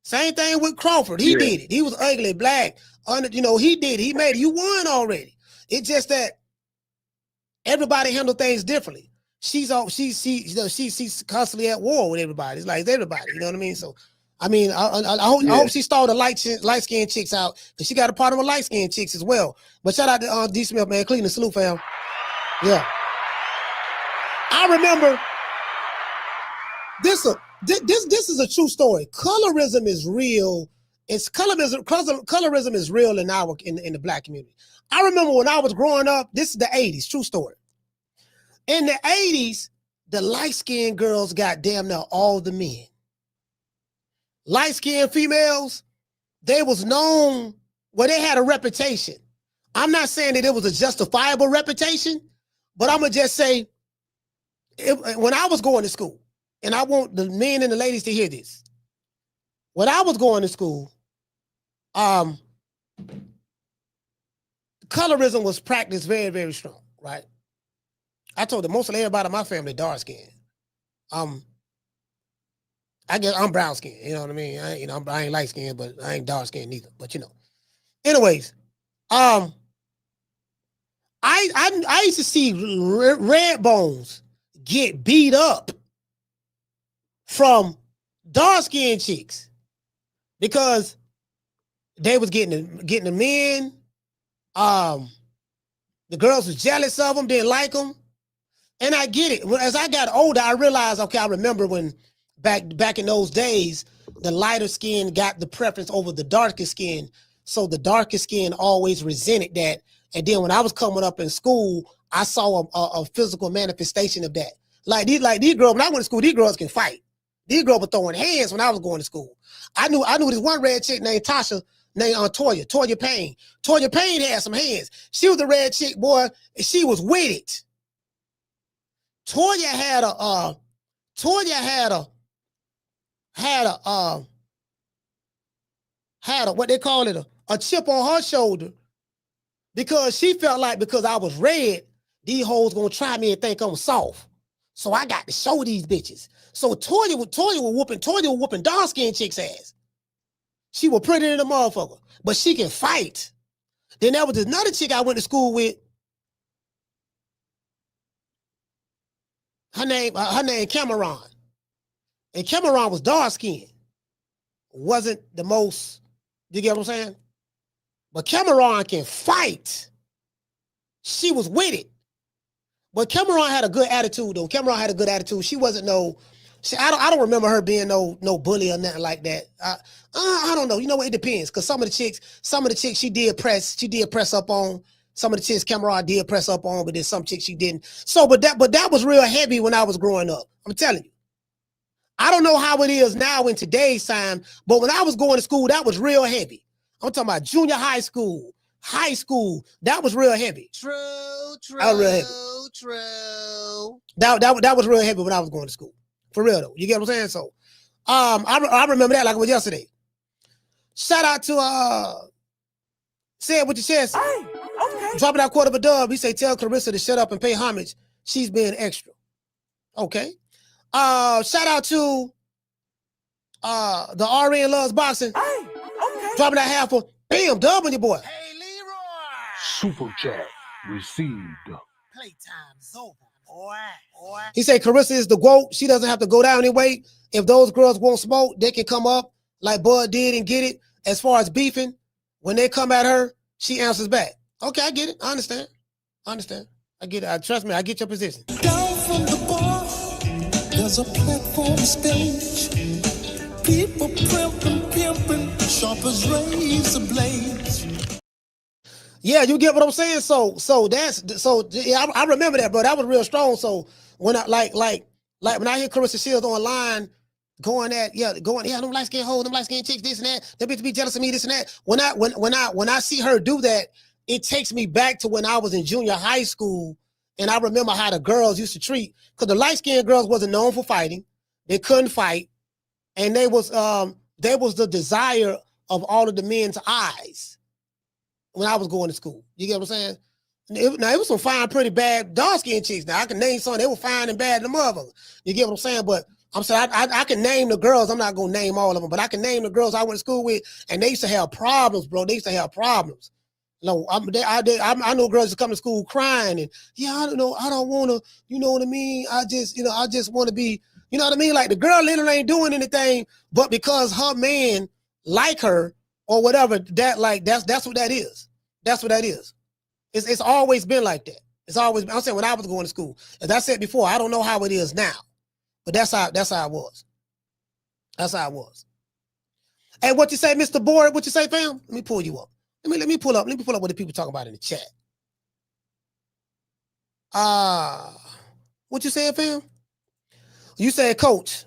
[SPEAKER 2] Same thing with Crawford. He did it. He was ugly, black. He did it. He made it. You won already. It's just that everybody handle things differently. She's constantly at war with everybody. It's like it's everybody. You know what I mean? So, I mean, I hope she stalled the light-skinned chicks out, because she got a part of the light-skinned chicks as well. But shout out to D. Smith, man. Cleveland, salute, fam. Yeah. I remember this is a true story. Colorism is real. Colorism is real in the black community. I remember when I was growing up, this is the 80s, true story. In the 80s, the light-skinned girls got damn near all the men. Light-skinned females, they was known, they had a reputation. I'm not saying that it was a justifiable reputation, but I'm going to just say, when I was going to school, and I want the men and the ladies to hear this. When I was going to school, colorism was practiced very, very strong, right? I told them most of everybody in my family dark skinned. I guess I'm brown skinned, you know what I mean? I ain't light skinned, but I ain't dark skinned neither. But anyways, I used to see red bones get beat up from dark skinned chicks because they was getting the men. The girls was jealous of them, didn't like them. And I get it. As I got older, I realized, okay, I remember when back in those days, the lighter skin got the preference over the darker skin. So the darker skin always resented that. And then when I was coming up in school, I saw a physical manifestation of that. Like these girls, when I went to school, these girls can fight. These girls were throwing hands when I was going to school. I knew this one red chick named Tasha, named Toya Payne. Toya Payne had some hands. She was a red chick, boy, and she was with it. Toya had a what they call it, a chip on her shoulder, because she felt like because I was red, these hoes gonna try me and think I'm soft. So I got to show these bitches. So Toya was whooping dark skinned chicks' ass. She was pretty than a motherfucker, but she can fight. Then there was another chick I went to school with. Her name Cameron. And Cameron was dark skinned. Wasn't the most, you get what I'm saying? But Cameron can fight. She was with it. But Cameron had a good attitude, though. Cameron had a good attitude. She wasn't I don't remember her being no bully or nothing like that. I don't know. You know what? It depends. Because some of the chicks she did press up on. Some of the chicks Cameron did press up on, but then some chicks she didn't. So, but that was real heavy when I was growing up. I'm telling you. I don't know how it is now in today's time, but when I was going to school, that was real heavy. I'm talking about junior high school, that was real heavy. True. That was real heavy when I was going to school. For real though. You get what I'm saying? So I remember that like it was yesterday. Shout out to say it with your chest.
[SPEAKER 10] Hey, okay.
[SPEAKER 2] Dropping that quarter of a dub. He say tell Claressa to shut up and pay homage. She's being extra. Okay. Shout out to the RN Loves Boxing.
[SPEAKER 10] Hey, okay.
[SPEAKER 2] Dropping that half for bam, dub on your boy.
[SPEAKER 15] Super chat received.
[SPEAKER 2] Playtime's over, boy. He said Claressa is the GOAT. She doesn't have to go down anyway. If those girls won't smoke, they can come up like Bud did and get it. As far as beefing, when they come at her, she answers back. Okay, I get it. I understand. I get it. Trust me, I get your position.
[SPEAKER 1] Down from the bar, there's a platform stage. People pimping, sharp as razor blades.
[SPEAKER 2] Yeah, you get what I'm saying. So yeah, I remember that, bro. That was real strong. So when I like when I hear Claressa Shields online going, them light skin hoes, them light skin chicks, this and that, they bitch be jealous of me, this and that. When I see her do that, it takes me back to when I was in junior high school, and I remember how the girls used to treat, because the light skinned girls wasn't known for fighting, they couldn't fight, and they was the desire of all of the men's eyes. When I was going to school, you get what I'm saying? Now it was some fine, pretty bad dark-skinned chicks. Now I can name some. They were fine and bad in the motherfucker. You get what I'm saying? But I'm saying I can name the girls. I'm not gonna name all of them, but I can name the girls I went to school with, and they used to have problems, bro. They used to have problems. No, I know girls that come to school crying and I don't know, I don't want to, you know what I mean? I just want to be, you know what I mean? Like the girl literally ain't doing anything, but because her man like her or whatever, that's what that is. That's what that is. It's always been like that. It's always been. I'm saying when I was going to school, as I said before, I don't know how it is now, but that's how it was. That's how it was. Hey, what you say, Mr. Board? What you say, fam? Let me pull you up. Let me pull up what the people talk about in the chat. What you saying, fam? You said, Coach,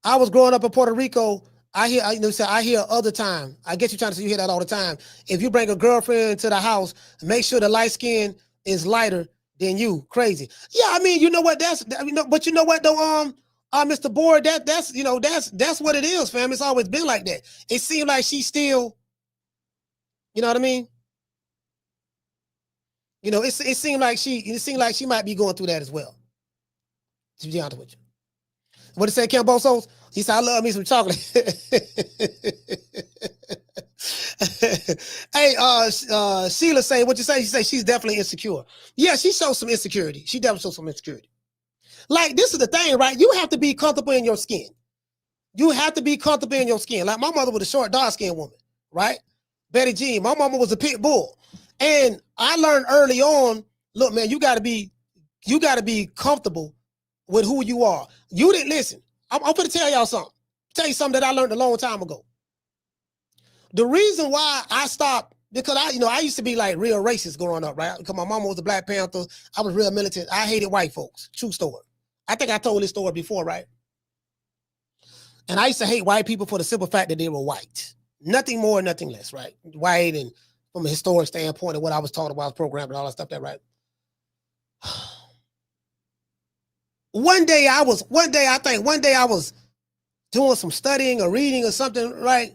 [SPEAKER 2] I was growing up in Puerto Rico. I hear other time. I guess you're trying to say you hear that all the time. If you bring a girlfriend to the house, make sure the light skin is lighter than you. Crazy. Yeah, I mean, you know what? But you know what though, Mr. Board, that's what it is, fam. It's always been like that. It seemed like she still, you know what I mean? You know, it seemed like she might be going through that as well. To be honest with you. What did it say, Cambosos? He said, I love me some chocolate. Hey, Sheila say, what you say? She say she's definitely insecure. Yeah, she shows some insecurity. She definitely shows some insecurity. Like, this is the thing, right? You have to be comfortable in your skin. You have to be comfortable in your skin. Like, my mother was a short, dark-skinned woman, right? Betty Jean. My mama was a pit bull. And I learned early on, look, man, you gotta be comfortable with who you are. You didn't listen. I'm going to tell y'all something. Tell you something that I learned a long time ago. The reason why I stopped, because I used to be like real racist growing up, right? Because my mama was a Black Panther. I was real militant. I hated white folks. True story. I think I told this story before, right? And I used to hate white people for the simple fact that they were white. Nothing more, nothing less, right? White, and from a historic standpoint of what I was taught about program and all that stuff, that right? One day I was doing some studying or reading or something, right?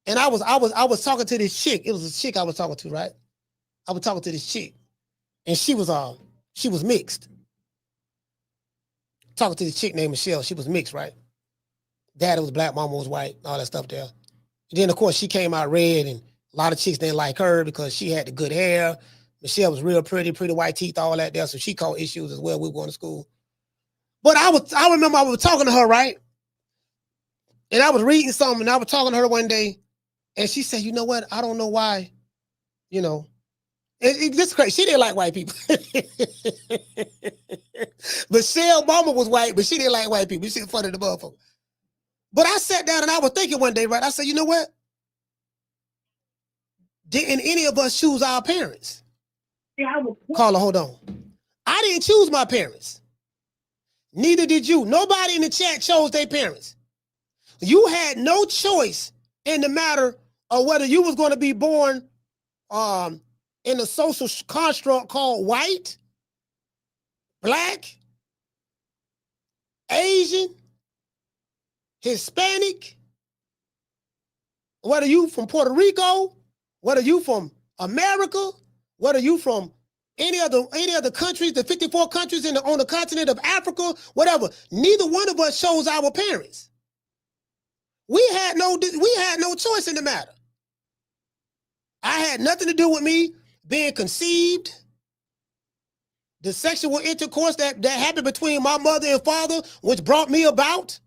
[SPEAKER 2] And I was talking to this chick. It was a chick I was talking to, right? I was talking to this chick, and she was mixed. Talking to this chick named Michelle. She was mixed, right? Dad was black, mama was white, all that stuff there. And then of course she came out red, and a lot of chicks didn't like her because she had the good hair. Michelle was real pretty white teeth, all that there. So she caused issues as well. We were going to school. But I remember I was talking to her, right? And I was reading something, and I was talking to her one day, and she said, you know what? I don't know why, you know. It's just crazy. She didn't like white people. Michelle mama was white, but she didn't like white people. She was funny to the motherfucker. But I sat down and I was thinking one day, right? I said, you know what? Didn't any of us choose our parents? Carla, hold on. I didn't choose my parents. Neither did you. Nobody in the chat chose their parents. You had no choice in the matter of whether you was going to be born in a social construct called white, black, Asian, Hispanic, whether you from Puerto Rico, whether you from America, whether you from any other countries, the 54 countries on the continent of Africa, whatever. Neither one of us chose our parents. We had no choice in the matter. I had nothing to do with me being conceived. The sexual intercourse that happened between my mother and father, which brought me about.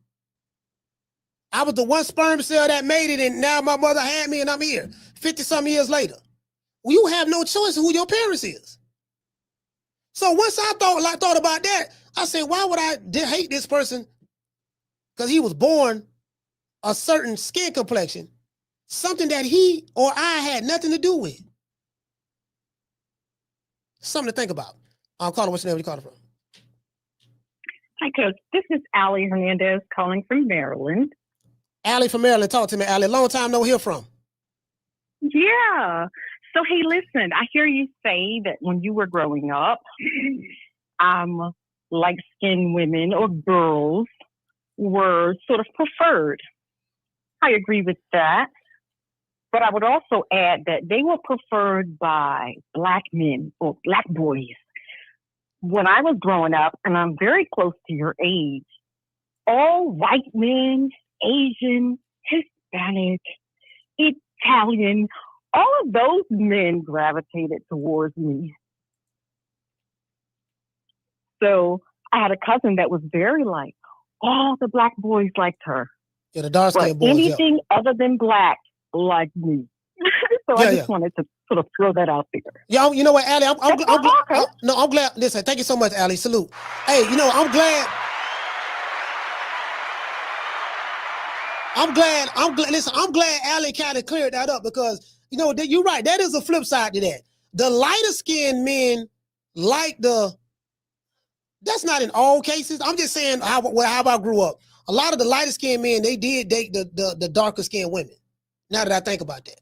[SPEAKER 2] I was the one sperm cell that made it, and now my mother had me, and I'm here 50-some years later. Well, you have no choice of who your parents is. So once I thought about that, I said, why would I hate this person? Because he was born a certain skin complexion, something that he or I had nothing to do with. Something to think about. Caller, what's your name? Where you calling from?
[SPEAKER 3] Hi, Coach. This is Allie Hernandez calling from Maryland.
[SPEAKER 2] Allie from Maryland. Talk to me, Allie. Long time no hear from.
[SPEAKER 3] Yeah. So, hey, listen, I hear you say that when you were growing up, light-skinned women or girls were sort of preferred. I agree with that. But I would also add that they were preferred by black men or black boys. When I was growing up, and I'm very close to your age, all white men, Asian, Hispanic, Italian, all of those men gravitated towards me. So I had a cousin that was very light. All the black boys liked her.
[SPEAKER 2] Yeah, the dark-skinned boys.
[SPEAKER 3] Anything other than black liked me. So I just wanted to sort of throw that out there.
[SPEAKER 2] Yeah, you know what, Allie? I'm glad. Listen, thank you so much, Allie. Salute. Hey, you know, I'm glad. Listen, I'm glad Allie kind of cleared that up because, you know, you're right. That is a flip side to that. The lighter skinned men like that's not in all cases. I'm just saying how I grew up. A lot of the lighter skinned men, they did date the darker skinned women. Now that I think about that.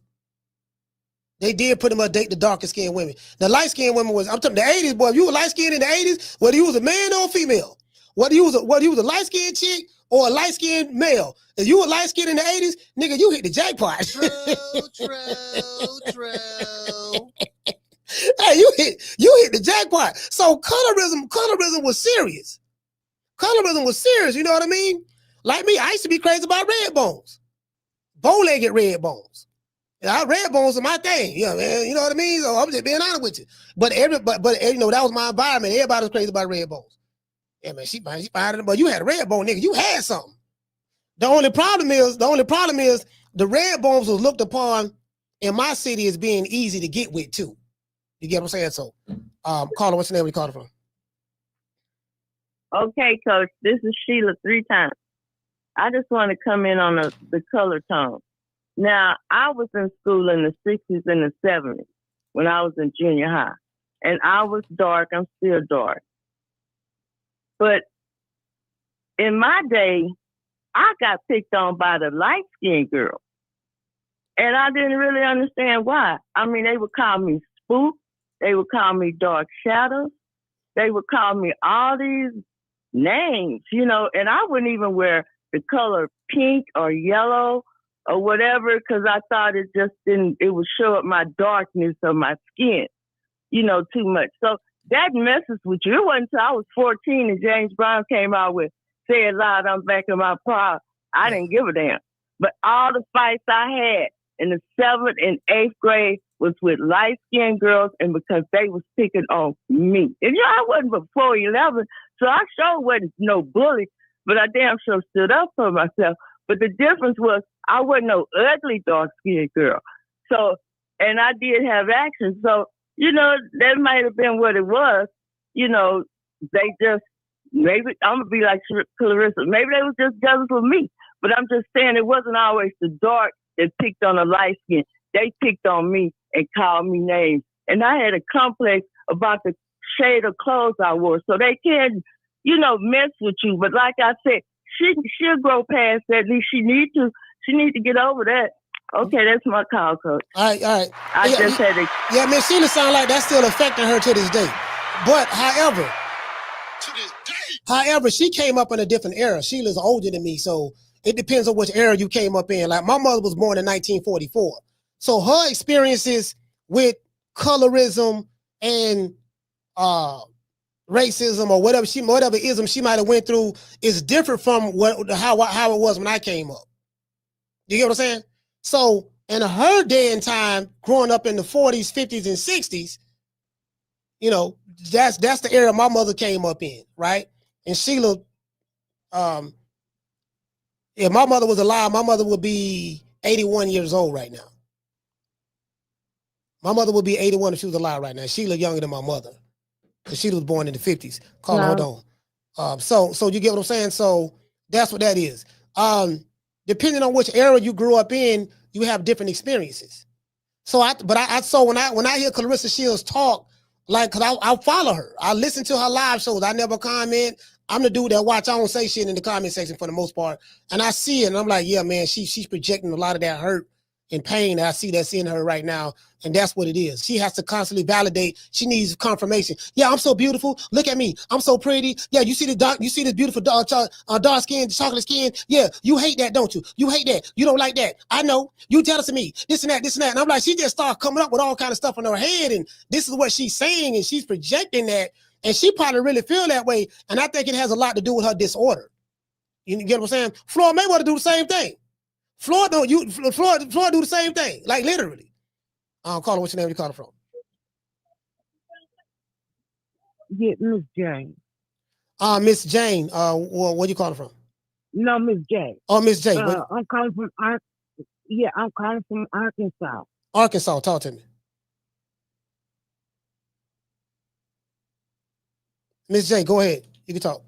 [SPEAKER 2] They did pretty much date the darker skinned women. The light skinned women I'm talking the 80s, boy. If you were light skinned in the 80s, whether you was a man or a female, whether you was a light skinned chick or a light skinned male, if you were light skinned in the 80s, nigga, you hit the jackpot. True. Hey, you hit the jackpot. So colorism was serious. Colorism was serious, you know what I mean? Like me, I used to be crazy about red bones. Bow-legged red bones. Yeah, red bones are my thing. Yeah, man, you know what I mean? So I'm just being honest with you. But you know, that was my environment. Everybody was crazy about red bones. Yeah, man, she fine, but you had a red bone, nigga. You had something. The only problem is the red bones was looked upon in my city as being easy to get with too. You get what I'm saying? So, caller, what's your name? Where you calling from?
[SPEAKER 20] Okay, Coach. This is Sheila 3 times. I just want to come in on the color tone. Now, I was in school in the 60s and the 70s when I was in junior high. And I was dark. I'm still dark. But in my day, I got picked on by the light-skinned girl. And I didn't really understand why. I mean, they would call me Spook. They would call me Dark Shadows. They would call me all these names, you know, and I wouldn't even wear the color pink or yellow or whatever because I thought it would show up my darkness of my skin, you know, too much. So that messes with you. It wasn't until I was 14 and James Brown came out with Say It Loud, I'm Back in My Pride. I didn't give a damn. But all the fights I had in the 7th and 8th grade was with light-skinned girls and because they was picking on me. And, you know, I wasn't but 4'11", so I sure wasn't no bully, but I damn sure stood up for myself. But the difference was I wasn't no ugly dark-skinned girl. So, and I did have action. So, you know, that might have been what it was. You know, they just, maybe, I'm going to be like Claressa, maybe they was just jealous of me. But I'm just saying it wasn't always the dark that picked on the light skin. They picked on me and called me names. And I had a complex about the shade of clothes I wore. So they can't mess with you. But like I said, she'll grow past that. At least she need to get over that. Okay, that's my call, Coach.
[SPEAKER 2] All right.
[SPEAKER 20] I just had to.
[SPEAKER 2] Yeah, Miss Sheila sound like that's still affecting her to this day. But however, she came up in a different era. Sheila's older than me, so it depends on which era you came up in. Like my mother was born in 1944. So her experiences with colorism and racism or whatever ism she might have went through is different from how it was when I came up. You get what I'm saying? So in her day and time, growing up in the 40s, 50s, and 60s, that's the era my mother came up in, right? And Sheila, if my mother was alive, my mother would be 81 years old right now. My mother would be 81 if she was alive right now. Sheila younger than my mother, because Sheila was born in the 50s. Hold on. So you get what I'm saying? So that's what that is. Depending on which era you grew up in, you have different experiences. So when I hear Claressa Shields talk, like, cause I follow her. I listen to her live shows. I never comment. I'm the dude that watch. I don't say shit in the comment section for the most part. And I see it and I'm like, yeah, man, she's projecting a lot of that hurt and pain that I see that's in her right now. And that's what it is. She has to constantly validate. She needs confirmation. Yeah, I'm so beautiful. Look at me. I'm so pretty. Yeah, you see this beautiful dark skin, chocolate skin. Yeah, you hate that, don't you? You hate that. You don't like that. I know. You jealous of me. This and that, this and that. And I'm like, she just started coming up with all kind of stuff in her head. And this is what she's saying. And she's projecting that. And she probably really feel that way. And I think it has a lot to do with her disorder. You get what I'm saying? Floyd Mayweather do the same thing. Floyd do the same thing, like literally. Caller, what's your name? You calling from?
[SPEAKER 4] Yeah, Miss Jane.
[SPEAKER 2] Miss Jane. Where you calling from?
[SPEAKER 4] No, Miss Jane.
[SPEAKER 2] Oh, Miss Jane.
[SPEAKER 4] I'm calling from I'm calling from Arkansas.
[SPEAKER 2] Arkansas, talk to me. Miss Jane, go ahead. You can talk.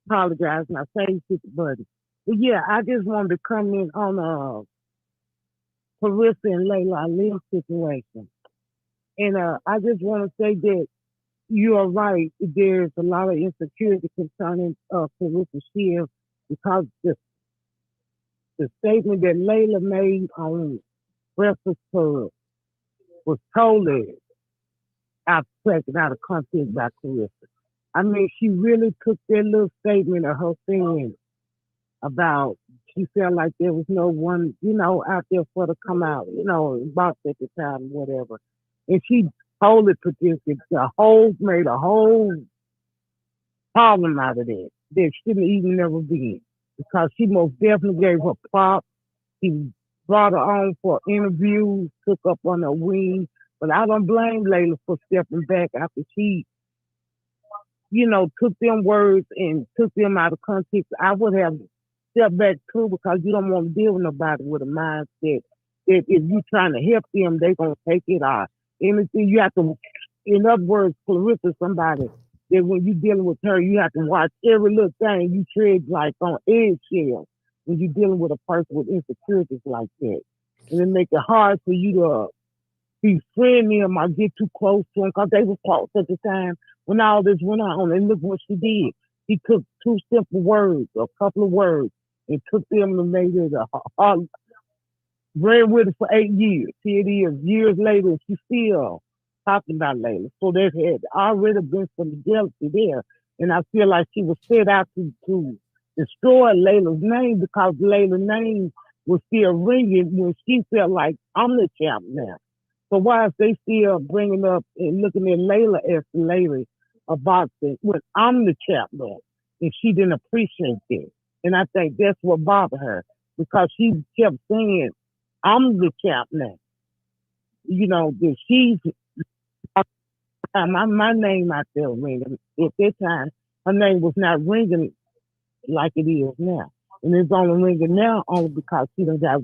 [SPEAKER 4] Apologize, my same sister buddy. But yeah, I just wanted to come in on Claressa and Laila Ali situation. And I just want to say that you are right. There's a lot of insecurity concerning Claressa Shields because the statement that Laila made on Breakfast Club was totally taken out of context by Claressa. I mean, she really took that little statement of her saying about she felt like there was no one, out there for to come out, box at the time, whatever. And she totally produced it. Made a whole problem out of that. There shouldn't even never been. Because she most definitely gave her props. She brought her on for interviews, took up on her wing. But I don't blame Laila for stepping back after she, took them words and took them out of context. I would have stepped back too because you don't want to deal with nobody with a mindset that if you're trying to help them, they're going to take it out. Anything you have to, in other words, Claressa somebody that when you're dealing with her, you have to watch every little thing you tread like on eggshells when you're dealing with a person with insecurities like that. And it makes it hard for you to befriend them or get too close to them because they were close at the time when all this went on. And look what she did. She took two simple words, a couple of words, and took them and made it ran with it for 8 years. Here it is, years later, she's still talking about Laila. So there had already been some jealousy there. And I feel like she was set out to destroy Laila's name because Laila's name was still ringing when she felt like, I'm the champ now. So why is they still bringing up and looking at Laila as the lady of boxing when I'm the champ now? And she didn't appreciate that. And I think that's what bothered her because she kept saying, I'm the champ now. That she's my name out there ringing. At that time, her name was not ringing like it is now. And it's only ringing now only because she done got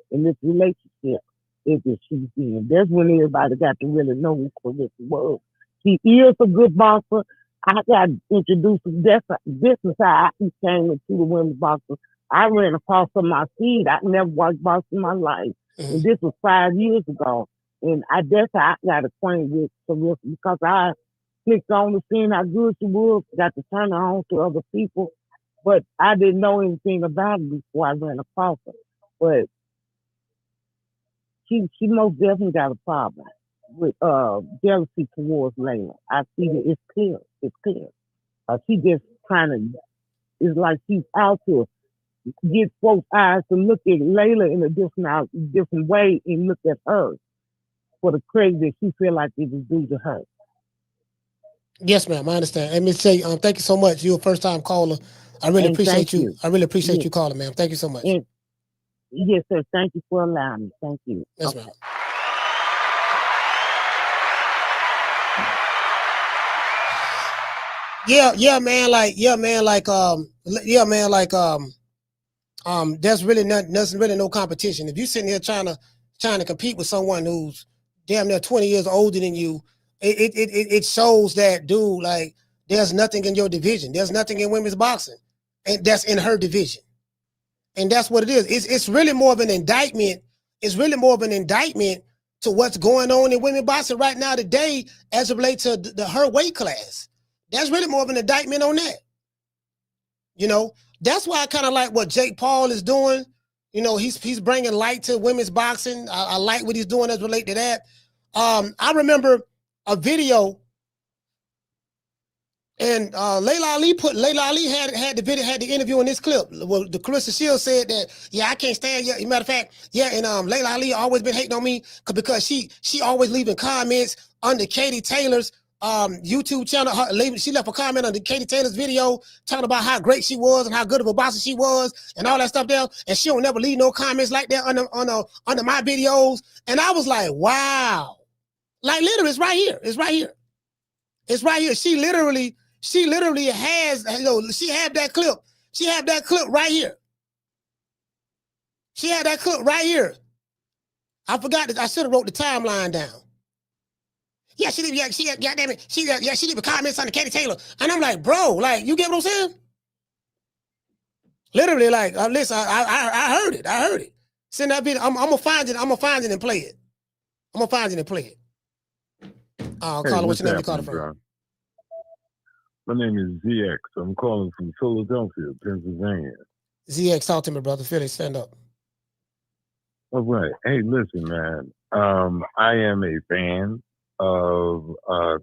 [SPEAKER 4] in this relationship that she's in. That's when everybody got to really know who Claressa was. She is a good boxer. I got introduced to this is how I came into the women's boxing. I ran across on my feed. I never watched boxing in my life. Mm-hmm. And this was 5 years ago. And that's how I got acquainted with Claressa because I clicked on to seeing how good she was, got to turn her on to other people. But I didn't know anything about it before I ran across her. But she most definitely got a problem with jealousy towards Layla. I see that it's clear. It's clear. She just kind of, it's like she's out to get folks' eyes to look at Layla in a different way and look at her for the credit that she feel like it is due to her.
[SPEAKER 2] Yes, ma'am. I understand. Let me say, thank you so much. You're a first time caller. I really appreciate you. I really appreciate you calling, ma'am. Thank you so much.
[SPEAKER 4] Yes, sir. Thank you for allowing me. Thank you.
[SPEAKER 2] Yes, ma'am. Yeah, man. There's really nothing, really no competition. If you're sitting here trying to compete with someone who's damn near 20 years older than you, it shows that, dude, like, there's nothing in your division. There's nothing in women's boxing, and that's in her division. And that's what it is. It's really more of an indictment. It's really more of an indictment to what's going on in women's boxing right now today as it relates to her weight class. That's really more of an indictment on that. You know, that's why I kind of like what Jake Paul is doing. You know, he's bringing light to women's boxing. I like what he's doing as related to that. I remember a video, and Laila Ali had the video, had the interview in this clip. Well, the Claressa Shields said that, yeah, I can't stand you. Matter of fact, yeah, and Laila Ali always been hating on me because she always leaving comments under Katie Taylor's YouTube channel. She left a comment under Katie Taylor's video talking about how great she was and how good of a boxer she was and all that stuff there. And she don't never leave no comments like that under my videos. And I was like, wow. Like, literally, it's right here. It's right here. It's right here. She literally has, she had that clip. She had that clip right here. She had that clip right here. I forgot that I should have wrote the timeline down. Yeah, she leave comments on the Katie Taylor. And I'm like, bro, like, you get what I'm saying? Literally, like, listen, I heard it. I heard it. Send that video. I'm gonna find it. I'm gonna find it and play it. I'm gonna find it and play it. Caller, what's your name? You calling from?
[SPEAKER 6] Bro? My name is ZX. I'm calling from Philadelphia, Pennsylvania.
[SPEAKER 2] ZX, talk to me, brother. Philly, stand up.
[SPEAKER 6] All right. Hey, listen, man. I am a fan of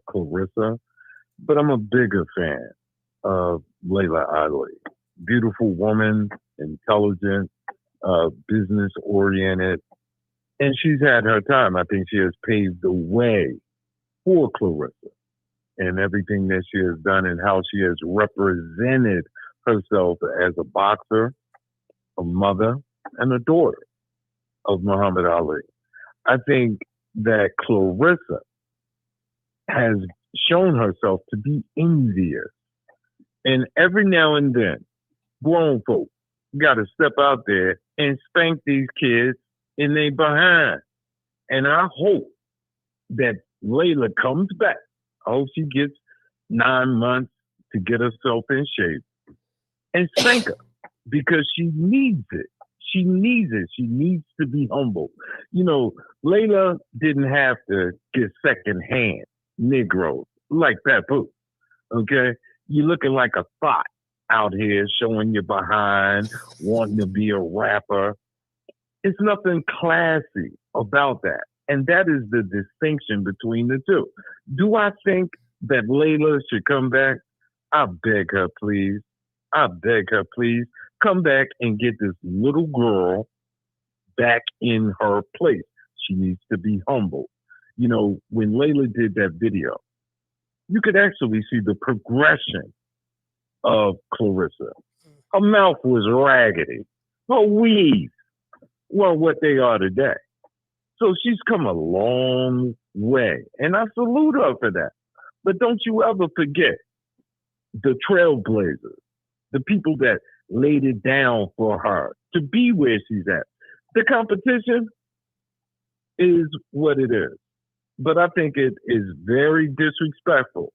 [SPEAKER 6] Claressa, but I'm a bigger fan of Laila Ali. Beautiful woman, intelligent, business oriented, and she's had her time. I think she has paved the way for Claressa and everything that she has done and how she has represented herself as a boxer, a mother, and a daughter of Muhammad Ali. I think that Claressa has shown herself to be envious. And every now and then, grown folk got to step out there and spank these kids in their behind. And I hope that Laila comes back. I hope she gets 9 months to get herself in shape and spank her because she needs it. She needs it. She needs to be humble. You know, Laila didn't have to get secondhand Negroes like Papoose. Okay? You're looking like a thought out here showing your behind, wanting to be a rapper. It's nothing classy about that. And that is the distinction between the two. Do I think that Laila should come back? I beg her, please. I beg her, please. Come back and get this little girl back in her place. She needs to be humble. You know, when Laila did that video, you could actually see the progression of Claressa. Her mouth was raggedy. Her weaves were what they are today. So she's come a long way, and I salute her for that. But don't you ever forget the trailblazers, the people that laid it down for her to be where she's at. The competition is what it is. But I think it is very disrespectful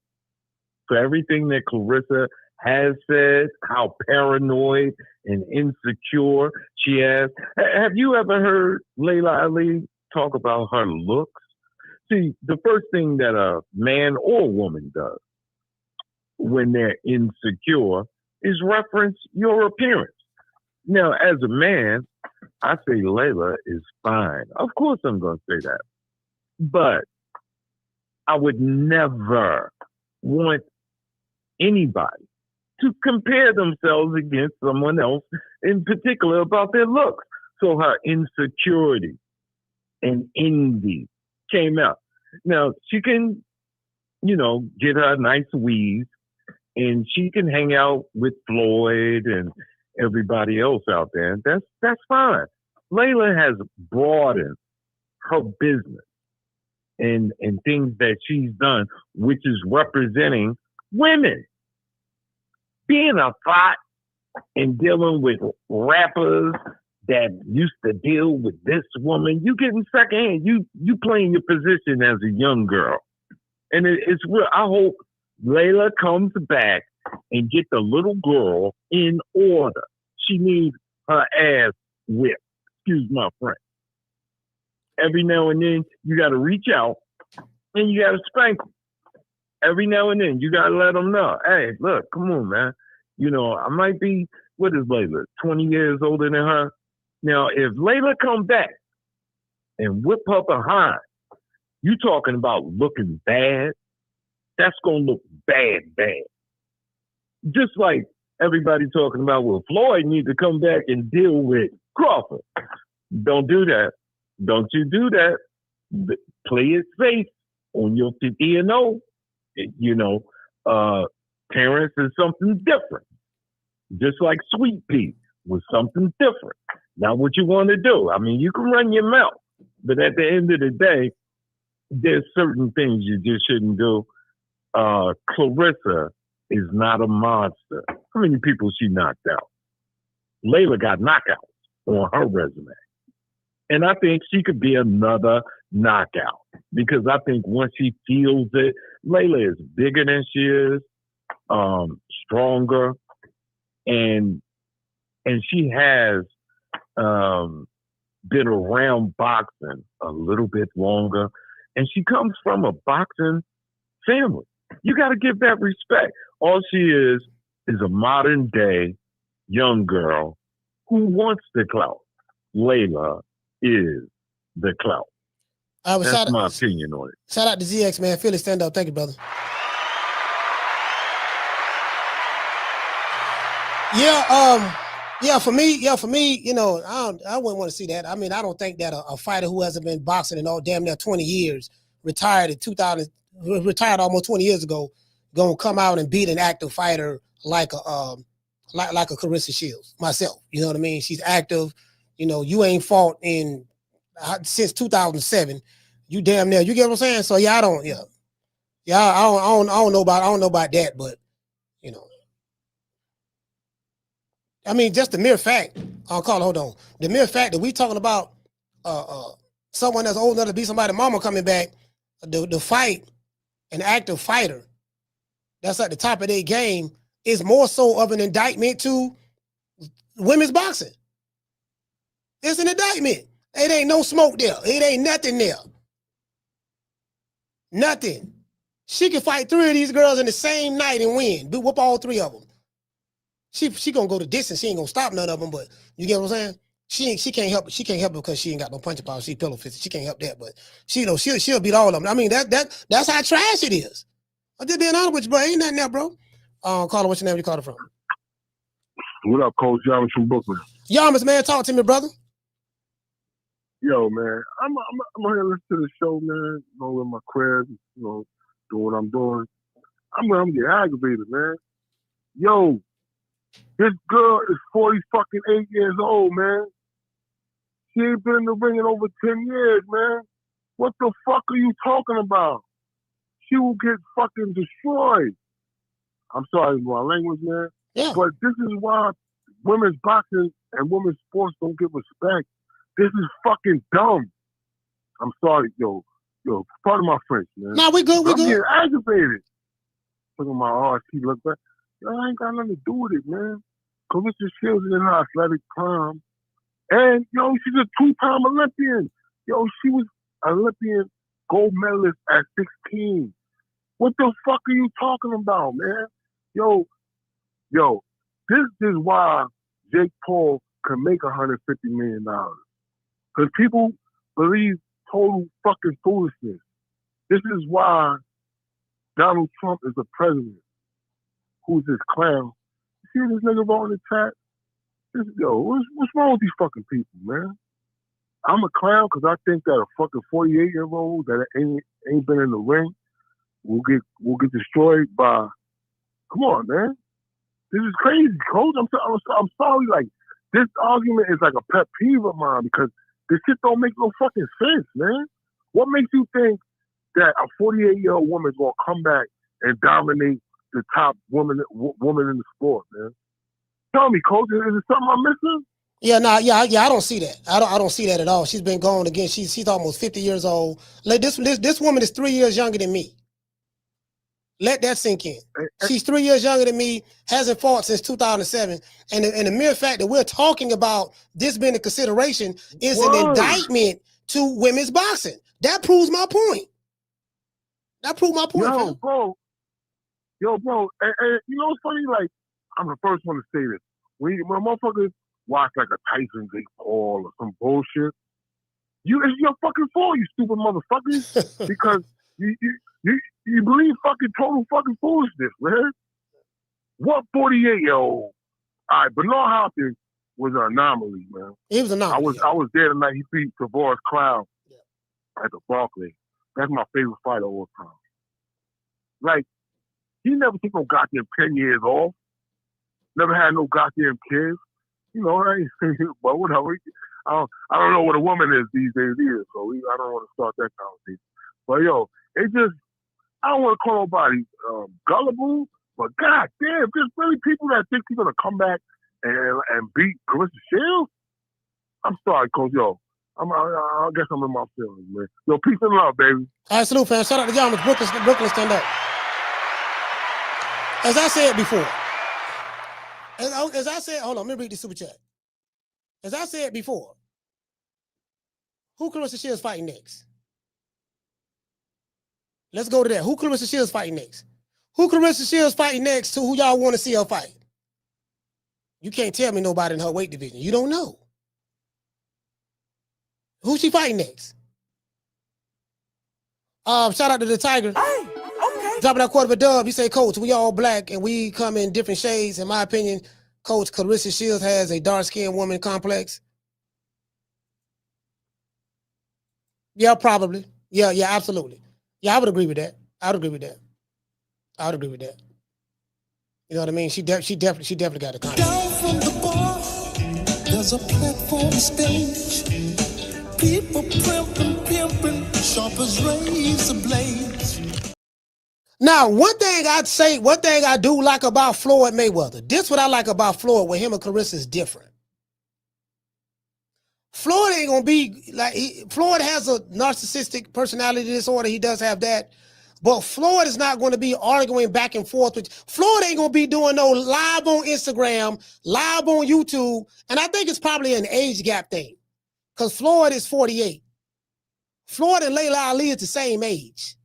[SPEAKER 6] for everything that Claressa has said, how paranoid and insecure she is. Have you ever heard Laila Ali talk about her looks? See, the first thing that a man or woman does when they're insecure is reference your appearance. Now, as a man, I say Layla is fine. Of course I'm going to say that. But I would never want anybody to compare themselves against someone else, in particular about their looks. So her insecurity and envy came out. Now, she can, get her nice weave, and she can hang out with Floyd and everybody else out there. That's fine. Layla has broadened her business and things that she's done, which is representing women. Being a thought and dealing with rappers that used to deal with this woman, you getting secondhand. You playing your position as a young girl. And it's real. I hope Layla comes back and get the little girl in order. She needs her ass whipped. Excuse my French. Every now and then, you got to reach out and you got to spank them. Every now and then, you got to let them know, hey, look, come on, man. I might be, what is Layla, 20 years older than her? Now, if Layla come back and whip her behind, you talking about looking bad, that's going to look bad. Just like everybody talking about, well, Floyd needs to come back and deal with Crawford. Don't do that. Don't you do that. Play it safe on your 50-0. Terrence is something different. Just like Sweet Pea was something different. Not what you want to do. I mean, you can run your mouth, but at the end of the day, there's certain things you just shouldn't do. Claressa is not a monster. How many people she knocked out? Layla got knockouts on her resume. And I think she could be another knockout because I think once she feels it, Layla is bigger than she is, stronger, and she has been around boxing a little bit longer, and she comes from a boxing family. You got to give that respect. All she is a modern day young girl who wants the clout. Layla is the clout. That's my opinion on it.
[SPEAKER 2] Shout out to ZX, man. Philly, stand up. Thank you, brother. Yeah, for me, I wouldn't want to see that. I mean, I don't think that a fighter who hasn't been boxing in all damn near 20 years, retired almost 20 years ago, gonna come out and beat an active fighter like a Claressa Shields. Myself, you know what I mean? She's active. You ain't fought since 2007. You damn near. You get what I'm saying? So I don't know about that, but I mean, just the mere fact. Hold on. The mere fact that we talking about someone that's old enough to be somebody's mama coming back, the fight, an active fighter that's at the top of their game is more so of an indictment to women's boxing. It's an indictment. It ain't no smoke there. It ain't nothing there. Nothing. She can fight 3 of these girls in the same night and win. Whoop all 3 of them. She gonna go the distance. She ain't gonna stop none of them. But you get what I'm saying? She can't help. She can't help it because she ain't got no punching power. She pillow fisted. She can't help that. But she'll beat all of them. I mean that's how trash it is. I'm just being honest with you, bro. Ain't nothing there, bro. Caller, what's your name? Where you call it from?
[SPEAKER 5] What up, Coach Yamas from Brooklyn?
[SPEAKER 2] Yamas, man, talk to me, brother.
[SPEAKER 5] Yo, man, I'm here listening to the show, man. In my crib, doing what I'm doing. I'm getting aggravated, man. Yo, this girl is 48 years old, man. She ain't been in the ring in over 10 years, man. What the fuck are you talking about? She will get fucking destroyed. I'm sorry for my language, man.
[SPEAKER 2] Yeah.
[SPEAKER 5] But this is why women's boxing and women's sports don't get respect. This is fucking dumb. I'm sorry, yo, pardon my French, man.
[SPEAKER 2] Nah, we good.
[SPEAKER 5] I'm getting aggravated. Look at my heart. She look back. Yo, I ain't got nothing to do with it, man. Claressa Shields is in her athletic prime. And, she's a 2-time Olympian. She was Olympian gold medalist at 16. What the fuck are you talking about, man? Yo, this is why Jake Paul can make $150 million. Because people believe total fucking foolishness. This is why Donald Trump is the president. Who's this clown? You see this nigga wrote in the chat? What's wrong with these fucking people, man? I'm a clown because I think that a fucking 48-year-old that ain't been in the ring will get destroyed by. Come on, man. This is crazy, coach. I'm sorry. Like, this argument is like a pet peeve of mine because this shit don't make no fucking sense, man. What makes you think that a 48-year-old woman's gonna come back and dominate the top woman in the sport, man? Tell me, coach, is there something I'm missing?
[SPEAKER 2] I don't see that. I don't see that at all. She's been gone again. She's almost 50 years old. Like this woman is 3 years younger than me. Let that sink in. She's 3 years younger than me, hasn't fought since 2007. And the mere fact that we're talking about this being a consideration is an indictment to women's boxing. That proves my point.
[SPEAKER 5] Yo, bro. And you know what's funny? Like, I'm the first one to say this. When motherfuckers watch like a Tyson Jake Paul or some bullshit, it's your fucking fault, you stupid motherfuckers. Because you believe fucking total fucking foolishness, man. What 48-year-old? All right, Bernard Hopkins was an anomaly, man.
[SPEAKER 2] He was an anomaly.
[SPEAKER 5] I was there tonight. He beat Tavares Clown at the Barclays. That's my favorite fight of all time. Like, he never took no goddamn 10 years off. Never had no goddamn kids. You know, but whatever. I don't know what a woman is these days either, so I don't want to start that conversation. But yo, I don't want to call nobody gullible, but goddamn, there's really people that think he's gonna come back and beat Claressa Shields. I'm sorry, coach. Yo, I guess I'm in my feelings, man. Yo, peace and love, baby.
[SPEAKER 2] All right, salute, fam. Shout out to y'all. Brooklyn, stand up. As I said before, hold on, let me read the super chat. As I said before, who Claressa Shields fighting next? Let's go to that. Who Claressa Shields fighting next? Who Claressa Shields fighting next to who y'all want to see her fight? You can't tell me nobody in her weight division. You don't know. Who she fighting next? Shout out to the Tiger. Hey, okay. Dropping that quarter of a dub. He say, Coach, we all black and we come in different shades. In my opinion, Coach, Claressa Shields has a dark-skinned woman complex. Yeah, probably. Yeah, absolutely. Yeah, I would agree with that. I would agree with that. You know what I mean? She definitely got a complex.
[SPEAKER 1] Down from the bar, there's a platform stage. People pimping, sharp as razor blades.
[SPEAKER 2] Now, one thing I do like about Floyd Mayweather. This what I like about Floyd with him and Claressa is different. Floyd ain't gonna be like Floyd has a narcissistic personality disorder. He does have that. But Floyd is not going to be arguing back and forth with Floyd ain't going to be doing no live on Instagram, live on YouTube. And I think it's probably an age gap thing. Because Floyd is 48. Floyd and Laila Ali is the same age.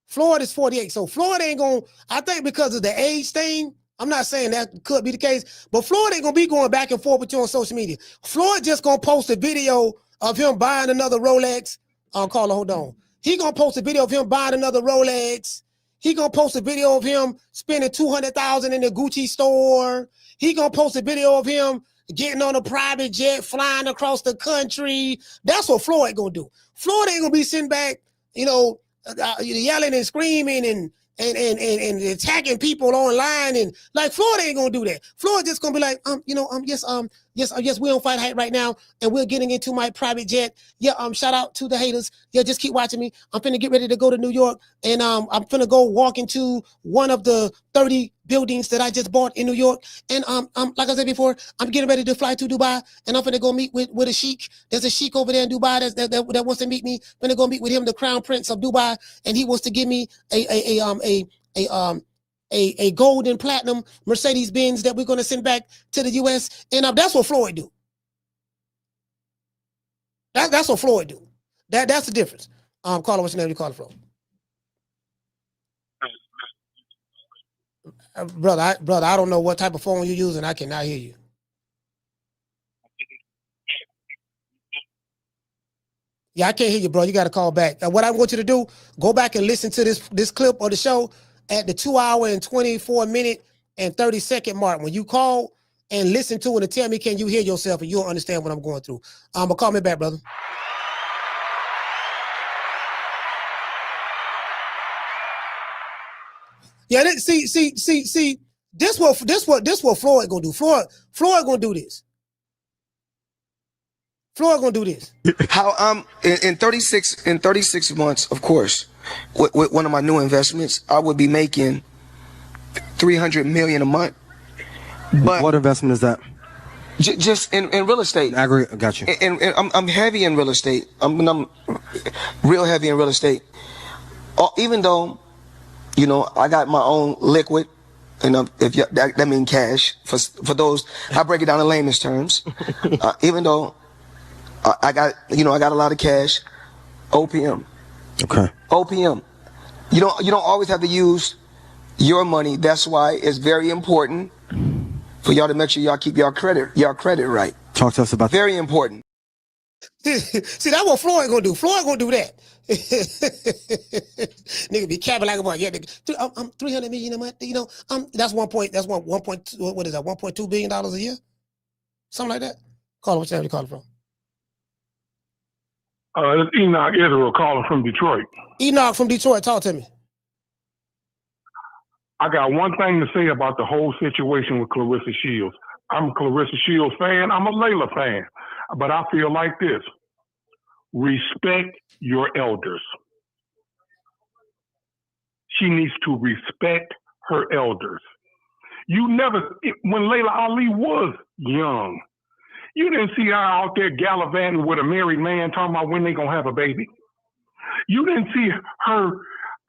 [SPEAKER 2] Floyd is 48. So Floyd ain't going to, I think because of the age thing, I'm not saying that could be the case, but Floyd ain't going to be going back and forth with you on social media. Floyd just going to post a video of him buying another Rolex. Carla, hold on. He going to post a video of him buying another Rolex. He going to post a video of him spending $200,000 in the Gucci store. He going to post a video of him getting on a private jet, flying across the country. That's what Floyd going to do. Floyd ain't going to be sitting back, yelling and screaming and attacking people online. And like, Floyd ain't going to do that. Floyd just going to be like, yes, we on Fight Hype right now, and we're getting into my private jet. Yeah, shout out to the haters. Yeah, just keep watching me. I'm finna get ready to go to New York, and I'm finna go walk into one of the 30 buildings that I just bought in New York. And like I said before, I'm getting ready to fly to Dubai, and I'm finna go meet with a sheik. There's a sheik over there in Dubai that wants to meet me. Finna go meet with him, the Crown Prince of Dubai, and he wants to give me a gold and platinum Mercedes-Benz that we're going to send back to the U.S. And that's what Floyd do. That's what Floyd do. That's the difference. Caller, what's your name? You calling from? Brother, I don't know what type of phone you're using. I cannot hear you. Yeah, I can't hear you, bro. You got to call back. What I want you to do, go back and listen to this clip of the show at the 2 hour and 24 minute and 30-second mark. When you call and listen to it and tell me, can you hear yourself, and you'll understand what I'm going through. But call me back, brother. Yeah, see. This what Floyd gonna do. Floyd gonna do this. Floyd gonna do this.
[SPEAKER 12] How in 36 months, of course, with one of my new investments, I would be making $300 million a month. But
[SPEAKER 8] what investment is that?
[SPEAKER 12] Just in real estate.
[SPEAKER 8] I agree. Got you.
[SPEAKER 12] And I'm heavy in real estate. I'm real heavy in real estate. Even though, you know, I got my own liquid. And if that means cash for those, I break it down in layman's terms. Even though I got a lot of cash, OPM.
[SPEAKER 8] Okay.
[SPEAKER 12] OPM. You don't always have to use your money. That's why it's very important for y'all to make sure y'all keep y'all credit right.
[SPEAKER 8] Talk to us about
[SPEAKER 12] very important.
[SPEAKER 2] See, that's what Floyd gonna do. Floyd gonna do that. Nigga be capping like a boy. Yeah, nigga, I'm 300 million a month. You know, that's 1.2. What is that? $1.2 billion a year, something like that. Call him. What's that? You calling from?
[SPEAKER 5] It's Enoch Israel calling from Detroit.
[SPEAKER 2] Enoch from Detroit. Talk to me.
[SPEAKER 5] I got one thing to say about the whole situation with Claressa Shields. I'm a Claressa Shields fan. I'm a Laila fan. But I feel like this. Respect your elders. She needs to respect her elders. When Laila Ali was young, you didn't see her out there gallivanting with a married man talking about when they gonna have a baby. You didn't see her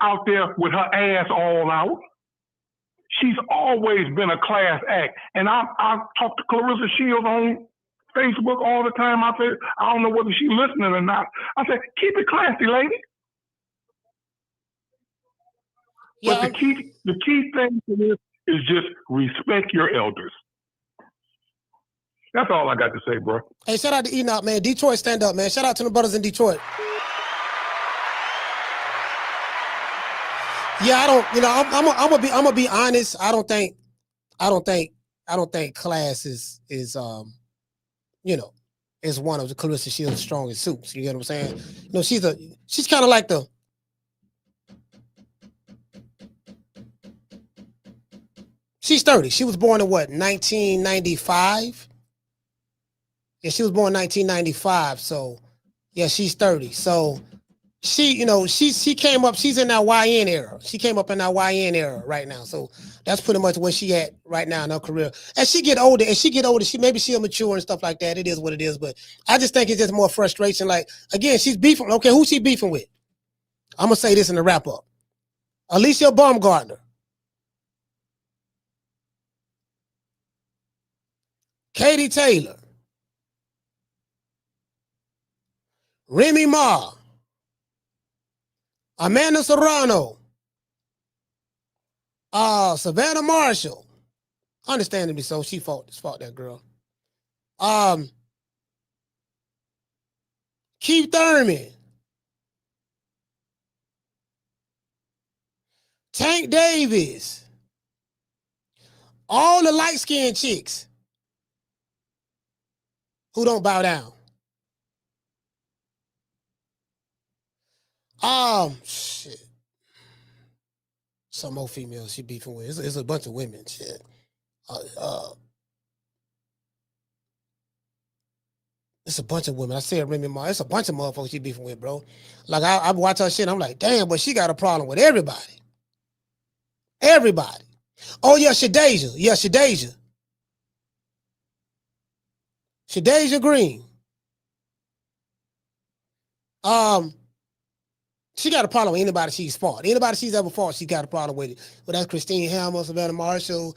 [SPEAKER 5] out there with her ass all out. She's always been a class act. And I talk to Claressa Shields on Facebook all the time. I said, I don't know whether she's listening or not. I said, keep it classy, lady. Yeah, but the key thing to this is just respect your elders. That's all I got to say, bro.
[SPEAKER 2] Hey, shout out to Enoch, man. Detroit, stand up, man. Shout out to the brothers in Detroit. Yeah, I don't. You know, I'm gonna be honest. I don't think class is you know, is one of the Claressa Shields' strongest suits. You get what I'm saying? You know, she's kind of like the. She's 30. She was born in what, 1995? Yeah, she was born in 1995. So, yeah, she's 30. So, she came up. She's in that YN era. She came up in that YN era right now. So that's pretty much where she at right now in her career. As she get older, she'll mature and stuff like that. It is what it is. But I just think it's just more frustration. Like, again, she's beefing. Okay, who's she beefing with? I'm gonna say this in the wrap up. Alicia Baumgartner, Katie Taylor, Remy Ma, Amanda Serrano, Savannah Marshall. Understandably so, she fought that girl. Keith Thurman, Tank Davis, all the light-skinned chicks who don't bow down. Shit. Some more females she beefing with. It's a bunch of women. Shit. It's a bunch of women. I said Remy Ma. It's a bunch of motherfuckers she beefing with, bro. Like I watch her shit. I'm like, damn, but she got a problem with everybody. Everybody. Oh yeah, Shadeja. Yeah, Shadeja. Shadeja Green. She got a problem with anybody she's fought. Anybody she's ever fought, she got a problem with it. But that's Christine Hammer, Savannah Marshall,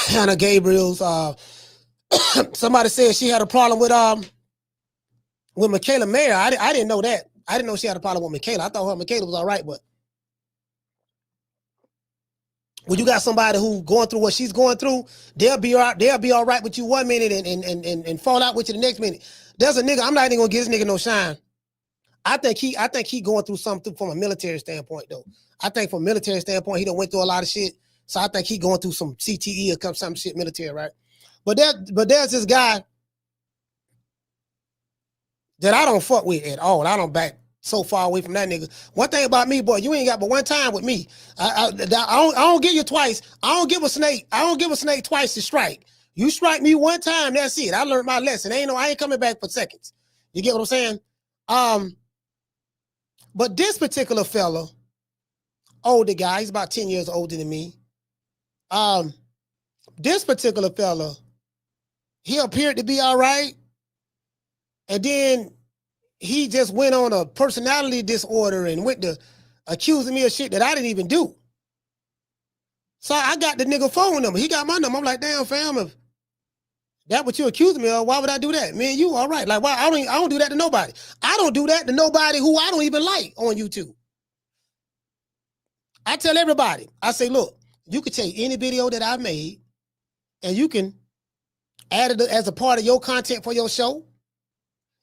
[SPEAKER 2] Hannah Gabriel's. Somebody said she had a problem with With Michaela Mayer, I didn't know that. I didn't know she had a problem with Michaela. I thought her Michaela was all right, but when you got somebody who going through what she's going through, they'll be all right with you 1 minute and fall out with you the next minute. There's a nigga, I'm not even gonna give this nigga no shine. I think he going through something from a military standpoint though. I think from a military standpoint, he done went through a lot of shit. So I think he going through some CTE or some shit military, right? But there's this guy that I don't fuck with at all. I don't back so far away from that nigga. One thing about me, boy, you ain't got but one time with me. I don't give you twice. I don't give a snake twice to strike. You strike me one time, that's it. I learned my lesson. I ain't coming back for seconds. You get what I'm saying? But this particular fella, older guy, he's about 10 years older than me. This particular fella, he appeared to be all right. And then he just went on a personality disorder and went to accusing me of shit that I didn't even do. So I got the nigga phone number. He got my number. I'm like, damn, fam, if that what you accusing me of, why would I do that? Man, you all right. Like, why? I don't do that to nobody. I don't do that to nobody who I don't even like on YouTube. I tell everybody, I say, look, you can take any video that I made and you can add it as a part of your content for your show.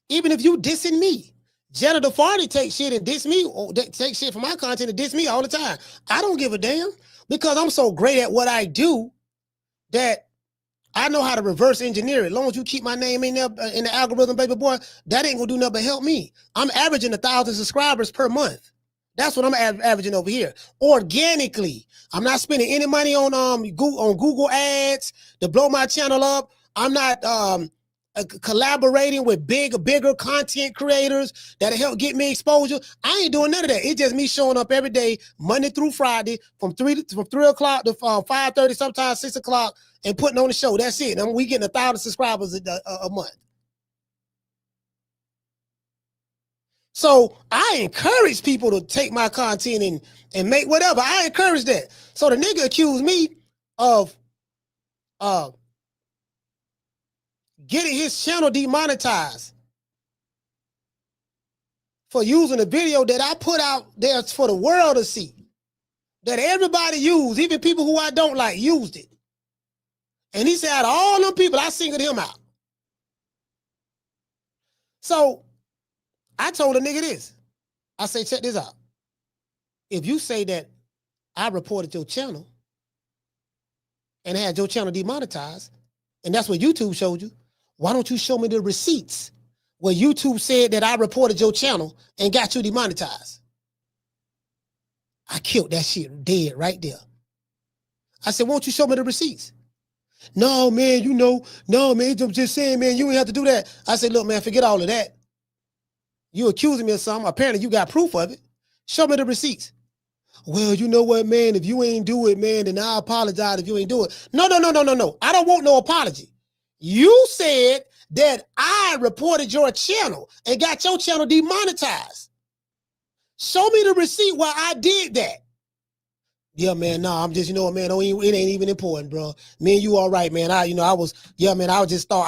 [SPEAKER 2] Even if you dissing me. Jenna Farty takes shit and diss me, or take shit from my content and diss me all the time. I don't give a damn because I'm so great at what I do that I know how to reverse engineer it. As long as you keep my name in there in the algorithm, baby boy, that ain't gonna do nothing but help me. I'm averaging 1,000 subscribers per month. That's what I'm averaging over here. Organically. I'm not spending any money on Google ads to blow my channel up. I'm not collaborating with bigger content creators that'll help get me exposure. I ain't doing none of that. It's just me showing up every day, Monday through Friday, from 3 o'clock to 5:30, sometimes 6 o'clock, and putting on the show. That's it. And we getting 1,000 subscribers a month. So I encourage people to take my content and make whatever. I encourage that. So the nigga accused me of getting his channel demonetized for using a video that I put out there for the world to see. That everybody used, even people who I don't like, used it. And he said, out of all them people, I singled him out. So I told the nigga this. I say, check this out. If you say that I reported your channel and had your channel demonetized, and that's what YouTube showed you, why don't you show me the receipts where YouTube said that I reported your channel and got you demonetized? I killed that shit dead right there. I said, won't you show me the receipts? No, man, no, man, I'm just saying, man, you ain't have to do that. I said, look, man, forget all of that. You accusing me of something. Apparently you got proof of it. Show me the receipts. Well, you know what, man, if you ain't do it, man, then I apologize if you ain't do it. No. I don't want no apology. You said that I reported your channel and got your channel demonetized. Show me the receipt where I did that. Yeah, man, no, I'm just, you know what, man, it ain't even important, bro. Me and you all right, man. I just thought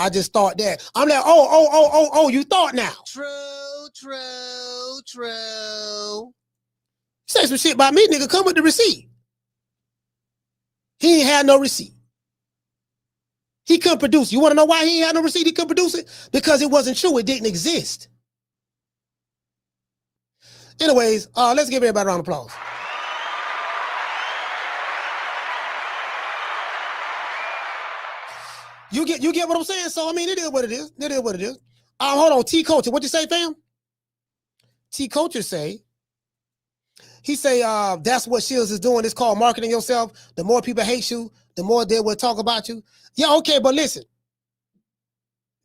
[SPEAKER 2] that. I'm like, oh, you thought now. True. Say some shit about me, nigga, come with the receipt. He ain't had no receipt. He couldn't produce it. You want to know why he ain't had no receipt? He couldn't produce it? Because it wasn't true. It didn't exist. Anyways, let's give everybody a round of applause. You get what I'm saying? So, I mean, it is what it is. It is what it is. Hold on, T Culture. What you say, fam? T Culture say, he say, that's what Shields is doing. It's called marketing yourself. The more people hate you, the more they will talk about you. Yeah, okay, but listen.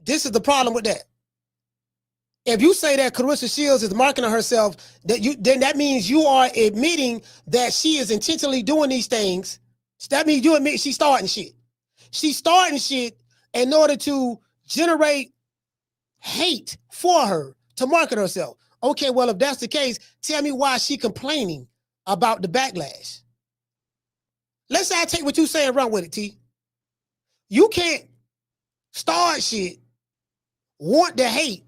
[SPEAKER 2] This is the problem with that. If you say that Claressa Shields is marketing herself, then that means you are admitting that she is intentionally doing these things. That means you admit she's starting shit. She's starting shit in order to generate hate for her to market herself. Okay, well, if that's the case, tell me why she complaining about the backlash. Let's say I take what you say and run with it, T. You can't start shit, want the hate,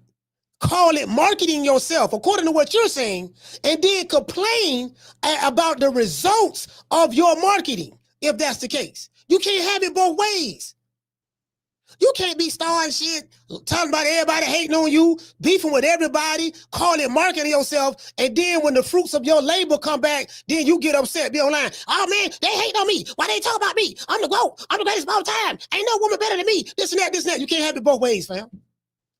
[SPEAKER 2] call it marketing yourself, according to what you're saying, and then complain about the results of your marketing, if that's the case. You can't have it both ways. You can't be starting shit, talking about everybody hating on you, beefing with everybody, call it marketing yourself, and then when the fruits of your labor come back, then you get upset, be online. Oh man, they hate on me. Why they talk about me? I'm the GOAT. I'm the greatest of all time. Ain't no woman better than me. This and that, this and that. You can't have it both ways, fam.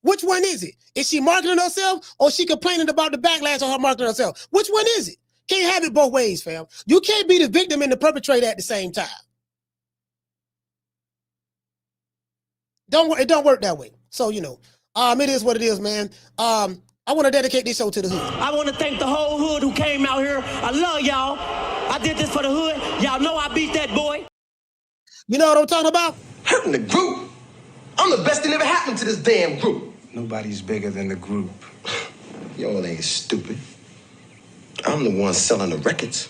[SPEAKER 2] Which one is it? Is she marketing herself or she complaining about the backlash on her marketing herself? Which one is it? Can't have it both ways, fam. You can't be the victim and the perpetrator at the same time. It don't work that way. So, you know, it is what it is, man. I want to dedicate this show to the hood.
[SPEAKER 9] I want to thank the whole hood who came out here. I love y'all. I did this for the hood. Y'all know I beat that boy.
[SPEAKER 2] You know what I'm talking about?
[SPEAKER 22] Hurting the group. I'm the best thing ever happened to this damn group.
[SPEAKER 23] Nobody's bigger than the group.
[SPEAKER 22] Y'all ain't stupid. I'm the one selling the records.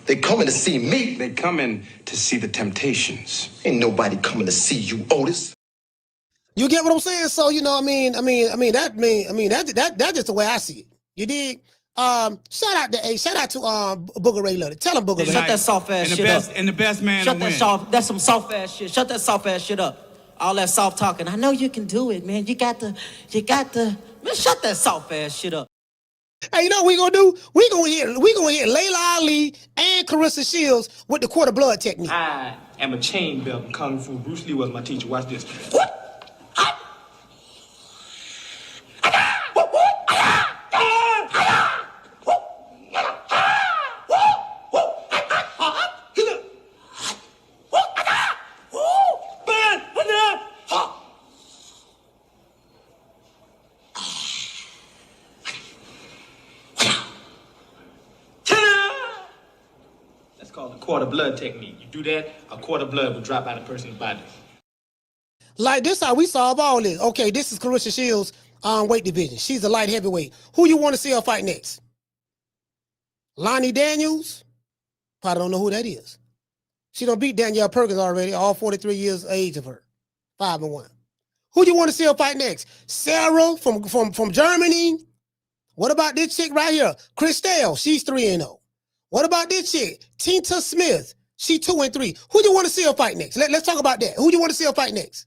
[SPEAKER 22] They coming to see me.
[SPEAKER 23] They coming to see the Temptations.
[SPEAKER 22] Ain't nobody coming to see you, Otis.
[SPEAKER 2] You get what I'm saying? So, you know, that's just the way I see it. You dig? Shout out to Booger Ray Love. Tell him Booger Ray.
[SPEAKER 9] Shut that soft ass shit up.
[SPEAKER 23] And the best man
[SPEAKER 9] Shut
[SPEAKER 23] to win.
[SPEAKER 9] that's some soft ass shit. Shut that soft ass shit up. All that soft talking. I know you can do it, man. You got the man, shut that soft ass shit up.
[SPEAKER 2] Hey, you know what we gonna do? We gonna hit Laila Ali and Claressa Shields with the quarter blood technique.
[SPEAKER 23] I am a chain belt in Kung Fu. Bruce Lee was my teacher. Watch this. What? That's called the quarter blood technique. You do that, a quarter blood will drop out of a person's body.
[SPEAKER 2] Like this, how we solve all this. Okay, this is Claressa Shields' weight division. She's a light heavyweight. Who you want to see her fight next? Lonnie Daniels? Probably don't know who that is. She done beat Danielle Perkins already, all 43 years of age of her. 5-1. Who you want to see her fight next? Sarah from Germany? What about this chick right here? Christelle, she's 3-0. What about this chick? Tinta Smith, she 2-3. Who you want to see her fight next? Let's talk about that. Who you want to see her fight next?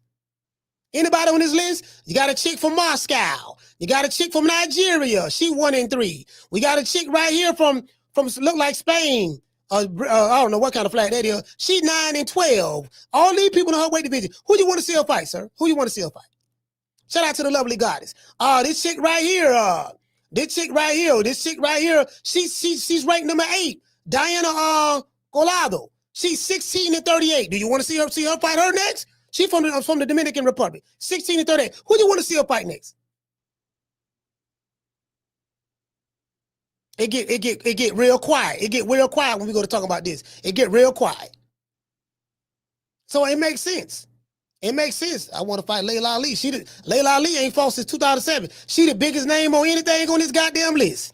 [SPEAKER 2] Anybody on this list? You got a chick from Moscow. You got a chick from Nigeria. She 1-3. We got a chick right here from look like Spain. I don't know what kind of flag that is. She 9-12. All these people in her weight division. Who you want to see her fight, sir? Who you want to see her fight? Shout out to the lovely goddess. This chick right here. This chick right here. She's ranked number 8. Diana Colado. She's 16-38. Do you want to see her fight her next? She's from the Dominican Republic. 16-38. Who do you want to see her fight next? It get real quiet. It get real quiet when we go to talk about this. It get real quiet. So it makes sense. It makes sense. I want to fight Laila Ali. Laila Ali ain't fought since 2007. She the biggest name on anything on this goddamn list.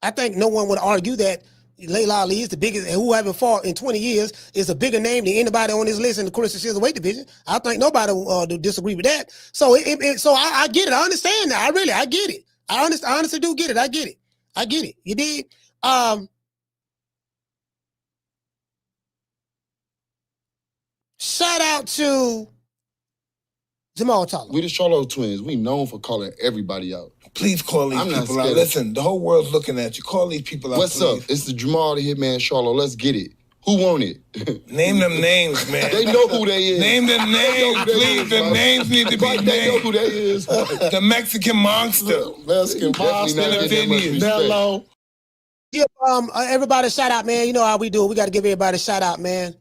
[SPEAKER 2] I think no one would argue that Laila Ali is the biggest, and who haven't fought in 20 years is a bigger name than anybody on this list in the Claressa Shields weight division. I think nobody will disagree with that. So so I get it. I understand that. I get it. I honestly do get it. I get it. You did. Shout out to Jamal Tyler.
[SPEAKER 24] We the Charlo twins. We known for calling everybody out.
[SPEAKER 25] Please call these people out. Listen, the whole world's looking at you. Call these people out,
[SPEAKER 24] What's
[SPEAKER 25] please.
[SPEAKER 24] up? It's the Jamal the Hitman Charlo. Let's get it. Who want it?
[SPEAKER 25] Name them names, man.
[SPEAKER 24] They know who they is.
[SPEAKER 25] Name them names, please. The names need to be named.
[SPEAKER 24] They know who they is.
[SPEAKER 25] The Mexican monster.
[SPEAKER 24] Mexican monster.
[SPEAKER 25] Nello.
[SPEAKER 2] Give everybody a shout out, man. You know how we do. We got to give everybody a shout out, man.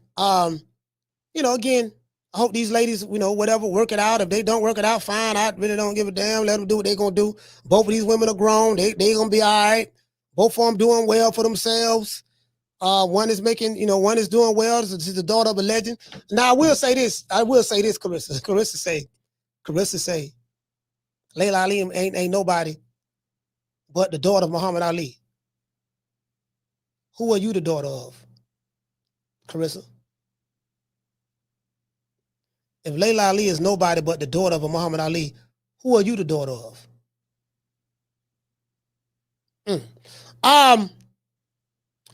[SPEAKER 2] Again, I hope these ladies, whatever, work it out. If they don't work it out, fine. I really don't give a damn. Let them do what they're going to do. Both of these women are grown. They going to be all right. Both of them doing well for themselves. One is making, one is doing well. She's the daughter of a legend. Now, I will say this, Claressa. Claressa say, Laila Ali ain't nobody but the daughter of Muhammad Ali. Who are you the daughter of, Claressa? If Laila Ali is nobody but the daughter of a Muhammad Ali, Who are you the daughter of?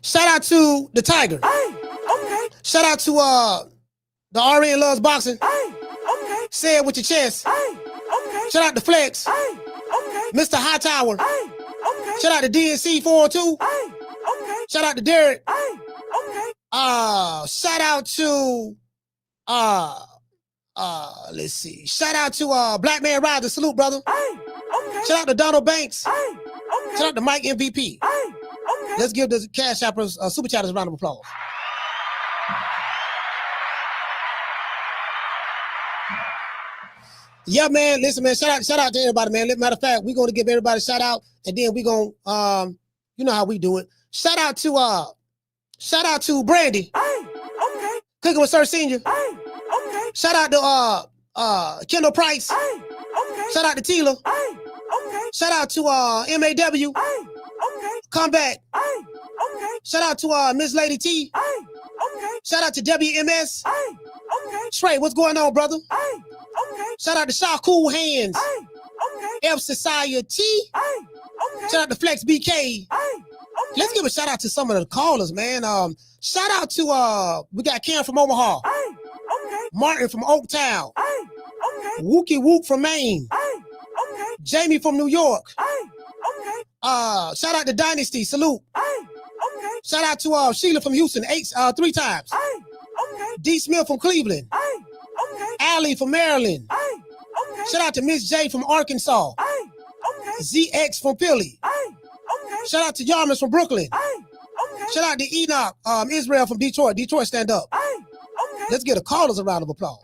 [SPEAKER 2] Shout out to the Tiger.
[SPEAKER 1] Okay.
[SPEAKER 2] Shout out to the RN Loves Boxing.
[SPEAKER 1] Okay.
[SPEAKER 2] Say it with your chest.
[SPEAKER 1] Okay.
[SPEAKER 2] Shout out to Flex.
[SPEAKER 1] Okay.
[SPEAKER 2] Mr. Hightower.
[SPEAKER 1] Okay.
[SPEAKER 2] Shout out to DNC 402.
[SPEAKER 1] Okay.
[SPEAKER 2] Shout out to Derek.
[SPEAKER 1] Okay.
[SPEAKER 2] Shout out to let's see. Shout out to Black Man Rider. Salute, brother.
[SPEAKER 1] Okay.
[SPEAKER 2] Shout out to Donald Banks.
[SPEAKER 1] Okay.
[SPEAKER 2] Shout out to Mike MVP.
[SPEAKER 1] Okay.
[SPEAKER 2] Let's give the Cash Appers Super Chatters a round of applause. Yeah, man. Listen, man. Shout out to everybody, man. Matter of fact, we're gonna give everybody a shout out, and then we're gonna you know how we do it. Shout out to Brandy.
[SPEAKER 1] Okay.
[SPEAKER 2] Cooking with Sir Senior.
[SPEAKER 1] Okay.
[SPEAKER 2] Shout out to Kendall Price.
[SPEAKER 1] Okay.
[SPEAKER 2] Shout out to Tila.
[SPEAKER 1] Okay.
[SPEAKER 2] Shout out to MAW.
[SPEAKER 1] Okay.
[SPEAKER 2] Come back.
[SPEAKER 1] Okay.
[SPEAKER 2] Shout out to Miss Lady T.
[SPEAKER 1] Okay.
[SPEAKER 2] Shout out to WMS.
[SPEAKER 1] Okay.
[SPEAKER 2] Trey, what's going on, brother?
[SPEAKER 1] Okay.
[SPEAKER 2] Shout out to Shaw Cool Hands.
[SPEAKER 1] Okay.
[SPEAKER 2] F Society.
[SPEAKER 1] Okay.
[SPEAKER 2] Shout out to Flex BK. Let's give a shout out to some of the callers, man. Shout out to we got Karen from Omaha.
[SPEAKER 1] Okay.
[SPEAKER 2] Martin from Oaktown.
[SPEAKER 1] Okay.
[SPEAKER 2] Wookie Wook from Maine.
[SPEAKER 1] Okay.
[SPEAKER 2] Jamie from New York.
[SPEAKER 1] Okay.
[SPEAKER 2] Shout out to Dynasty. Salute.
[SPEAKER 1] Okay.
[SPEAKER 2] Shout out to Sheila from Houston, 3 times.
[SPEAKER 1] Okay.
[SPEAKER 2] D. Smith from Cleveland.
[SPEAKER 1] Okay.
[SPEAKER 2] Allie from Maryland.
[SPEAKER 1] Okay.
[SPEAKER 2] Shout out to Miss J from Arkansas.
[SPEAKER 1] Okay.
[SPEAKER 2] ZX from Philly.
[SPEAKER 1] Okay.
[SPEAKER 2] Shout out to Yarmus from Brooklyn.
[SPEAKER 1] Okay.
[SPEAKER 2] Shout out to Enoch, Israel from Detroit. Detroit, stand up.
[SPEAKER 1] Okay.
[SPEAKER 2] Let's give the callers a round of applause.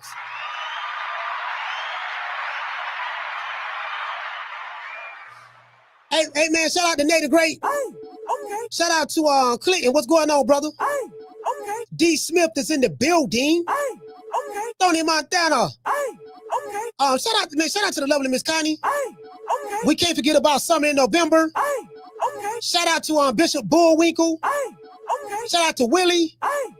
[SPEAKER 2] Hey, man, shout out to Nate the Great.
[SPEAKER 1] Okay.
[SPEAKER 2] Shout out to Clinton. What's going on, brother?
[SPEAKER 1] Okay.
[SPEAKER 2] D. Smith is in the building.
[SPEAKER 1] Okay.
[SPEAKER 2] Tony Montana.
[SPEAKER 1] Okay.
[SPEAKER 2] Shout out to the lovely Miss Connie.
[SPEAKER 1] Okay.
[SPEAKER 2] We can't forget about summer in November.
[SPEAKER 1] Okay.
[SPEAKER 2] Shout out to Bishop Bullwinkle.
[SPEAKER 1] Okay.
[SPEAKER 2] Shout out to Willie.
[SPEAKER 1] Okay.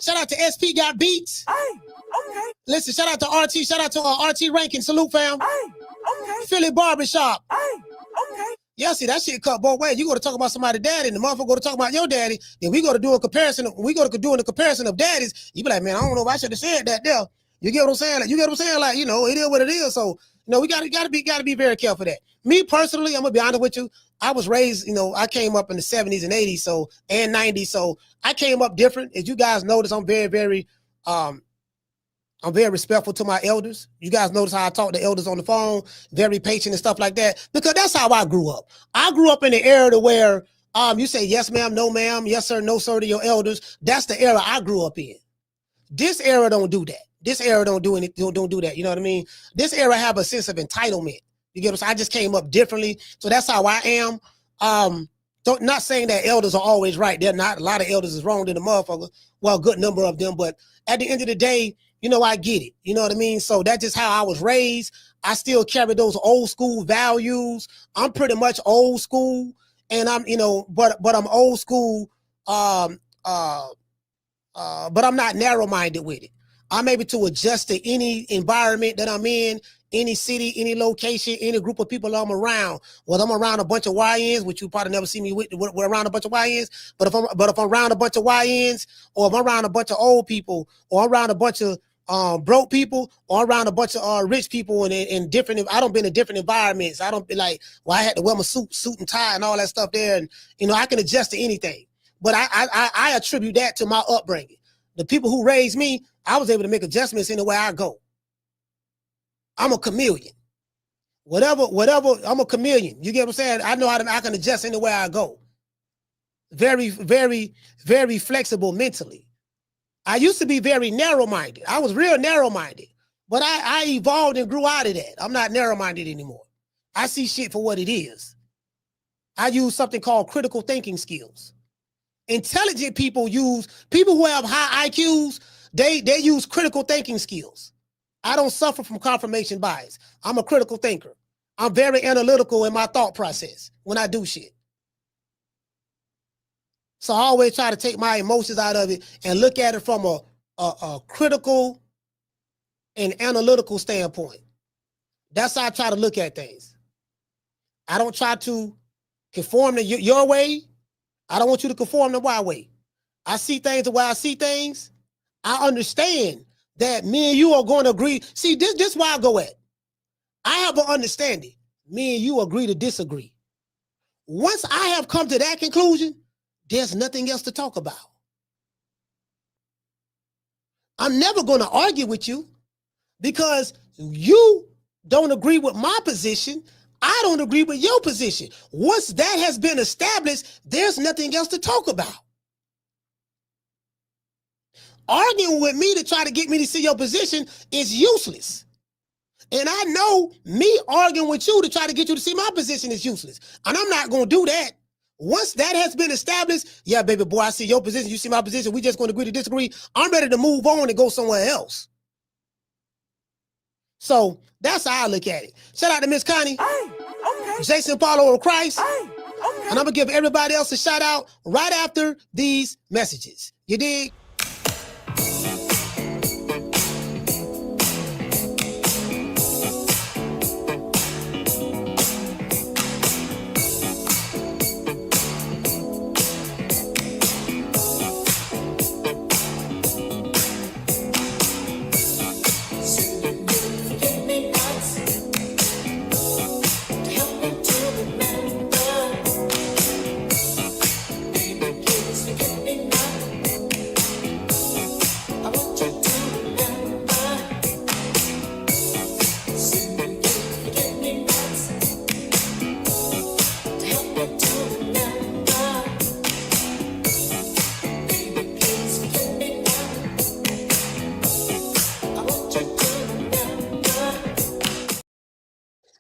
[SPEAKER 2] Shout out to SP Got Beats.
[SPEAKER 1] Okay.
[SPEAKER 2] Listen, shout out to RT. Shout out to RT Rankin. Salute, fam.
[SPEAKER 1] Okay.
[SPEAKER 2] Philly Barbershop.
[SPEAKER 1] Okay.
[SPEAKER 2] Yeah, see, that shit cut both ways. You go to talk about somebody's daddy, and the motherfucker go to talk about your daddy. Then we go to do a comparison. We go to doing the comparison of daddies. You be like, man, I don't know if I should have said that there. You get what I'm saying? Like, you get what I'm saying? Like, you know, it is what it is. So, you know, we gotta be very careful of that. Me personally, I'm gonna be honest with you. I was raised, you know, I came up in the 70s and 80s, and 90s. So I came up different. As you guys notice, I'm very respectful to my elders. You guys notice how I talk to elders on the phone, very patient and stuff like that, because that's how I grew up. I grew up in the era where you say yes, ma'am, no, ma'am, yes, sir, no, sir to your elders. That's the era I grew up in. This era don't do that. This era don't do anything, don't do that. You know what I mean? This era have a sense of entitlement. You get what I'm saying? I just came up differently. So that's how I am. Not saying that elders are always right. They're not. A lot of elders is wrong to the motherfucker. Well, a good number of them. But at the end of the day, you know, I get it. You know what I mean? So that's just how I was raised. I still carry those old school values. I'm pretty much old school. And I'm, you know, but I'm old school. But I'm not narrow-minded with it. I'm able to adjust to any environment that I'm in, any city, any location, any group of people I'm around. Whether I'm around a bunch of YNs, which you probably never see me with around a bunch of YNs, but if I'm around a bunch of YNs, or if I'm around a bunch of old people, or around a bunch of broke people, or around a bunch of rich people in different, I don't been in different environments. I don't be like, well, I had to wear my suit and tie and all that stuff there, and you know, I can adjust to anything. But I attribute that to my upbringing. The people who raised me, I was able to make adjustments in the way I go. I'm a chameleon. Whatever, I'm a chameleon. You get what I'm saying? I know I can adjust in the way I go. Very, very, very flexible mentally. I used to be very narrow-minded. I was real narrow-minded. But I evolved and grew out of that. I'm not narrow-minded anymore. I see shit for what it is. I use something called critical thinking skills. Intelligent people who have high IQs, they use critical thinking skills. I don't suffer from confirmation bias. I'm a critical thinker. I'm very analytical in my thought process when I do shit. So I always try to take my emotions out of it and look at it from a critical and analytical standpoint. That's how I try to look at things. I don't try to conform to your way. I don't want you to conform to my way. I see things the way I see things. I understand that me and you are going to agree. See, this is where I go at. I have an understanding. Me and you agree to disagree. Once I have come to that conclusion, there's nothing else to talk about. I'm never going to argue with you because you don't agree with my position. I don't agree with your position. Once that has been established, there's nothing else to talk about. Arguing with me to try to get me to see your position is useless. And I know me arguing with you to try to get you to see my position is useless. And I'm not going to do that. Once that has been established, yeah, baby boy, I see your position, you see my position, we just going to agree to disagree. I'm ready to move on and go somewhere else. So that's how I look at it. Shout out to Miss Connie. Hey, okay. Jason Paulo of Christ. Hey, okay. And I'm going to give everybody else a shout out right after these messages. You dig?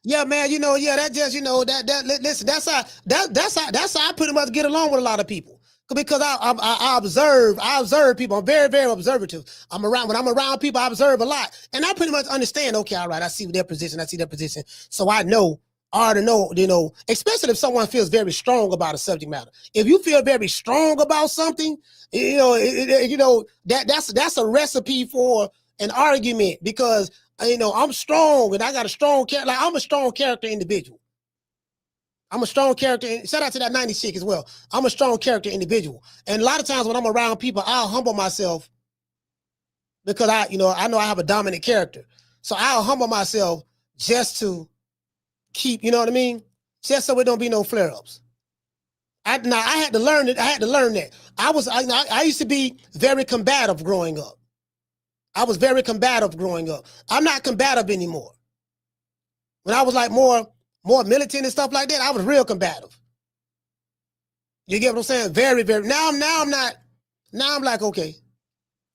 [SPEAKER 2] Yeah, man, that just, listen, that's how I pretty much get along with a lot of people. Because I observe people. I'm very, very observative. When I'm around people, I observe a lot. And I pretty much understand, okay, all right, I see their position, So I already know, especially if someone feels very strong about a subject matter. If you feel very strong about something, that's a recipe for an argument because I'm strong and I got a strong character. Like I'm a strong character individual. I'm a strong character. Shout out to that 90s chick as well. I'm a strong character individual. And a lot of times when I'm around people, I'll humble myself because I know I have a dominant character. So I'll humble myself just to keep, you know what I mean? Just so it don't be no flare-ups. I had to learn it. I had to learn that. I used to be very combative growing up. I was very combative growing up. I'm not combative anymore. When I was like more militant and stuff like that, I was real combative. You get what I'm saying? Very, very. Now I'm not. Now I'm like, okay.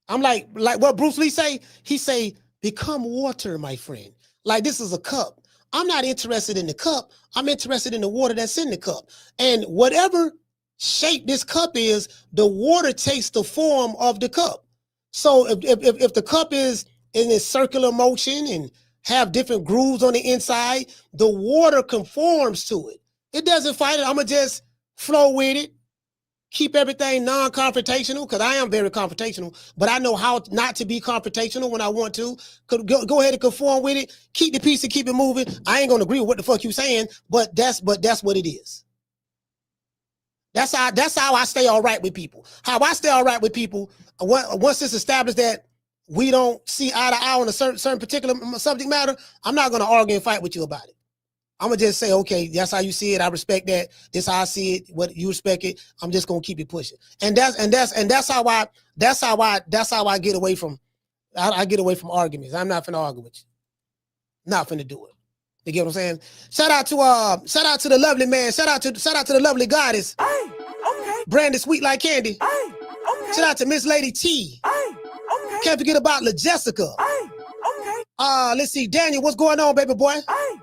[SPEAKER 2] I'm like what Bruce Lee say? He say, become water, my friend. Like this is a cup. I'm not interested in the cup. I'm interested in the water that's in the cup. And whatever shape this cup is, the water takes the form of the cup. So if the cup is in a circular motion and have different grooves on the inside, the water conforms to it. It doesn't fight it. I'm going to just flow with it, keep everything non-confrontational because I am very confrontational, but I know how not to be confrontational when I want to. Go ahead and conform with it, keep the peace and keep it moving. I ain't going to agree with what the fuck you saying, but that's what it is. That's how I stay all right with people. How I stay all right with people, once it's established that we don't see eye to eye on a certain particular subject matter, I'm not going to argue and fight with you about it. I'm going to just say, okay, that's how you see it. I respect that. This how I see it. What you respect it. I'm just going to keep it pushing. And that's how I get away from, I get away from arguments. I'm not finna argue with you. Not finna do it. You get what I'm saying? Shout out to the lovely man. Shout out to the lovely goddess. Hey, okay. Brandon Sweet Like Candy. Hey, okay. Shout out to Miss Lady T. Hey, okay. Can't forget about La Jessica. Hey, okay. Let's see, Daniel, what's going on, baby boy? Hey,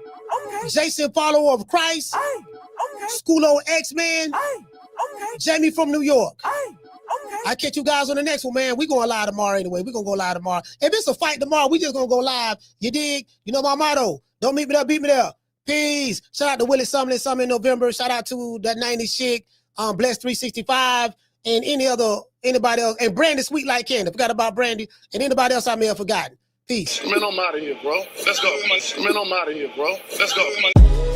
[SPEAKER 2] okay. Jason, follower of Christ. Hey, okay. Schoolo X-Man. Hey, okay. Jamie from New York. Hey, okay. I catch you guys on the next one, man. We going live tomorrow anyway. We gonna go live tomorrow. If it's a fight tomorrow, we just gonna go live. You dig? You know my motto. Don't meet me there, beat me there. Peace. Shout out to Willie Sumlin, Summer in November. Shout out to that 90s chick, Bless 365, and anybody else. And Brandy Sweet Like Candy. Forgot about Brandy. And anybody else I may have forgotten. Peace.
[SPEAKER 7] Man, I'm out of here, bro. Let's go. Come on. Man, I'm out of here, bro. Let's go. Come on.